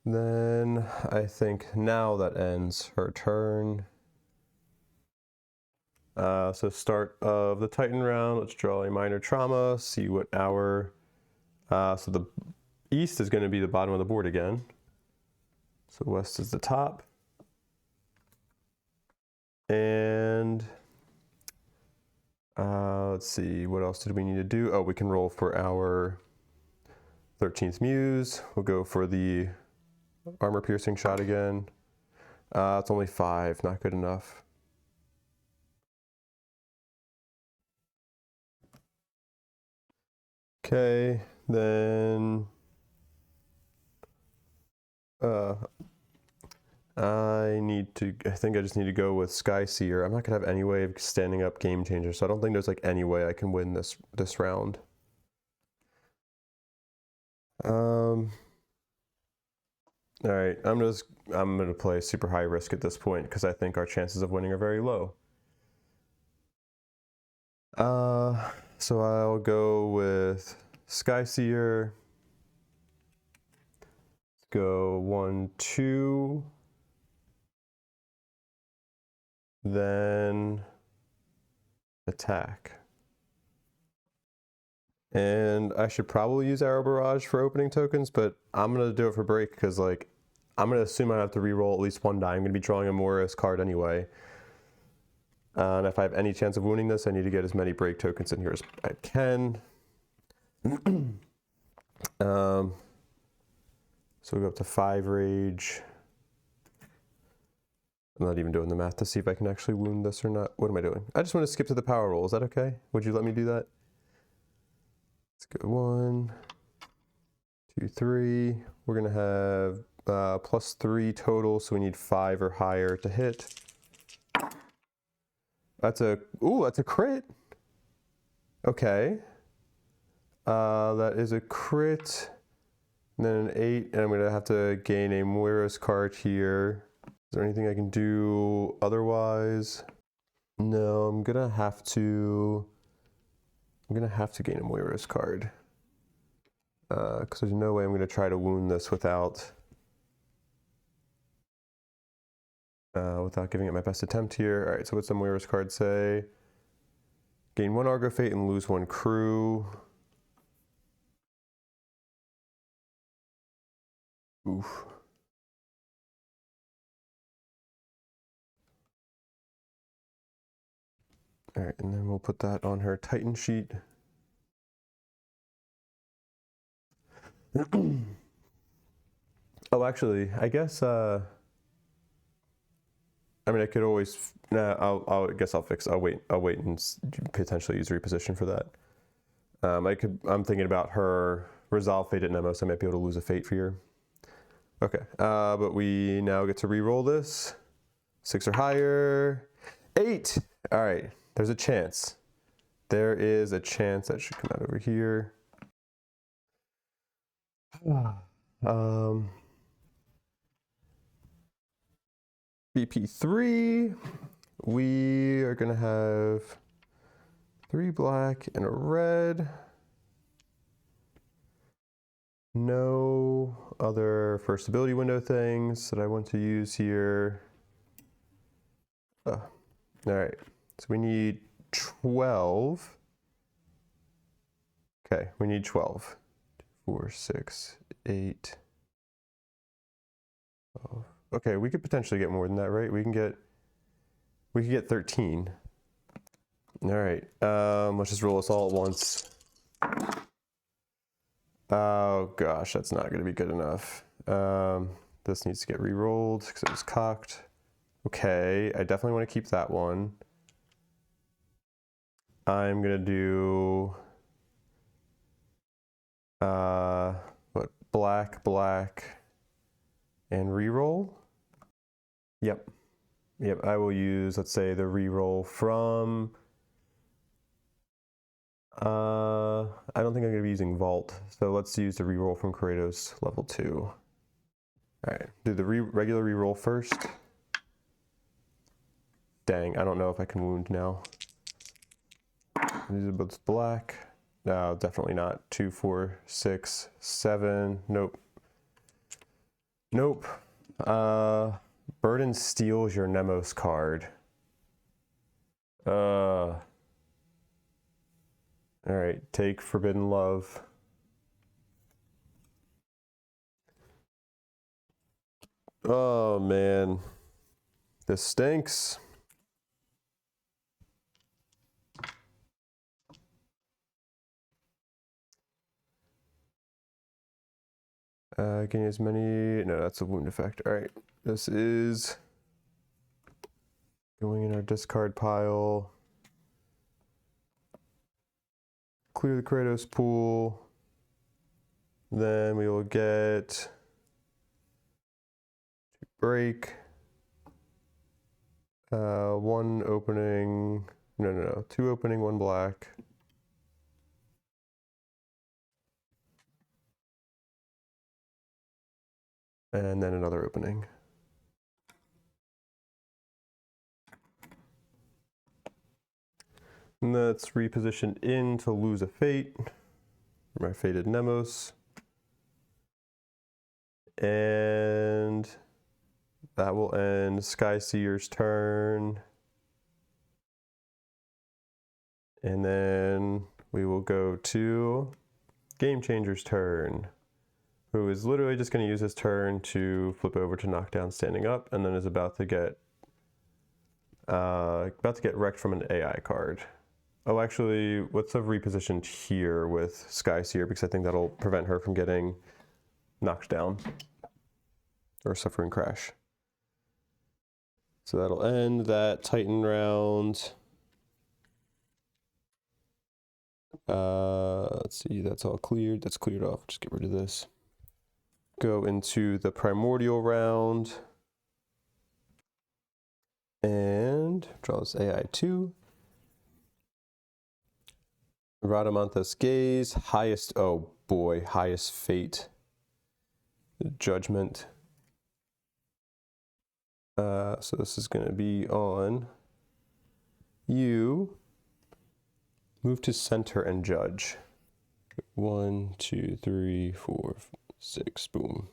Then I think now that ends her turn. So start of the Titan round, let's draw a minor trauma, see what our, so the east is going to be the bottom of the board again. So west is the top. And let's see, what else did we need to do? Oh, we can roll for our 13th Muse. We'll go for the armor piercing shot again. It's only 5, not good enough. Okay, then I think I just need to go with Sky Seer. I'm not gonna have any way of standing up Game Changer, so I don't think there's like any way I can win this round. All right, I'm gonna play super high risk at this point because I think our chances of winning are very low. So I'll go with Sky Seer. Go 1, 2. Then attack. And I should probably use Arrow Barrage for opening tokens, but I'm gonna do it for break because like I'm gonna assume I have to re-roll at least 1 die. I'm gonna be drawing a Moira's card anyway. And if I have any chance of winning this, I need to get as many break tokens in here as I can. So we'll go up to 5 rage. I'm not even doing the math to see if I can actually wound this or not. What am I doing? I just want to skip to the power roll. Is that okay? Would you let me do that? Let's go 1, 2, 3. We're gonna have +3 total, so we need 5 or higher to hit. That's a crit. Okay. That is a crit. And then an 8, and I'm gonna have to gain a Moira's card here. Is there anything I can do otherwise? No, I'm gonna have to gain a Moira's card. Because there's no way I'm gonna try to wound this without without giving it my best attempt here. All right, so what's the Moira's card say? Gain 1 Argo Fate and lose 1 crew. Oof. All right, and then we'll put that on her Titan sheet. Oh, actually, I guess, I mean, I could always, I guess I'll wait and potentially use reposition for that. I'm thinking about her resolve fate at Nemos. I might be able to lose a fate for you. Okay, but we now get to re-roll this. 6 or higher. 8! All right, there's a chance. There is a chance that should come out over here. BP3, we are gonna have 3 black and a red. No other first ability window things that I want to use here. All right, so we need 12. Okay, we need 12. 4, 6, 8. 12. Okay, we could potentially get more than that, right? We could get 13. All right, let's just roll this all at once. Oh gosh, that's not gonna be good enough. This needs to get re-rolled because it was cocked. Okay, I definitely want to keep that one. I'm gonna do what, black, and re-roll. Yep, I will use, let's say, the re-roll from, I don't think I'm gonna be using Vault, so let's use the re-roll from Kratos level 2. All right, do the regular re-roll first. Dang, I don't know if I can wound now. These are both black. No, definitely not. 2, 4, 6, 7. Nope. Nope. Burden steals your Nemos card. All right, take Forbidden Love. Oh man, this stinks. Gain as many, no, that's a wound effect. All right, this is going in our discard pile. Clear the Kratos pool. Then we will get break. 1 opening, no, 2 opening, 1 black. And then another opening. And let's reposition in to lose a fate. My fated Nemos. And that will end Skyseer's turn. And then we will go to Game Changer's turn, who is literally just going to use his turn to flip over to knock down standing up, and then is about to get wrecked from an AI card. Oh, actually, let's have repositioned here with Skyseer because I think that'll prevent her from getting knocked down or suffering crash. So that'll end that Titan round. Let's see, that's all cleared. That's cleared off. Just get rid of this. Go into the Primordial round. And draw this AI2. Radamanthus Gaze, highest, oh boy, highest fate. Judgment. So this is going to be on you. Move to center and judge. 1, 2, 3, 4, 6, boom.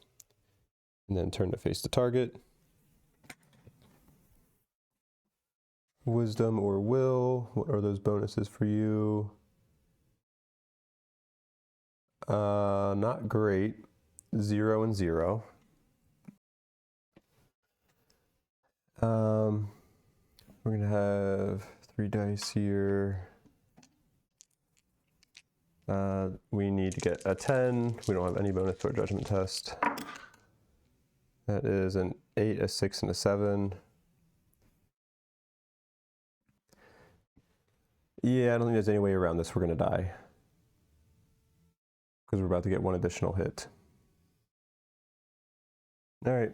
And then turn to face the target. Wisdom or will, what are those bonuses for you? Not great. 0 and 0. We're gonna have 3 dice here. We need to get a 10. We don't have any bonus to our judgment test. That is an 8, a 6, and a 7. Yeah, I don't think there's any way around this. We're gonna die. Because we're about to get 1 additional hit. Alright.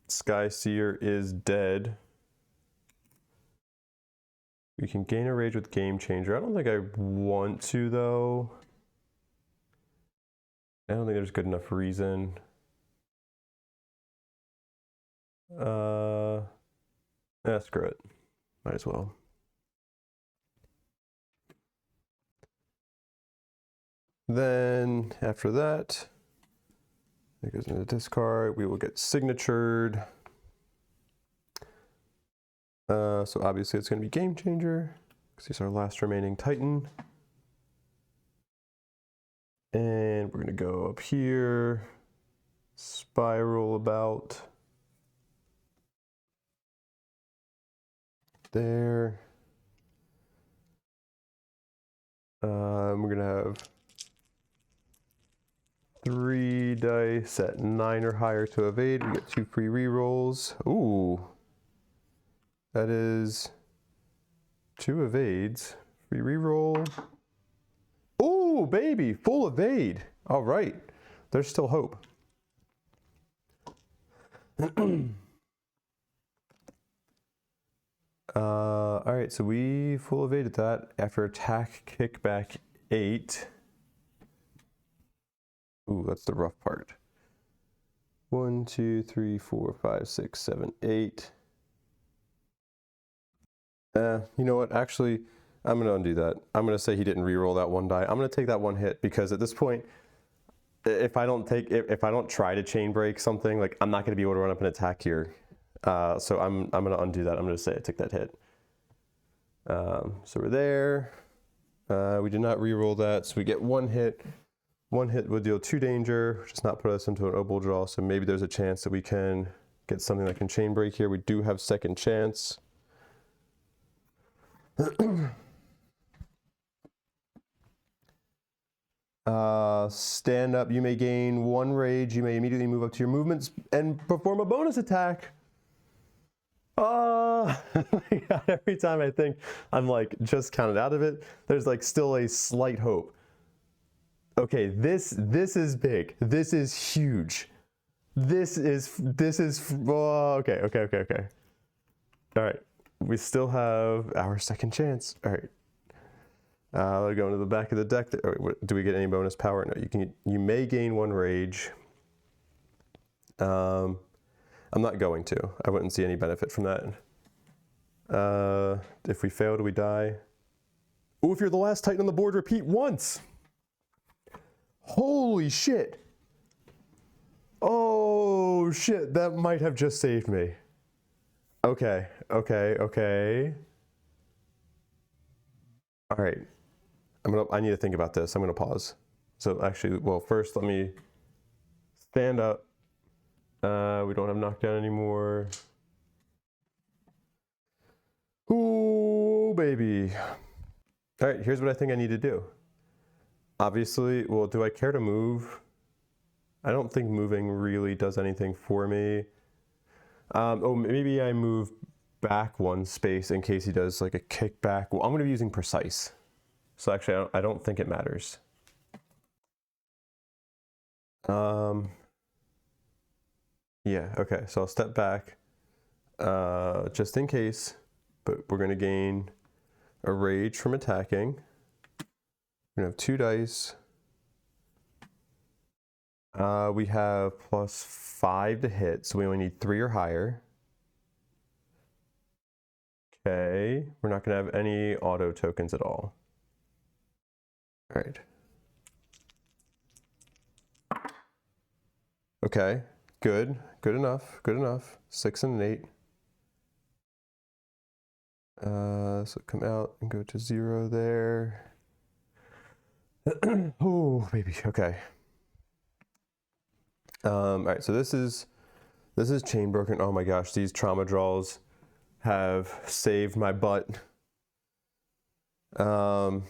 Sky Seer is dead. We can gain a rage with Game Changer. I don't think I want to, though. I don't think there's good enough reason. Yeah, screw it. Might as well. Then, after that, it goes into the discard. We will get signatured. So obviously it's going to be Game Changer, because he's our last remaining Titan. And we're going to go up here, spiral about there. We're going to have 3 dice at 9 or higher to evade. We get 2 free rerolls. Ooh. That is 2 evades. Free reroll. Ooh, baby, full evade. All right. There's still hope. All right, so we full evaded that after attack kickback 8. Ooh, that's the rough part. 1, 2, 3, 4, 5, 6, 7, 8. You know what? Actually, I'm going to undo that. I'm going to say he didn't reroll that 1 die. I'm going to take that 1 hit because at this point, if I don't try to chain break something, like I'm not going to be able to run up and attack here. So I'm going to undo that. I'm going to say I took that hit. So we're there. We did not reroll that, so we get 1 hit. 1 hit would deal 2 danger, which does not put us into an obol draw. So maybe there's a chance that we can get something that can chain break here. We do have second chance. Stand up, you may gain 1 rage. You may immediately move up to your movements and perform a bonus attack. Every time I think I'm like just counted out of it, there's like still a slight hope. Okay, this is big. This is huge. This is oh, okay. All right. We still have our second chance. All right. We'll go into the back of the deck. Do we get any bonus power? No, you may gain 1 rage. I'm not going to. I wouldn't see any benefit from that. If we fail, do we die? Oh, if you're the last Titan on the board, repeat once. Holy shit. Oh shit, that might have just saved me. Okay. All right. I need to think about this. I'm gonna pause. So actually, well, first let me stand up. We don't have knockdown anymore. Ooh, baby. All right, here's what I think I need to do. Obviously, well, do I care to move? I don't think moving really does anything for me. Oh, maybe I move back 1 space in case he does like a kickback. Well, I'm gonna be using precise. So actually, I don't think it matters. Yeah, okay, so I'll step back just in case, but we're gonna gain a rage from attacking. We're gonna have 2 dice. We have +5 to hit, so we only need 3 or higher. Okay, we're not gonna have any auto tokens at all. All right. Okay, good enough. 6 and an 8. So come out and go to 0 there. Oh, baby. Okay. All right. So this is chain broken. Oh my gosh, these trauma draws have saved my butt. Put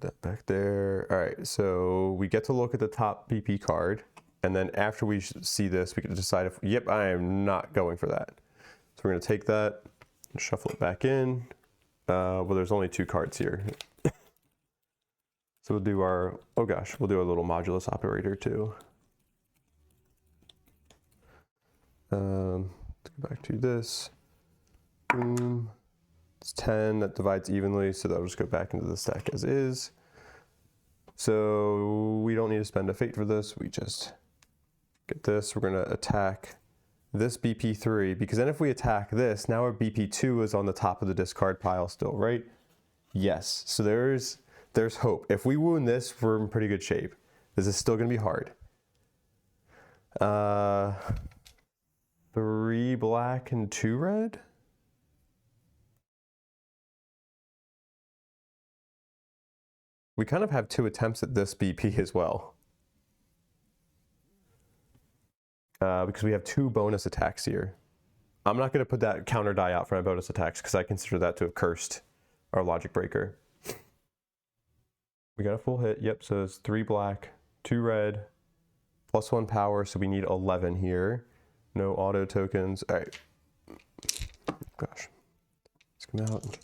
that back there. All right. So we get to look at the top BP card, and then after we see this, we can decide if yep, I am not going for that. So we're gonna take that. Shuffle it back in. Well, there's only 2 cards here. So we'll do our, oh gosh, we'll do a little modulus operator too. Let's go back to this. Boom. It's 10, that divides evenly, so that'll just go back into the stack as is. So we don't need to spend a fate for this, we just get this. We're gonna attack this BP3, because then if we attack this, now our BP2 is on the top of the discard pile still, right? Yes, so there's hope. If we wound this, we're in pretty good shape. This is still gonna be hard. 3 black and 2 red? We kind of have 2 attempts at this BP as well. Because we have 2 bonus attacks here. I'm not going to put that counter die out for my bonus attacks because I consider that to have cursed our logic breaker. We got a full hit. Yep, so it's 3 black, 2 red, +1 power, so we need 11 here. No auto tokens. All right. Gosh. Let's come out and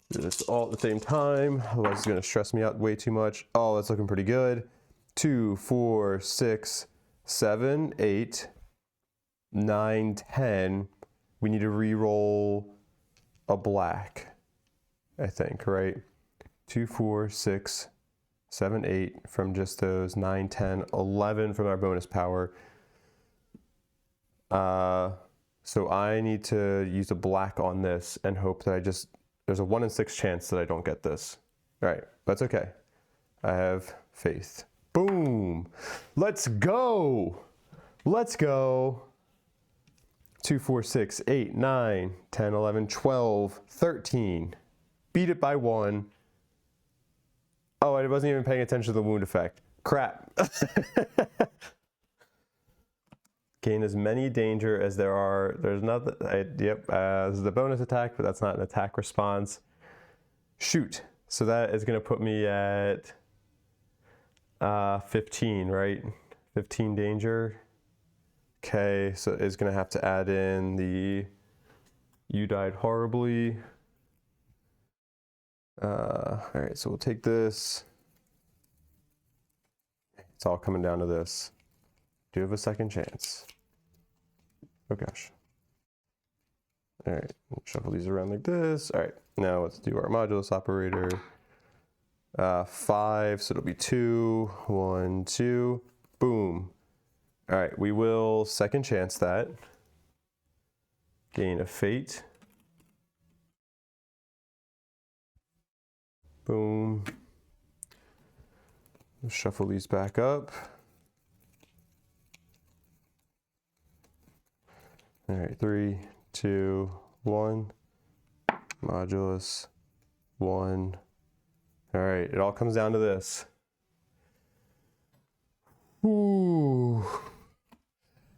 do this all at the same time. Otherwise it's going to stress me out way too much. Oh, that's looking pretty good. 2, 4, 6, 7, 8, 9, 10. We need to re-roll a black, I think, right? 2, 4, 6, 7, 8 from just those, 9, 10, 11 from our bonus power. So I need to use a black on this and hope that there's a 1 in 6 chance that I don't get this. All right, that's okay. I have faith. Boom. Let's go. Let's go. 2, 4, 6, 8, 9, 10, 11, 12, 13. Beat it by 1. Oh, I wasn't even paying attention to the wound effect. Crap. Gain as many danger as there are. There's nothing. Yep, this is the bonus attack, but that's not an attack response. Shoot. So that is going to put me at 15, right? 15 danger. Okay, so it's going to have to add in the you died horribly. All right, so we'll take this. It's all coming down to this. Do you have a second chance? Oh gosh. All right, shuffle these around like this. All right, now let's do our modulus operator. 5, so it'll be 2, 1, 2, boom. All right, we will second chance that. Gain a fate. Boom. Shuffle these back up. All right, 3, 2, 1. Modulus 1. All right, it all comes down to this. Ooh.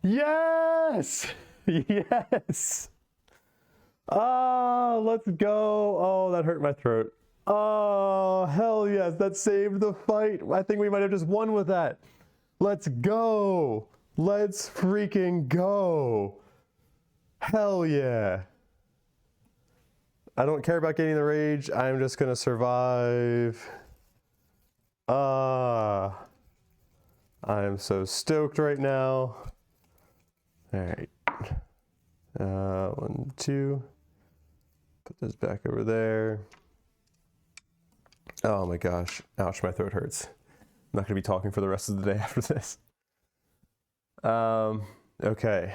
Yes! Yes! Oh, let's go. Oh, that hurt my throat. Oh, hell yes, that saved the fight. I think we might have just won with that. Let's go. Let's freaking go. Hell yeah. I don't care about getting the rage. I'm just gonna survive. I am so stoked right now. All right. 1, 2. Put this back over there. Oh my gosh. Ouch, my throat hurts. I'm not gonna be talking for the rest of the day after this. Okay.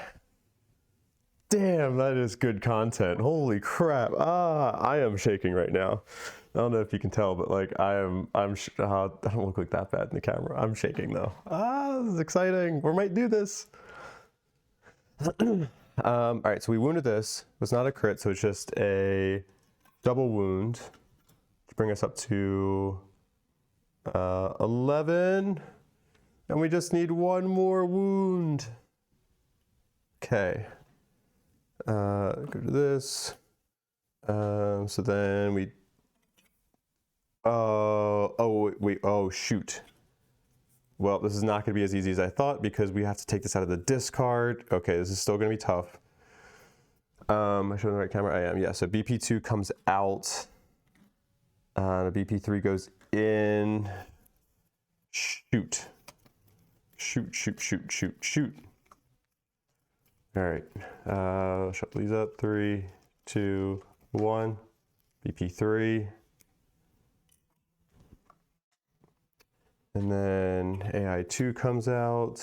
Damn, that is good content. Holy crap. I am shaking right now. I don't know if you can tell, but like I don't look like that bad in the camera. I'm shaking though. This is exciting. We might do this. All right, so we wounded this. It was not a crit, so it's just a double wound to bring us up to 11. And we just need one more wound. Okay. Go to this. So then we... oh, shoot. Well, this is not going to be as easy as I thought because we have to take this out of the discard. Okay, this is still going to be tough. Am I showing the right camera? I am, yeah. So BP2 comes out. The BP3 goes in. Shoot. Shoot. All right. Shuffle these up. 3, 2, 1. BP3. And then AI2 comes out.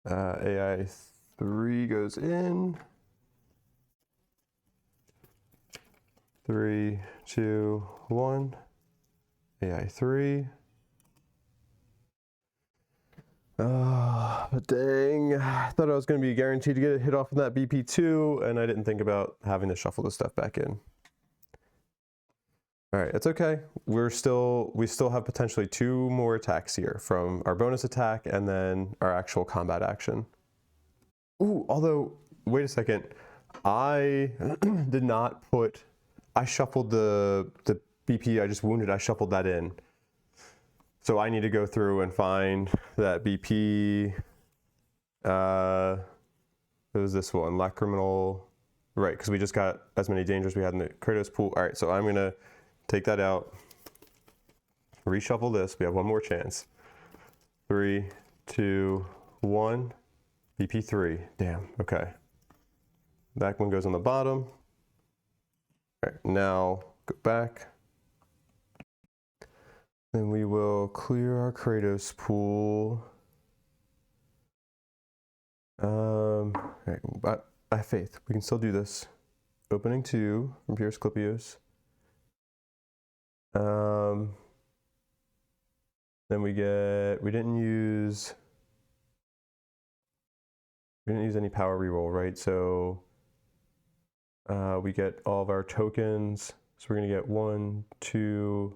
AI3 goes in. 3, 2, 1. AI3. Dang. I thought I was going to be guaranteed to get a hit off of that BP2, and I didn't think about having to shuffle this stuff back in. All right, it's okay. We still have potentially 2 more attacks here from our bonus attack and then our actual combat action. Ooh, although, wait a second. I did not put, I shuffled the BP I just wounded, I shuffled that in. So I need to go through and find that BP. It was this one, Lacriminal, right, because we just got as many dangers we had in the Kratos pool. All right, so I'm gonna take that out, reshuffle this, we have one more chance. 3, 2, 1, BP3, damn, okay. That one goes on the bottom. All right, now go back. Then we will clear our Kratos pool. All right, but I have faith, we can still do this. Opening 2 from Pure Asclepios. Then we didn't use any power reroll, right? So we get all of our tokens. So we're gonna get 1, 2,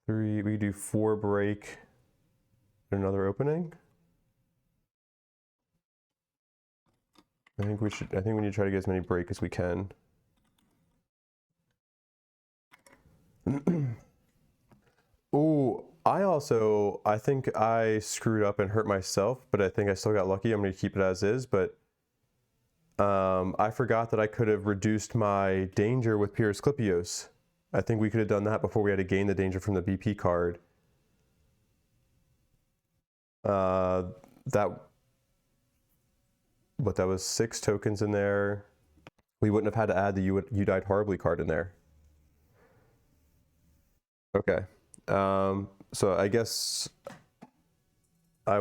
3, we do 4 break, another opening. I think we need to try to get as many break as we can. Oh, I think I screwed up and hurt myself, but I think I still got lucky. I'm going to keep it as is, but I forgot that I could have reduced my danger with Pure Asclepios. I think we could have done that before we had to gain the danger from the BP card. That was 6 tokens in there. We wouldn't have had to add the You Died Horribly card in there. Okay, so I guess I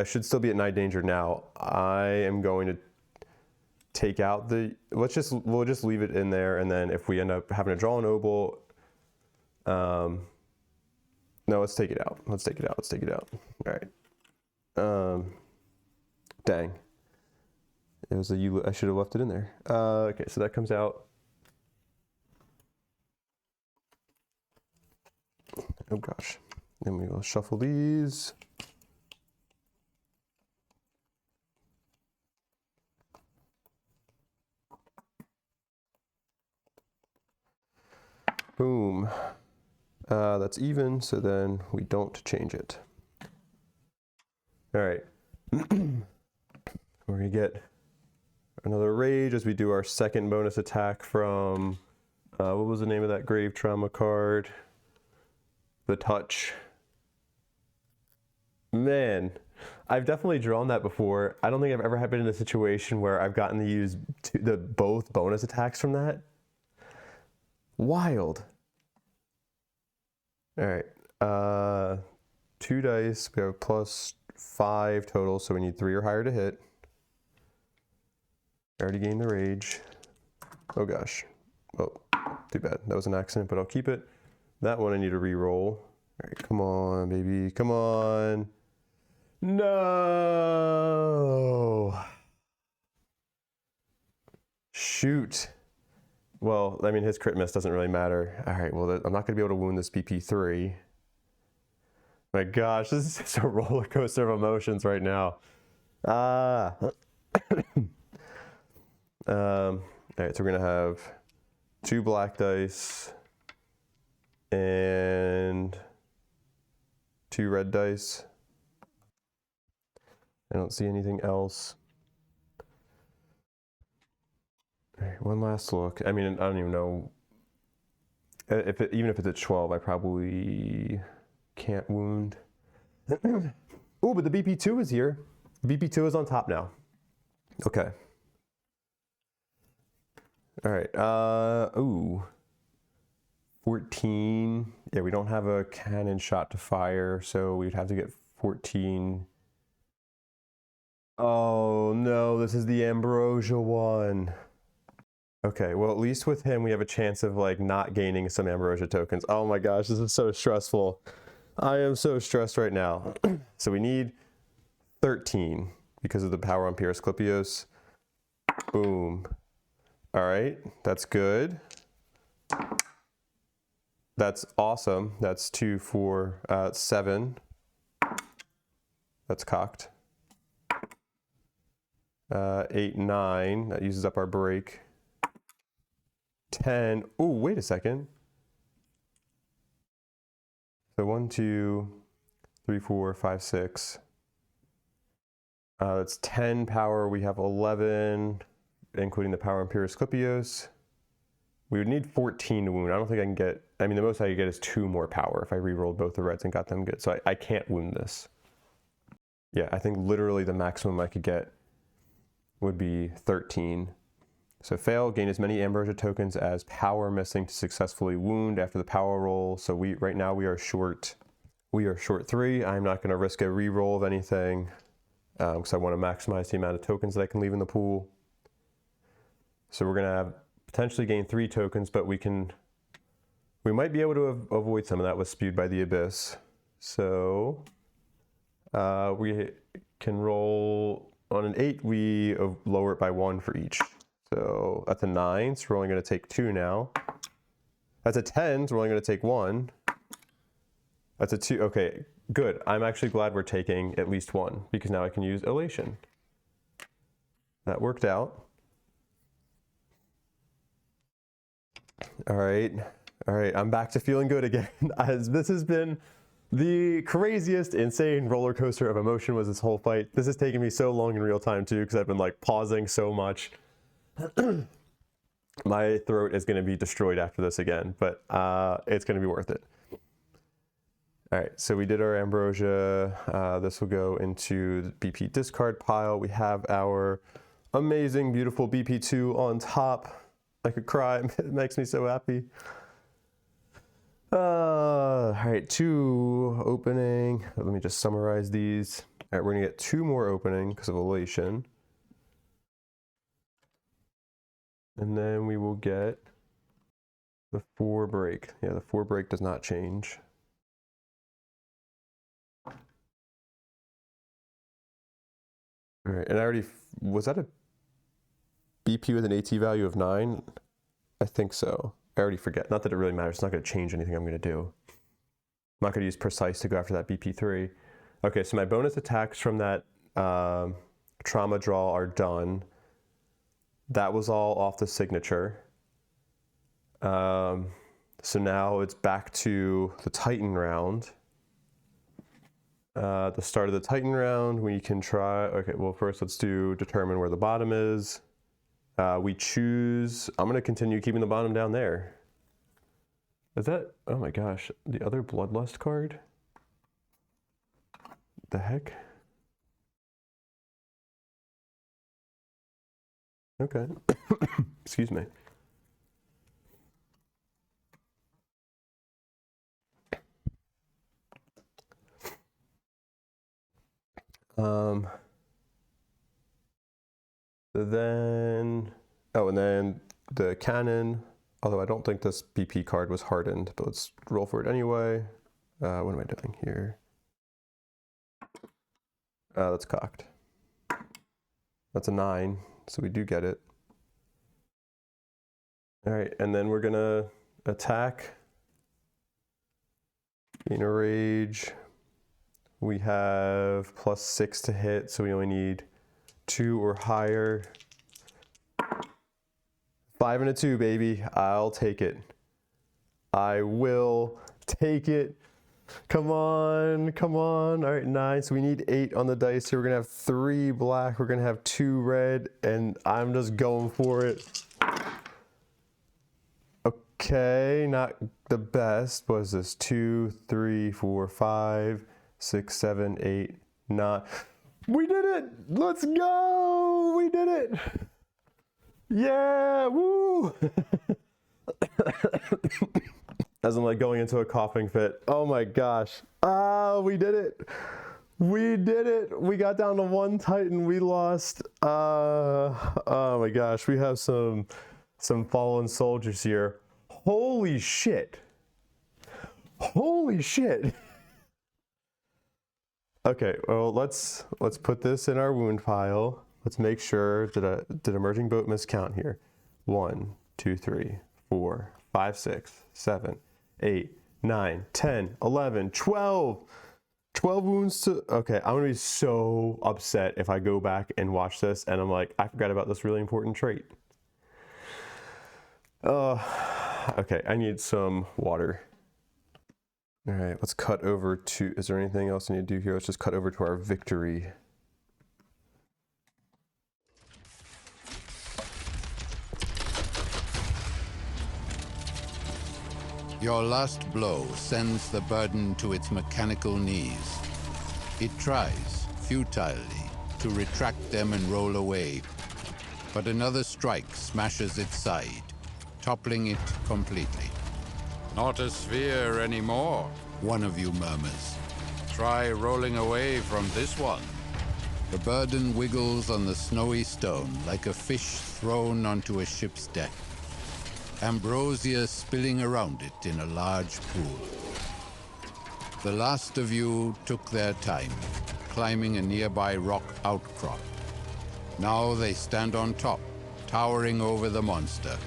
should still be at 9 danger now. I am going to take out we'll just leave it in there, and then if we end up having to draw an obol, no, let's take it out. Let's take it out. All right. Dang. It was I should have left it in there. Okay, so that comes out. Oh gosh. Then we will shuffle these. Boom. That's even, so then we don't change it. All right. We're gonna get another rage as we do our second bonus attack from, what was the name of that grave trauma card? The touch. Man, I've definitely drawn that before. I don't think I've ever been in a situation where I've gotten to use both bonus attacks from that. Wild. All right, 2 dice, we have +5 total, so we need 3 or higher to hit. I already gained the rage. Oh gosh, oh, too bad, that was an accident, but I'll keep it. That one I need to re-roll. All right, come on, baby, come on. No. Shoot. Well, I mean, his crit miss doesn't really matter. All right, well, I'm not going to be able to wound this BP3. My gosh, this is just a roller coaster of emotions right now. All right, so we're going to have 2 black dice and 2 red dice. I don't see anything else. All right, one last look. I mean, I don't even know if even if it's at 12, I probably can't wound. Oh, but the BP2 is here. BP2 is on top now. Okay. All right. Ooh. 14. Yeah, we don't have a cannon shot to fire, so we'd have to get 14. Oh no, this is the Ambrosia one. Okay, well, at least with him, we have a chance of like not gaining some Ambrosia tokens. Oh my gosh, this is so stressful. I am so stressed right now. So we need 13 because of the power on Pyrrhus Clipios. Boom. All right, that's good. That's awesome. That's 2, 4, 7. That's cocked. 8, 9. That uses up our break. 10. Oh, wait a second. So 1, 2, 3, 4, 5, 6. That's 10 power. We have 11, including the power on Pyrrhus Clipios. We would need 14 to wound. I don't think I can get, I mean, the most I could get is 2 more power if I re-rolled both the reds and got them good. So I can't wound this. Yeah, I think literally the maximum I could get would be 13. So fail, gain as many Ambrosia tokens as power missing to successfully wound after the power roll. So right now we are short 3. I'm not going to risk a re-roll of anything because I want to maximize the amount of tokens that I can leave in the pool. So we're going to have potentially gain 3 tokens, but we might be able to avoid some of that with Spewed by the Abyss. So we can roll on an 8, we lower it by 1 for each. So that's a 9, so we're only going to take 2 now. That's a 10, so we're only going to take 1. That's a 2. Okay, good. I'm actually glad we're taking at least 1 because now I can use Elation. That worked out. All right, I'm back to feeling good again. As this has been the craziest, insane roller coaster of emotion was this whole fight. This has taken me so long in real time too because I've been like pausing so much. My throat is going to be destroyed after this again, but it's going to be worth it. All right, so we did our Ambrosia. This will go into the BP discard pile. We have our amazing, beautiful BP2 on top. I could cry. It makes me so happy. All right, 2 opening. Let me just summarize these. All right, we're going to get 2 more opening because of Elation. And then we will get the 4 break. Yeah, the 4 break does not change. All right, and I already, was that a BP with an AT value of 9? I think so. I already forget. Not that it really matters. It's not going to change anything I'm going to do. I'm not going to use Precise to go after that BP3. Okay, so my bonus attacks from that trauma draw are done. That was all off the signature. So now it's back to the Titan round. The start of the Titan round, we can try, okay, well first let's do determine where the bottom is. We choose, I'm going to continue keeping the bottom down there. Is that, oh my gosh, the other Bloodlust card? The heck? Okay. Excuse me. Then, oh, and then the cannon, although I don't think this BP card was hardened, but let's roll for it anyway. What am I doing here? That's cocked. That's a 9, so we do get it. All right, and then we're gonna attack. In a rage, we have +6 to hit, so we only need 2 or higher. 5 and a 2, baby. I'll take it. I will take it. Come on, come on. All right, 9. So we need 8 on the dice here. We're gonna have 3 black. We're gonna have 2 red, and I'm just going for it. Okay, not the best. What is this? 2, 3, 4, 5, 6, 7, 8, 9. We did it! Let's go! We did it! Yeah! Woo! As I'm like going into a coughing fit. Oh my gosh. Ah, we did it! We did it! We got down to 1 Titan. We lost. Oh my gosh. We have some fallen soldiers here. Holy shit. Holy shit. Okay, well, let's put this in our wound pile. Let's make sure did emerging boat miscount here. 1, 2, 3, 4, 5, 6, 7, 8, 9, 10, 11, 12. 12 wounds to, okay, I'm gonna be so upset if I go back and watch this and I'm like, I forgot about this really important trait. Okay, I need some water. All right, let's cut over to, is there anything else I need to do here? Let's just cut over to our victory. Your last blow sends the burden to its mechanical knees. It tries, futilely, to retract them and roll away, but another strike smashes its side, toppling it completely. Not a sphere anymore, one of you murmurs. Try rolling away from this one. The burden wiggles on the snowy stone like a fish thrown onto a ship's deck. Ambrosia spilling around it in a large pool. The last of you took their time, climbing a nearby rock outcrop. Now they stand on top, towering over the monster,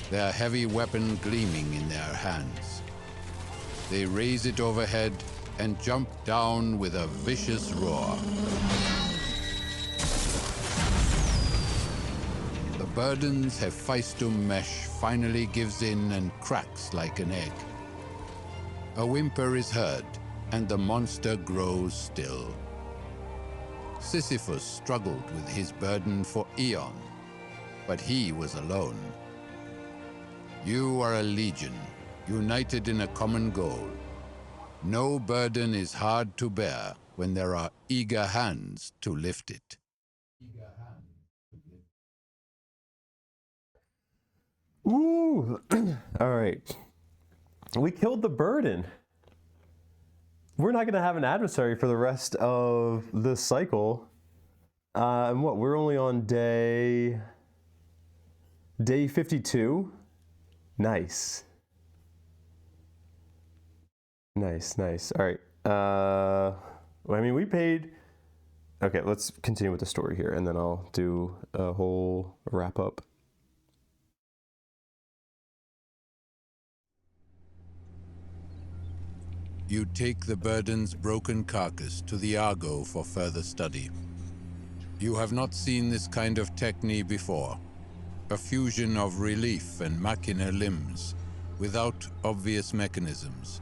their heavy weapon gleaming in their hands. They raise it overhead and jump down with a vicious roar. The burden's Hephaestum mesh finally gives in and cracks like an egg. A whimper is heard, and the monster grows still. Sisyphus struggled with his burden for Aeon, but he was alone. You are a legion, united in a common goal. No burden is hard to bear when there are eager hands to lift it. Ooh! All right. We killed the burden. We're not going to have an adversary for the rest of this cycle. And what? We're only on day 52. Nice. Nice, nice. All right. Well, I mean, we paid. Okay, let's continue with the story here, and then I'll do a whole wrap up. You take the burden's broken carcass to the Argo for further study. You have not seen this kind of technique before. A fusion of relief and machina limbs, without obvious mechanisms,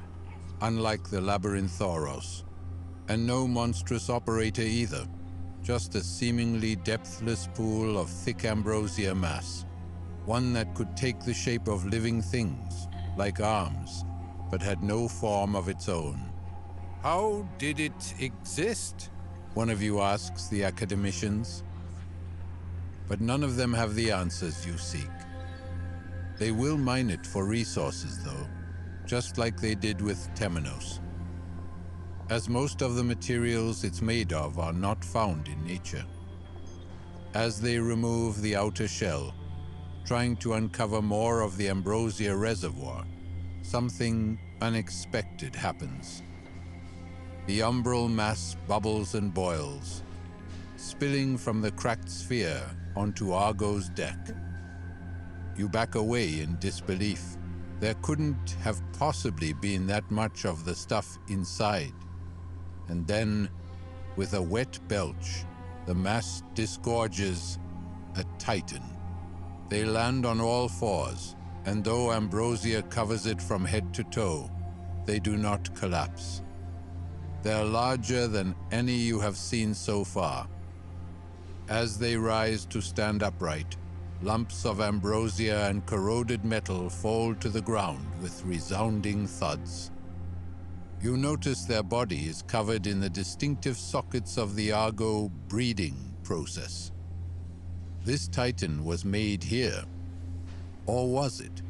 unlike the Labyrinthoros. And no monstrous operator either, just a seemingly depthless pool of thick ambrosia mass, one that could take the shape of living things, like arms, but had no form of its own. How did it exist? One of you asks the academicians. But none of them have the answers you seek. They will mine it for resources, though, just like they did with Temenos. As most of the materials it's made of are not found in nature. As they remove the outer shell, trying to uncover more of the ambrosia reservoir, something unexpected happens. The umbral mass bubbles and boils, spilling from the cracked sphere onto Argo's deck. You back away in disbelief. There couldn't have possibly been that much of the stuff inside. And then, with a wet belch, the mass disgorges a Titan. They land on all fours, and though ambrosia covers it from head to toe, they do not collapse. They're larger than any you have seen so far. As they rise to stand upright, lumps of ambrosia and corroded metal fall to the ground with resounding thuds. You notice their body is covered in the distinctive sockets of the Argo breeding process. This Titan was made here, or was it?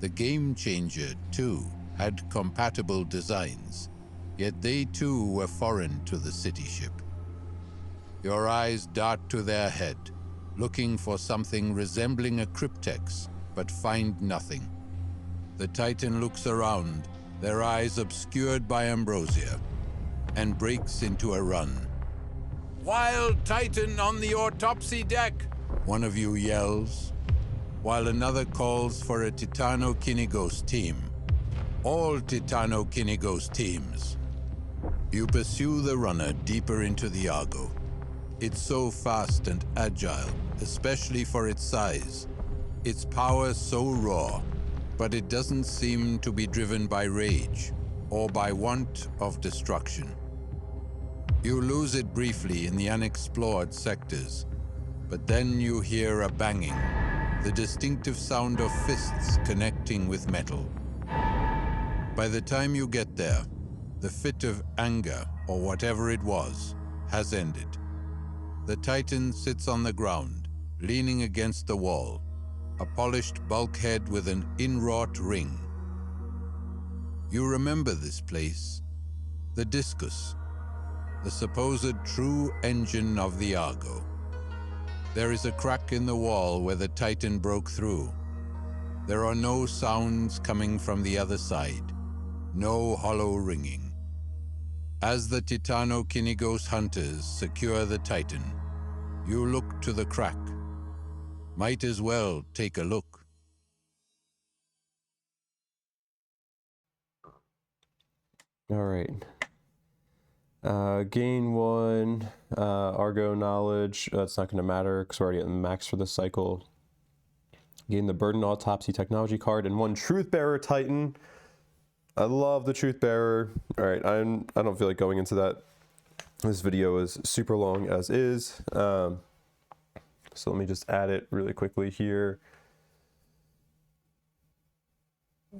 The Game Changer, too, had compatible designs, yet they too were foreign to the city ship. Your eyes dart to their head, looking for something resembling a cryptex, but find nothing. The Titan looks around, their eyes obscured by ambrosia, and breaks into a run. "Wild Titan on the autopsy deck!" one of you yells, while another calls for a Titano-Kinigos team. All Titano-Kinigos teams. You pursue the runner deeper into the Argo. It's so fast and agile, especially for its size. Its power so raw, but it doesn't seem to be driven by rage or by want of destruction. You lose it briefly in the unexplored sectors, but then you hear a banging, the distinctive sound of fists connecting with metal. By the time you get there, the fit of anger, or whatever it was, has ended. The Titan sits on the ground, leaning against the wall, a polished bulkhead with an inwrought ring. You remember this place, the Discus, the supposed true engine of the Argo. There is a crack in the wall where the Titan broke through. There are no sounds coming from the other side, no hollow ringing. As the Titano-Kinigos hunters secure the Titan, you look to the crack. Might as well take a look. All right. Gain 1 Argo knowledge. That's not going to matter because we're already at the max for this cycle. Gain the Burden Autopsy technology card and 1 Truth Bearer Titan. I love the Truth Bearer. All right, I don't feel like going into that. This video is super long as is. So let me just add it really quickly here.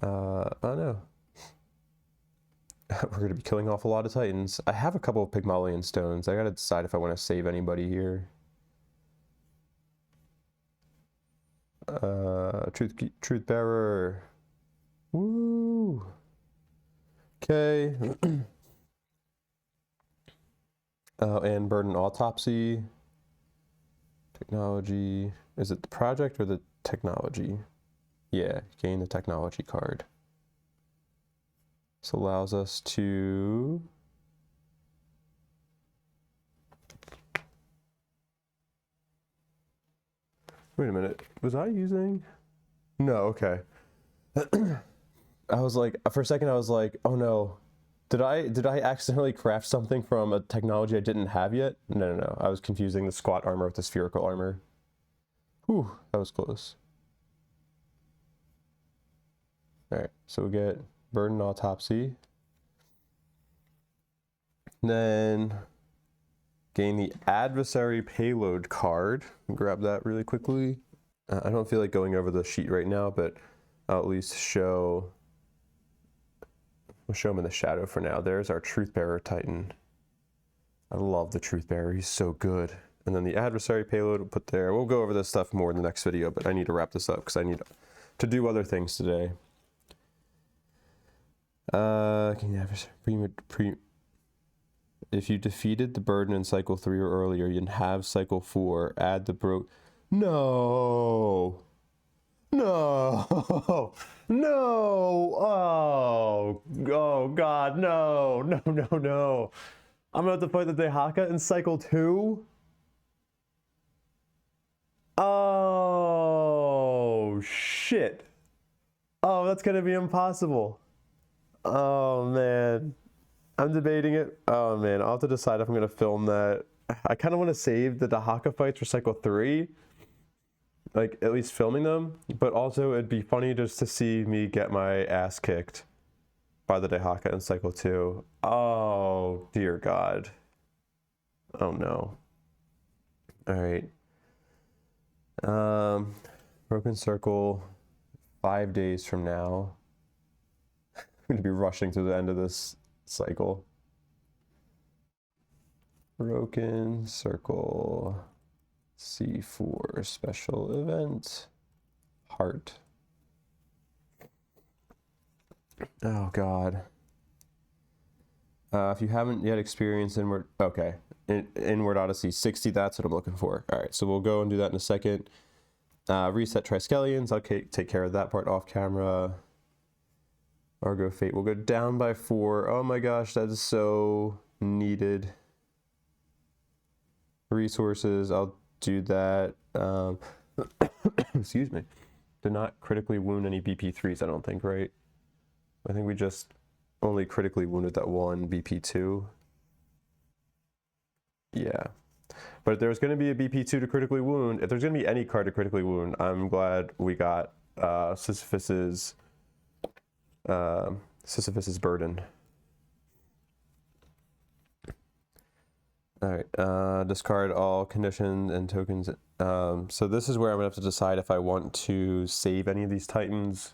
Oh no. We're going to be killing off a lot of Titans. I have a couple of Pygmalion stones. I got to decide if I want to save anybody here. Truth Bearer. Woo. Okay. And Burden Autopsy. Technology. Is it the project or the technology? Yeah, gain the technology card. This allows us to wait a minute, was I using? No, okay. I was like, for a second I was like, oh no, did I accidentally craft something from a technology I didn't have yet? No, I was confusing the squat armor with the spherical armor. Whew, that was close. All right, so we get Burden Autopsy. Then gain the Adversary Payload card. Grab that really quickly. I don't feel like going over the sheet right now, but I'll at least we'll show him in the shadow for now. There's our Truth Bearer Titan. I love the Truth Bearer, he's so good. And then the Adversary Payload we'll put there. We'll go over this stuff more in the next video, but I need to wrap this up because I need to do other things today. If you defeated the Burden in cycle 3 or earlier, you can have cycle 4. Add the No! Oh, God, no. I'm gonna have to fight the Dehaka in cycle 2? Oh, shit. Oh, that's gonna be impossible. Oh, man. I'm debating it. Oh, man. I'll have to decide if I'm gonna film that. I kind of want to save the Dehaka fights for cycle 3. Like, at least filming them. But also, it'd be funny just to see me get my ass kicked by the Dehaka in cycle 2. Oh, dear God. Oh, no. Alright. Broken Circle, 5 days from now. I'm gonna be rushing to the end of this cycle. Broken Circle, C4 special event, heart. Oh God. If you haven't yet experienced Inward, okay, Inward Odyssey 60, that's what I'm looking for. All right, so we'll go and do that in a second. Reset Triskelions, I'll take care of that part off camera. Argo Fate will go down by 4. Oh my gosh, that is so needed. Resources, I'll do that. Excuse me. Did not critically wound any BP3s, I don't think, right? I think we just only critically wounded that one BP2. Yeah. But if there's going to be a BP2 to critically wound, if there's going to be any card to critically wound, I'm glad we got Sisyphus's Burden. Alright, discard all conditions and tokens. So this is where I'm going to have to decide if I want to save any of these Titans.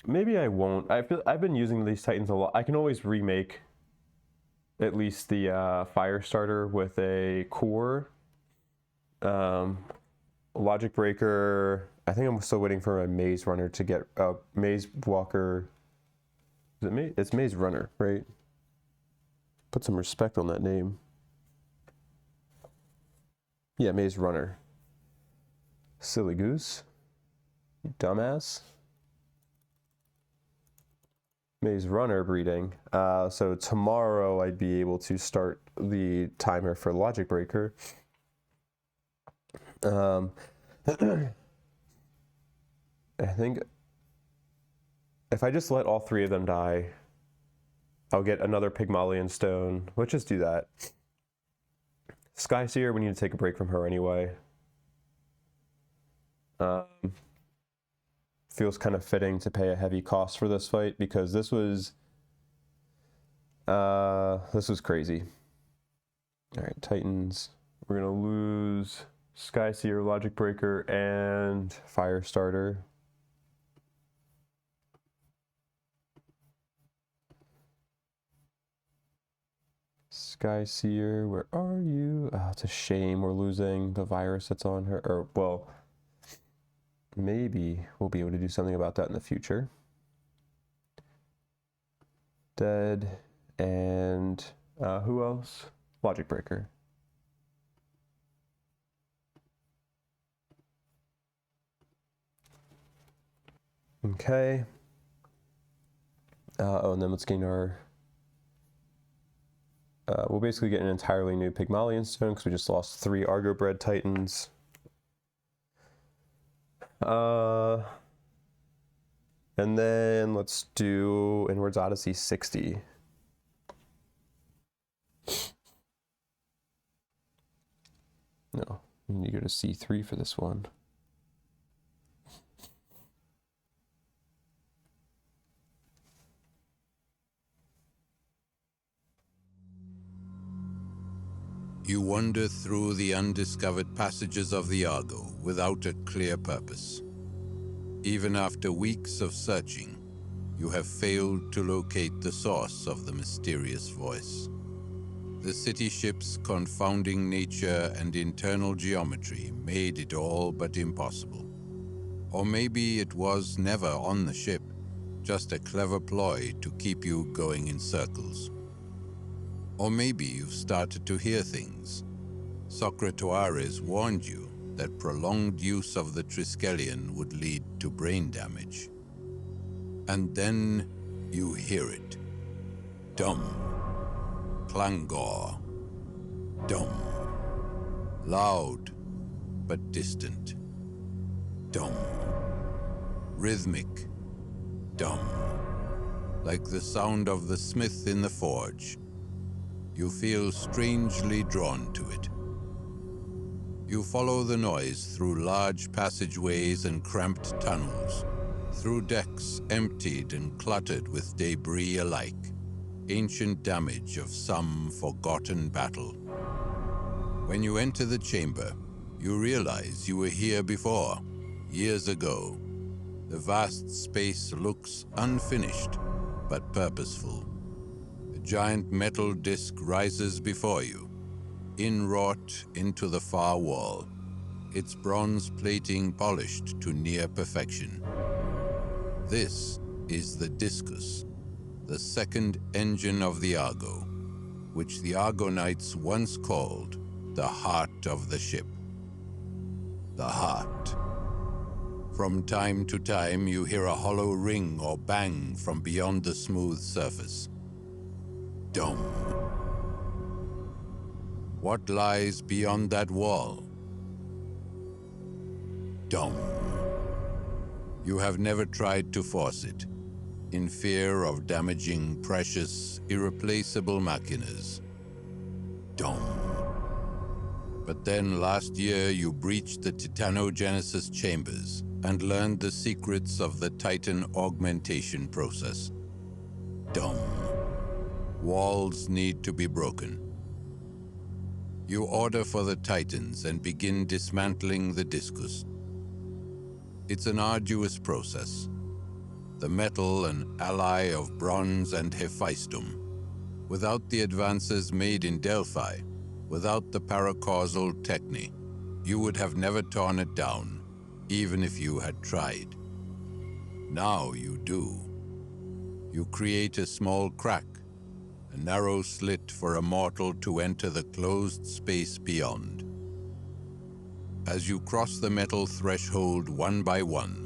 Maybe I won't. I've been using these Titans a lot. I can always remake at least the fire starter with a core. Logic Breaker. I think I'm still waiting for my Maze Runner to get Maze Walker. Is it Maze? It's Maze Runner, right? Put some respect on that name. Yeah, Maze Runner. Silly goose. You dumbass. Maze Runner breeding. So tomorrow I'd be able to start the timer for Logic Breaker. I think if I just let all 3 of them die, I'll get another Pygmalion Stone. Let's just do that. Skyseer, we need to take a break from her anyway. Feels kind of fitting to pay a heavy cost for this fight because this was crazy. All right, Titans. We're gonna lose Skyseer, Logic Breaker, and Firestarter. Skyseer, where are you? Oh, it's a shame we're losing the virus that's on her. Or, well, maybe we'll be able to do something about that in the future. Dead. And who else? Logic Breaker. Okay. Oh, and then let's gain our... we'll basically get an entirely new Pygmalion Stone because we just lost 3 Argo-bred Titans. And then let's do Inwards Odyssey 60. No, we need to go to C3 for this one. You wander through the undiscovered passages of the Argo without a clear purpose. Even after weeks of searching, you have failed to locate the source of the mysterious voice. The city ship's confounding nature and internal geometry made it all but impossible. Or maybe it was never on the ship, just a clever ploy to keep you going in circles. Or maybe you've started to hear things. Socratoares warned you that prolonged use of the Triskelion would lead to brain damage. And then you hear it. Dum. Clangor. Dum. Loud, but distant. Dum. Rhythmic. Dum. Like the sound of the smith in the forge. You feel strangely drawn to it. You follow the noise through large passageways and cramped tunnels, through decks emptied and cluttered with debris alike, ancient damage of some forgotten battle. When you enter the chamber, you realize you were here before, years ago. The vast space looks unfinished, but purposeful. A giant metal disc rises before you, inwrought into the far wall, its bronze plating polished to near perfection. This is the Discus, the second engine of the Argo, which the Argonites once called the heart of the ship. The heart. From time to time, you hear a hollow ring or bang from beyond the smooth surface. Dum. What lies beyond that wall? Dum. You have never tried to force it, in fear of damaging precious, irreplaceable machinas. Dum. But then last year you breached the Titanogenesis chambers and learned the secrets of the Titan augmentation process. Dum. Walls need to be broken. You order for the Titans and begin dismantling the Discus. It's an arduous process. The metal an ally of bronze and Hephaestum. Without the advances made in Delphi, without the paracausal techni, you would have never torn it down, even if you had tried. Now you do. You create a small crack, a narrow slit for a mortal to enter the closed space beyond. As you cross the metal threshold one by one,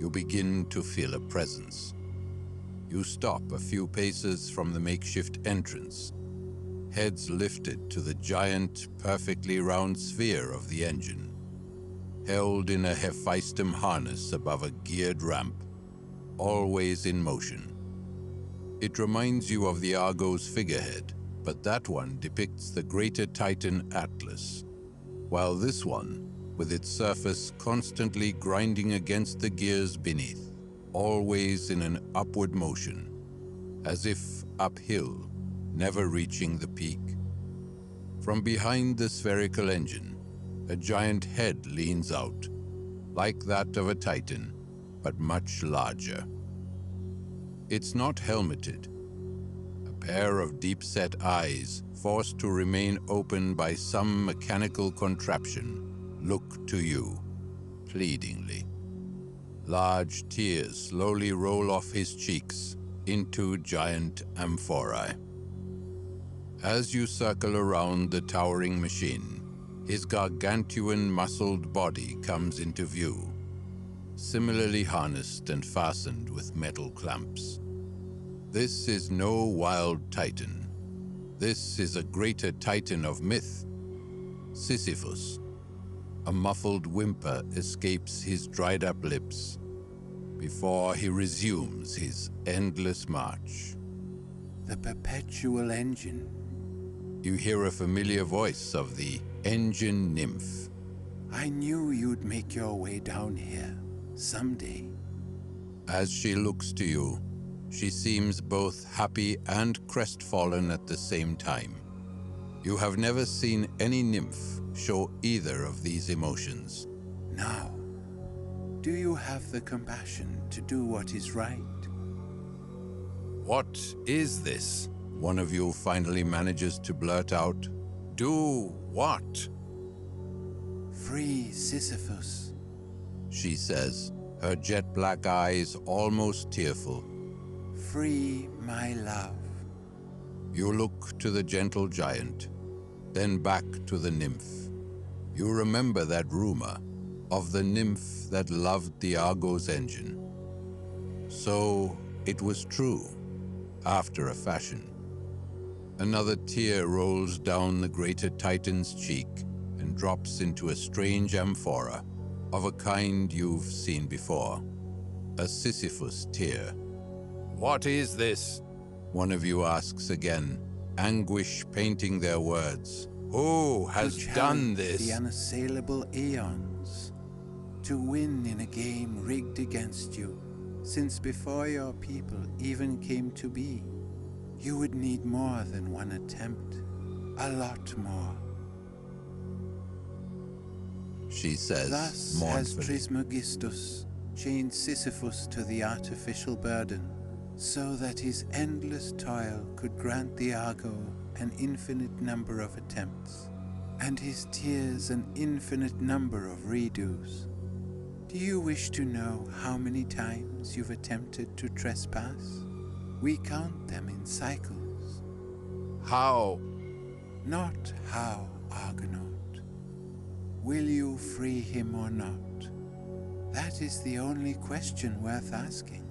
you begin to feel a presence. You stop a few paces from the makeshift entrance, heads lifted to the giant, perfectly round sphere of the engine, held in a Hephaestum harness above a geared ramp, always in motion. It reminds you of the Argo's figurehead, but that one depicts the greater Titan Atlas, while this one, with its surface constantly grinding against the gears beneath, always in an upward motion, as if uphill, never reaching the peak. From behind the spherical engine, a giant head leans out, like that of a Titan, but much larger. It's not helmeted. A pair of deep-set eyes, forced to remain open by some mechanical contraption, look to you, pleadingly. Large tears slowly roll off his cheeks into giant amphorae. As you circle around the towering machine, his gargantuan muscled body comes into view, similarly harnessed and fastened with metal clamps. This is no wild Titan. This is a greater Titan of myth, Sisyphus. A muffled whimper escapes his dried-up lips before he resumes his endless march. The perpetual engine. You hear a familiar voice of the engine nymph. I knew you'd make your way down here someday. As she looks to you, she seems both happy and crestfallen at the same time. You have never seen any nymph show either of these emotions. Now, do you have the compassion to do what is right? What is this? One of you finally manages to blurt out. Do what? Free Sisyphus, she says, her jet-black eyes almost tearful. Free my love. You look to the gentle giant, then back to the nymph. You remember that rumor of the nymph that loved the Argo's engine. So it was true, after a fashion. Another tear rolls down the greater Titan's cheek and drops into a strange amphora, of a kind you've seen before. A Sisyphus tear. "What is this?" one of you asks again, anguish painting their words. "Who has done this?" The unassailable Aeons, to win in a game rigged against you, since before your people even came to be, you would need more than one attempt, a lot more. She says Thus has mournfully. Trismegistus chained Sisyphus to the artificial burden, so that his endless toil could grant the Argo an infinite number of attempts, and his tears an infinite number of redos. Do you wish to know how many times you've attempted to trespass? We count them in cycles. How? Not how, Argonaut. Will you free him or not? That is the only question worth asking.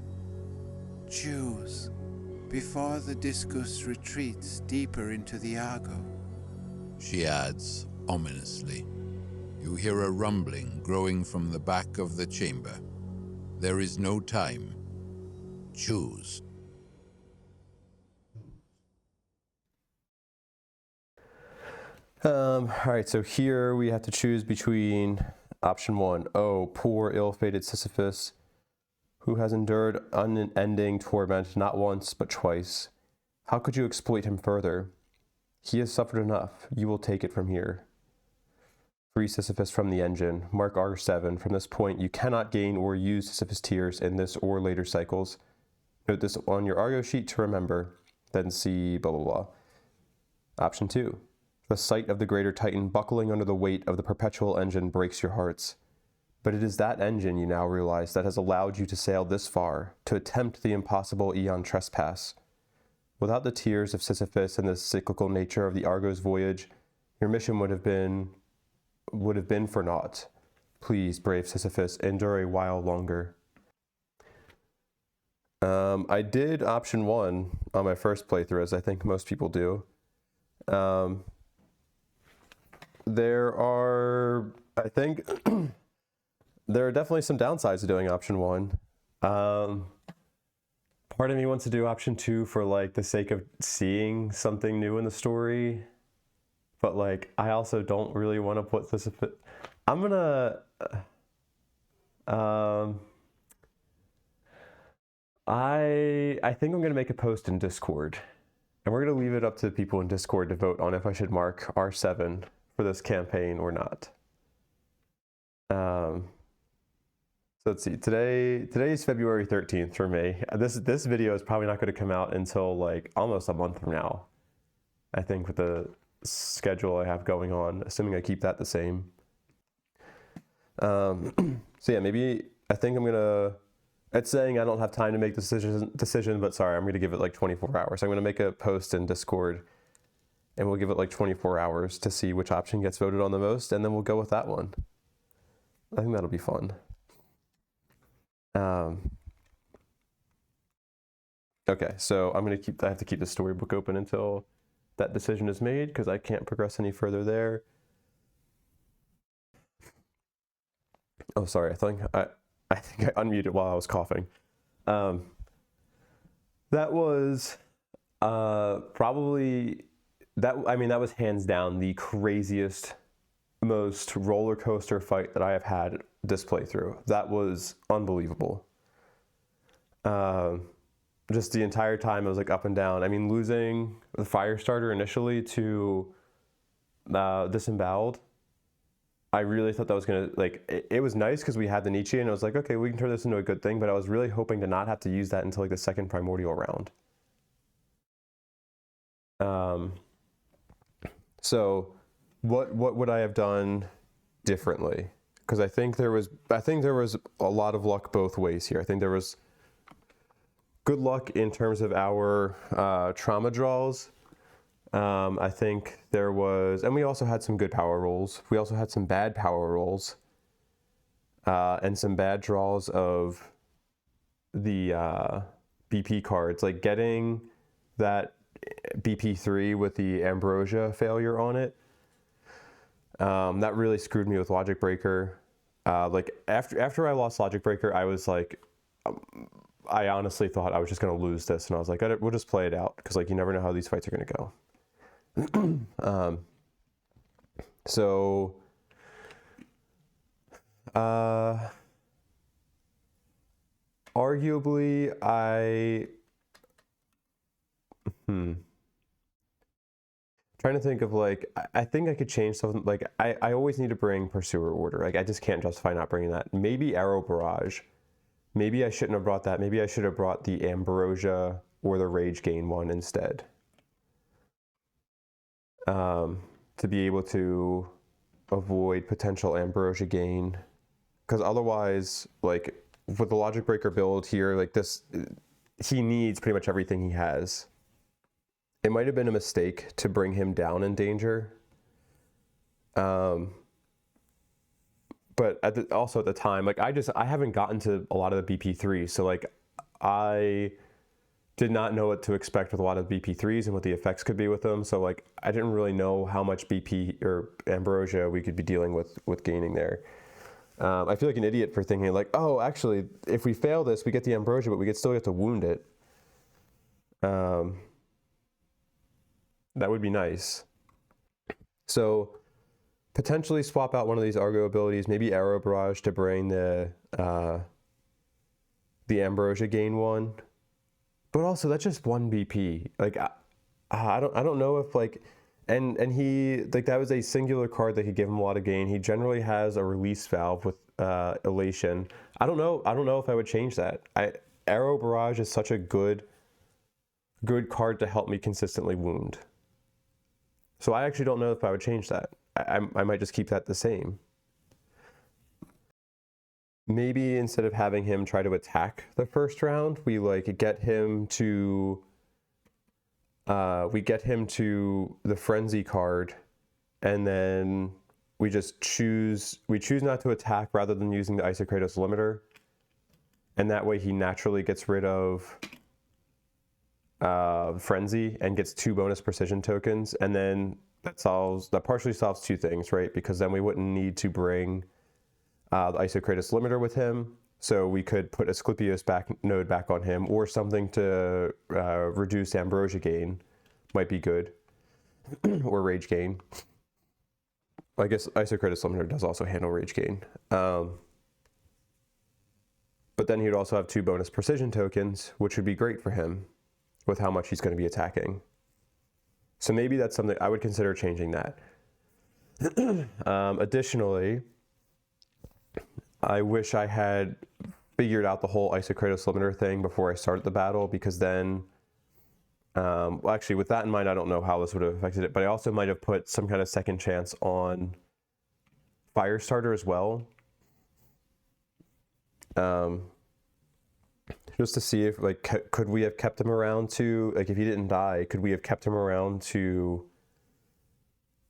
Choose, before the discus retreats deeper into the Argo. She adds ominously. You hear a rumbling growing from the back of the chamber. There is no time. Choose. All right, so here we have to choose between option 1. Oh, poor ill-fated Sisyphus, who has endured unending torment not once but twice. How could you exploit him further? He has suffered enough. You will take it from here. Free Sisyphus from the engine. Mark R7. From this point, you cannot gain or use Sisyphus tears in this or later cycles. Note this on your Argo sheet to remember. Then see blah blah blah. Option 2. The sight of the greater Titan buckling under the weight of the perpetual engine breaks your hearts. But it is that engine, you now realize, that has allowed you to sail this far, to attempt the impossible Aeon Trespass. Without the tears of Sisyphus and the cyclical nature of the Argo's voyage, your mission would have been for naught. Please, brave Sisyphus, endure a while longer. I did option 1 on my first playthrough, as I think most people do. There are definitely some downsides to doing option 1. Part of me wants to do option 2 for like the sake of seeing something new in the story, but like I also don't really want to put this. I'm gonna. I think I'm gonna make a post in Discord, and we're gonna leave it up to the people in Discord to vote on if I should mark R7 for this campaign or not. So let's see. Today's February 13th for me. This video is probably not going to come out until like almost a month from now, I think, with the schedule I have going on, assuming I keep that the same. So yeah, maybe I think I'm gonna. It's saying I don't have time to make the decision, but sorry, I'm gonna give it like 24 hours. I'm gonna make a post in Discord, and we'll give it like 24 hours to see which option gets voted on the most, and then we'll go with that one. I think that'll be fun. Okay, so I have to keep the storybook open until that decision is made because I can't progress any further there. Oh, sorry, I think I unmuted while I was coughing. That was probably that was hands down the craziest, most roller coaster fight that I have had this playthrough. That was unbelievable. Just the entire time it was like up and down. I mean, losing the fire starter initially to disemboweled, I really thought that was gonna it was nice because we had the Nietzsche and I was like, okay, we can turn this into a good thing, but I was really hoping to not have to use that until like the second primordial round. So what would I have done differently? Because I think there was a lot of luck both ways here. I think there was good luck in terms of our trauma draws. I think there was, and we also had some good power rolls. We also had some bad power rolls, and some bad draws of the BP cards. Like getting that BP3 with the Ambrosia failure on it. That really screwed me with Logic Breaker. Like after I lost Logic Breaker, I was like, I honestly thought I was just going to lose this, and I was like, we'll just play it out, because like you never know how these fights are going to go. So arguably trying to think of like, I think I could change something. Like I always need to bring Pursuer Order. Like I just can't justify not bringing that. Maybe Arrow Barrage. Maybe I shouldn't have brought that. Maybe I should have brought the Ambrosia or the Rage Gain one instead. To be able to avoid potential Ambrosia gain. Because otherwise, like with the Logic Breaker build here, like this, he needs pretty much everything he has. It might have been a mistake to bring him down in danger. But also at the time, like I haven't gotten to a lot of the BP3s, so like I did not know what to expect with a lot of BP3s and what the effects could be with them. So like I didn't really know how much BP or Ambrosia we could be dealing with gaining there. I feel like an idiot for thinking like, oh, actually, if we fail this, we get the Ambrosia, but we could still get to wound it. That would be nice. So potentially swap out one of these Argo abilities, maybe Arrow Barrage to bring the Ambrosia gain one. But also that's just 1 BP. Like I don't know if like and he like that was a singular card that could give him a lot of gain. He generally has a release valve with Elation. I don't know if I would change that. Arrow Barrage is such a good card to help me consistently wound. So I actually don't know if I would change that. I might just keep that the same. Maybe instead of having him try to attack the first round, we like get him to the Frenzy card, and then we just choose not to attack rather than using the Isokratos limiter, and that way he naturally gets rid of Frenzy and gets 2 bonus precision tokens, and then that partially solves 2 things, right? Because then we wouldn't need to bring the Isokratos limiter with him, so we could put Asclepios node back on him, or something to reduce Ambrosia gain might be good, or Rage gain. I guess Isokratos limiter does also handle Rage gain. But then he'd also have 2 bonus precision tokens, which would be great for him with how much he's going to be attacking. So maybe that's something I would consider changing that. Additionally, I wish I had figured out the whole Isokratos limiter thing before I started the battle, because then, well, actually with that in mind, I don't know how this would have affected it, but I also might have put some kind of second chance on Firestarter as well. Just to see if, like, could we have kept him around to, like, if he didn't die, could we have kept him around to,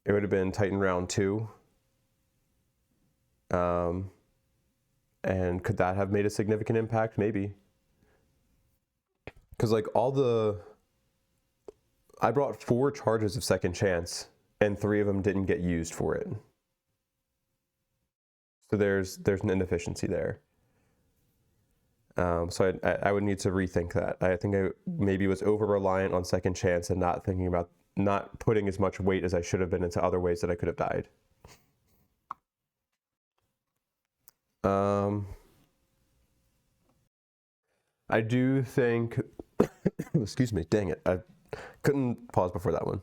it would have been Titan round 2. And could that have made a significant impact? Maybe. Because, like, I brought 4 charges of second chance, and 3 of them didn't get used for it. So there's an inefficiency there. So I would need to rethink that. I think I maybe was over-reliant on second chance and not putting as much weight as I should have been into other ways that I could have died. I do think, excuse me, dang it, I couldn't pause before that one.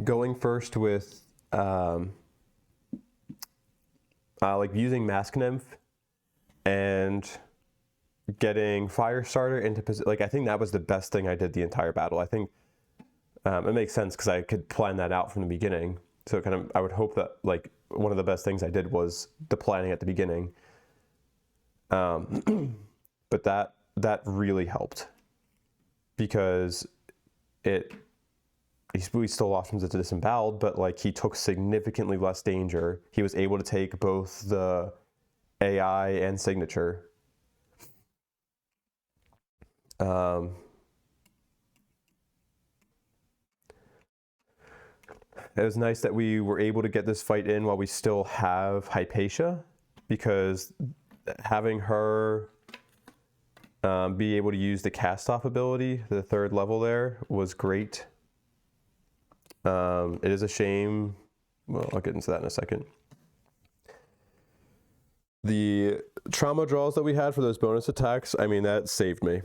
Going first with, like using Mask Nymph and getting Firestarter into position, like I think that was the best thing I did the entire battle. I think it makes sense because I could plan that out from the beginning. So kind of, I would hope that like one of the best things I did was the planning at the beginning. But that really helped, because we still lost him to disemboweled, but like he took significantly less danger. He was able to take both the AI and signature. it was nice that we were able to get this fight in while we still have Hypatia, because having her be able to use the cast-off ability, the 3rd level there, was great. It is a shame. Well, I'll get into that in a second. The trauma draws that we had for those bonus attacks, I mean, that saved me.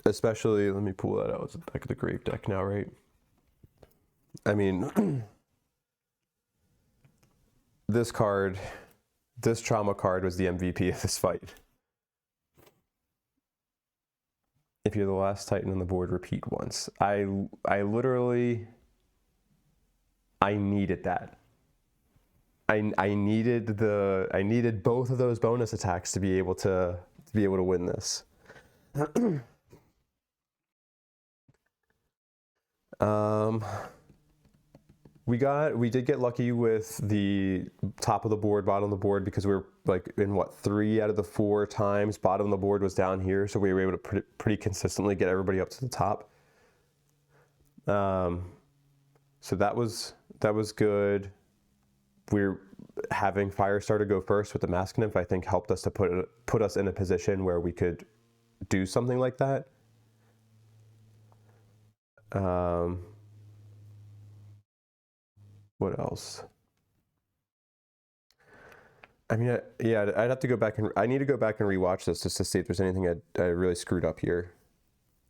Especially, let me pull that out. It's the back of the Grave deck now, right? I mean, this card, this trauma card was the MVP of this fight. If you're the last Titan on the board, repeat once. I literally, I needed that. I needed both of those bonus attacks to be able to win this. We did get lucky with the top of the board, bottom of the board, because we were like in what, 3 out of the 4 times bottom of the board was down here, so we were able to pretty consistently get everybody up to the top. So that was good. We're having Firestarter go first with the Mask Nymph, I think, helped us to put us in a position where we could do something like that. What else? I mean, yeah, I'd have to go back and I need to go back and rewatch this just to see if there's anything I really screwed up here.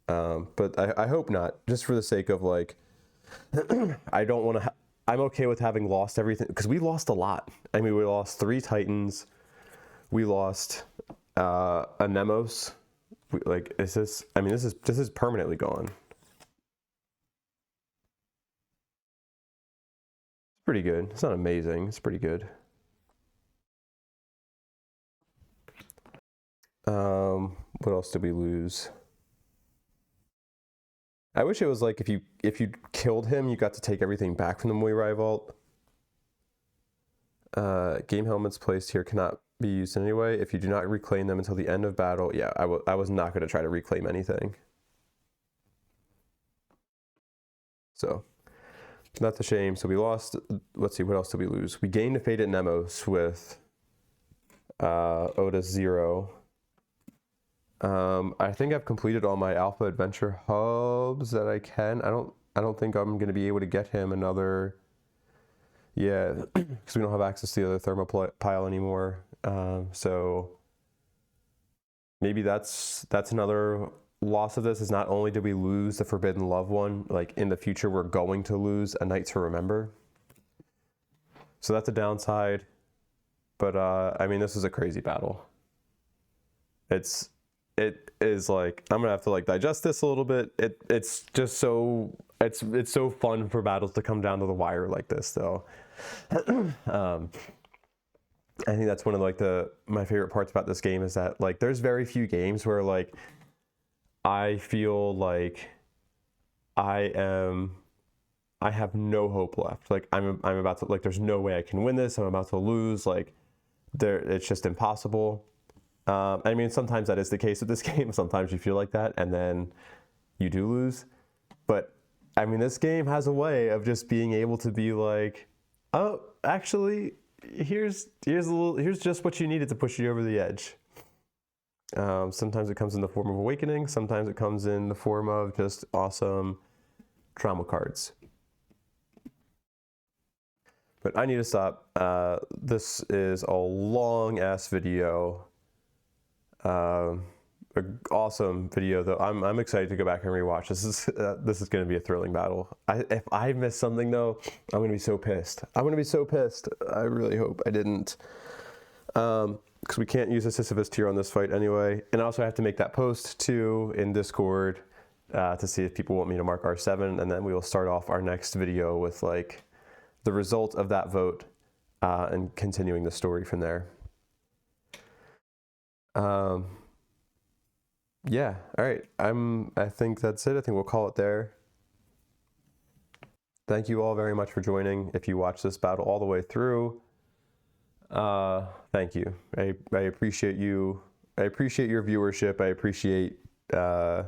But I hope not, just for the sake of like, I don't want to. I'm okay with having lost everything, because we lost a lot. I mean, we lost 3 Titans. We lost a Nymphs. Like, is this? I mean, this is permanently gone. Pretty good. It's not amazing. It's pretty good. What else did we lose? I wish it was like if you killed him, you got to take everything back from the Moirai Vault. Game helmets placed here cannot be used in any way. If you do not reclaim them until the end of battle, yeah, I was not going to try to reclaim anything. So that's a shame. So we lost, let's see, what else did we lose? We gained a Faded Nemos with Otis 0. I think I've completed all my Alpha Adventure hubs that I can. I don't think I'm going to be able to get him another, yeah, because we don't have access to the other Thermopile anymore. So maybe that's another loss of this, is not only did we lose the Forbidden Love one, like in the future we're going to lose a Night to Remember. So that's a downside. But I mean, this is a crazy battle. It is like, I'm gonna have to like digest this a little bit. It's just so, it's so fun for battles to come down to the wire like this though. I think that's one of like my favorite parts about this game, is that like there's very few games where like I feel like I have no hope left. Like I'm about to, like, there's no way I can win this. I'm about to lose. Like it's just impossible. I mean, sometimes that is the case with this game. Sometimes you feel like that and then you do lose. But I mean, this game has a way of just being able to be like, oh, actually, here's just what you needed to push you over the edge. Sometimes it comes in the form of awakening. Sometimes it comes in the form of just awesome trauma cards. But I need to stop. This is a long ass video. An awesome video though. I'm excited to go back and rewatch. This is going to be a thrilling battle. If I miss something though, I'm going to be so pissed. I really hope I didn't. Because we can't use a Sisyphus tier on this fight anyway. And I also have to make that post too in Discord to see if people want me to mark R7, and then we will start off our next video with like the result of that vote and continuing the story from there. Yeah, all right. I think that's it. I think we'll call it there. Thank you all very much for joining. If you watch this battle all the way through, thank you. I appreciate you. I appreciate your viewership. I appreciate, I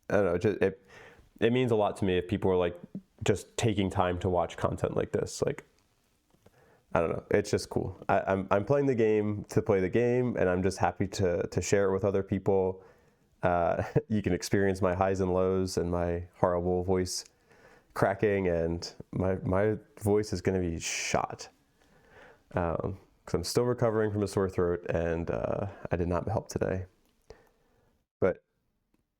don't know, just, it means a lot to me if people are like just taking time to watch content like this. Like, I don't know, it's just cool. I'm playing the game to play the game, and I'm just happy to share it with other people. You can experience my highs and lows and my horrible voice cracking, and my voice is going to be shot because I'm still recovering from a sore throat, and I did not help today. But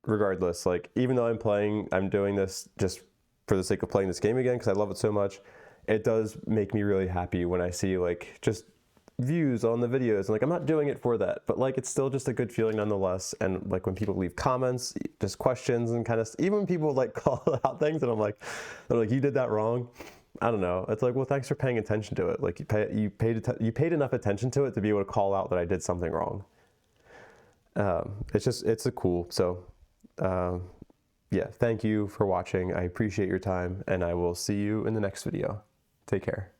regardless, like, even though I'm doing this just for the sake of playing this game again because I love it so much, it does make me really happy when I see like just views on the videos, and like I'm not doing it for that, but like it's still just a good feeling nonetheless. And like when people leave comments, just questions, and kind of even when people like call out things, and they're like, you did that wrong. I don't know. It's like, well, thanks for paying attention to it. Like you paid enough attention to it to be able to call out that I did something wrong. It's a cool. So yeah, thank you for watching. I appreciate your time, and I will see you in the next video. Take care.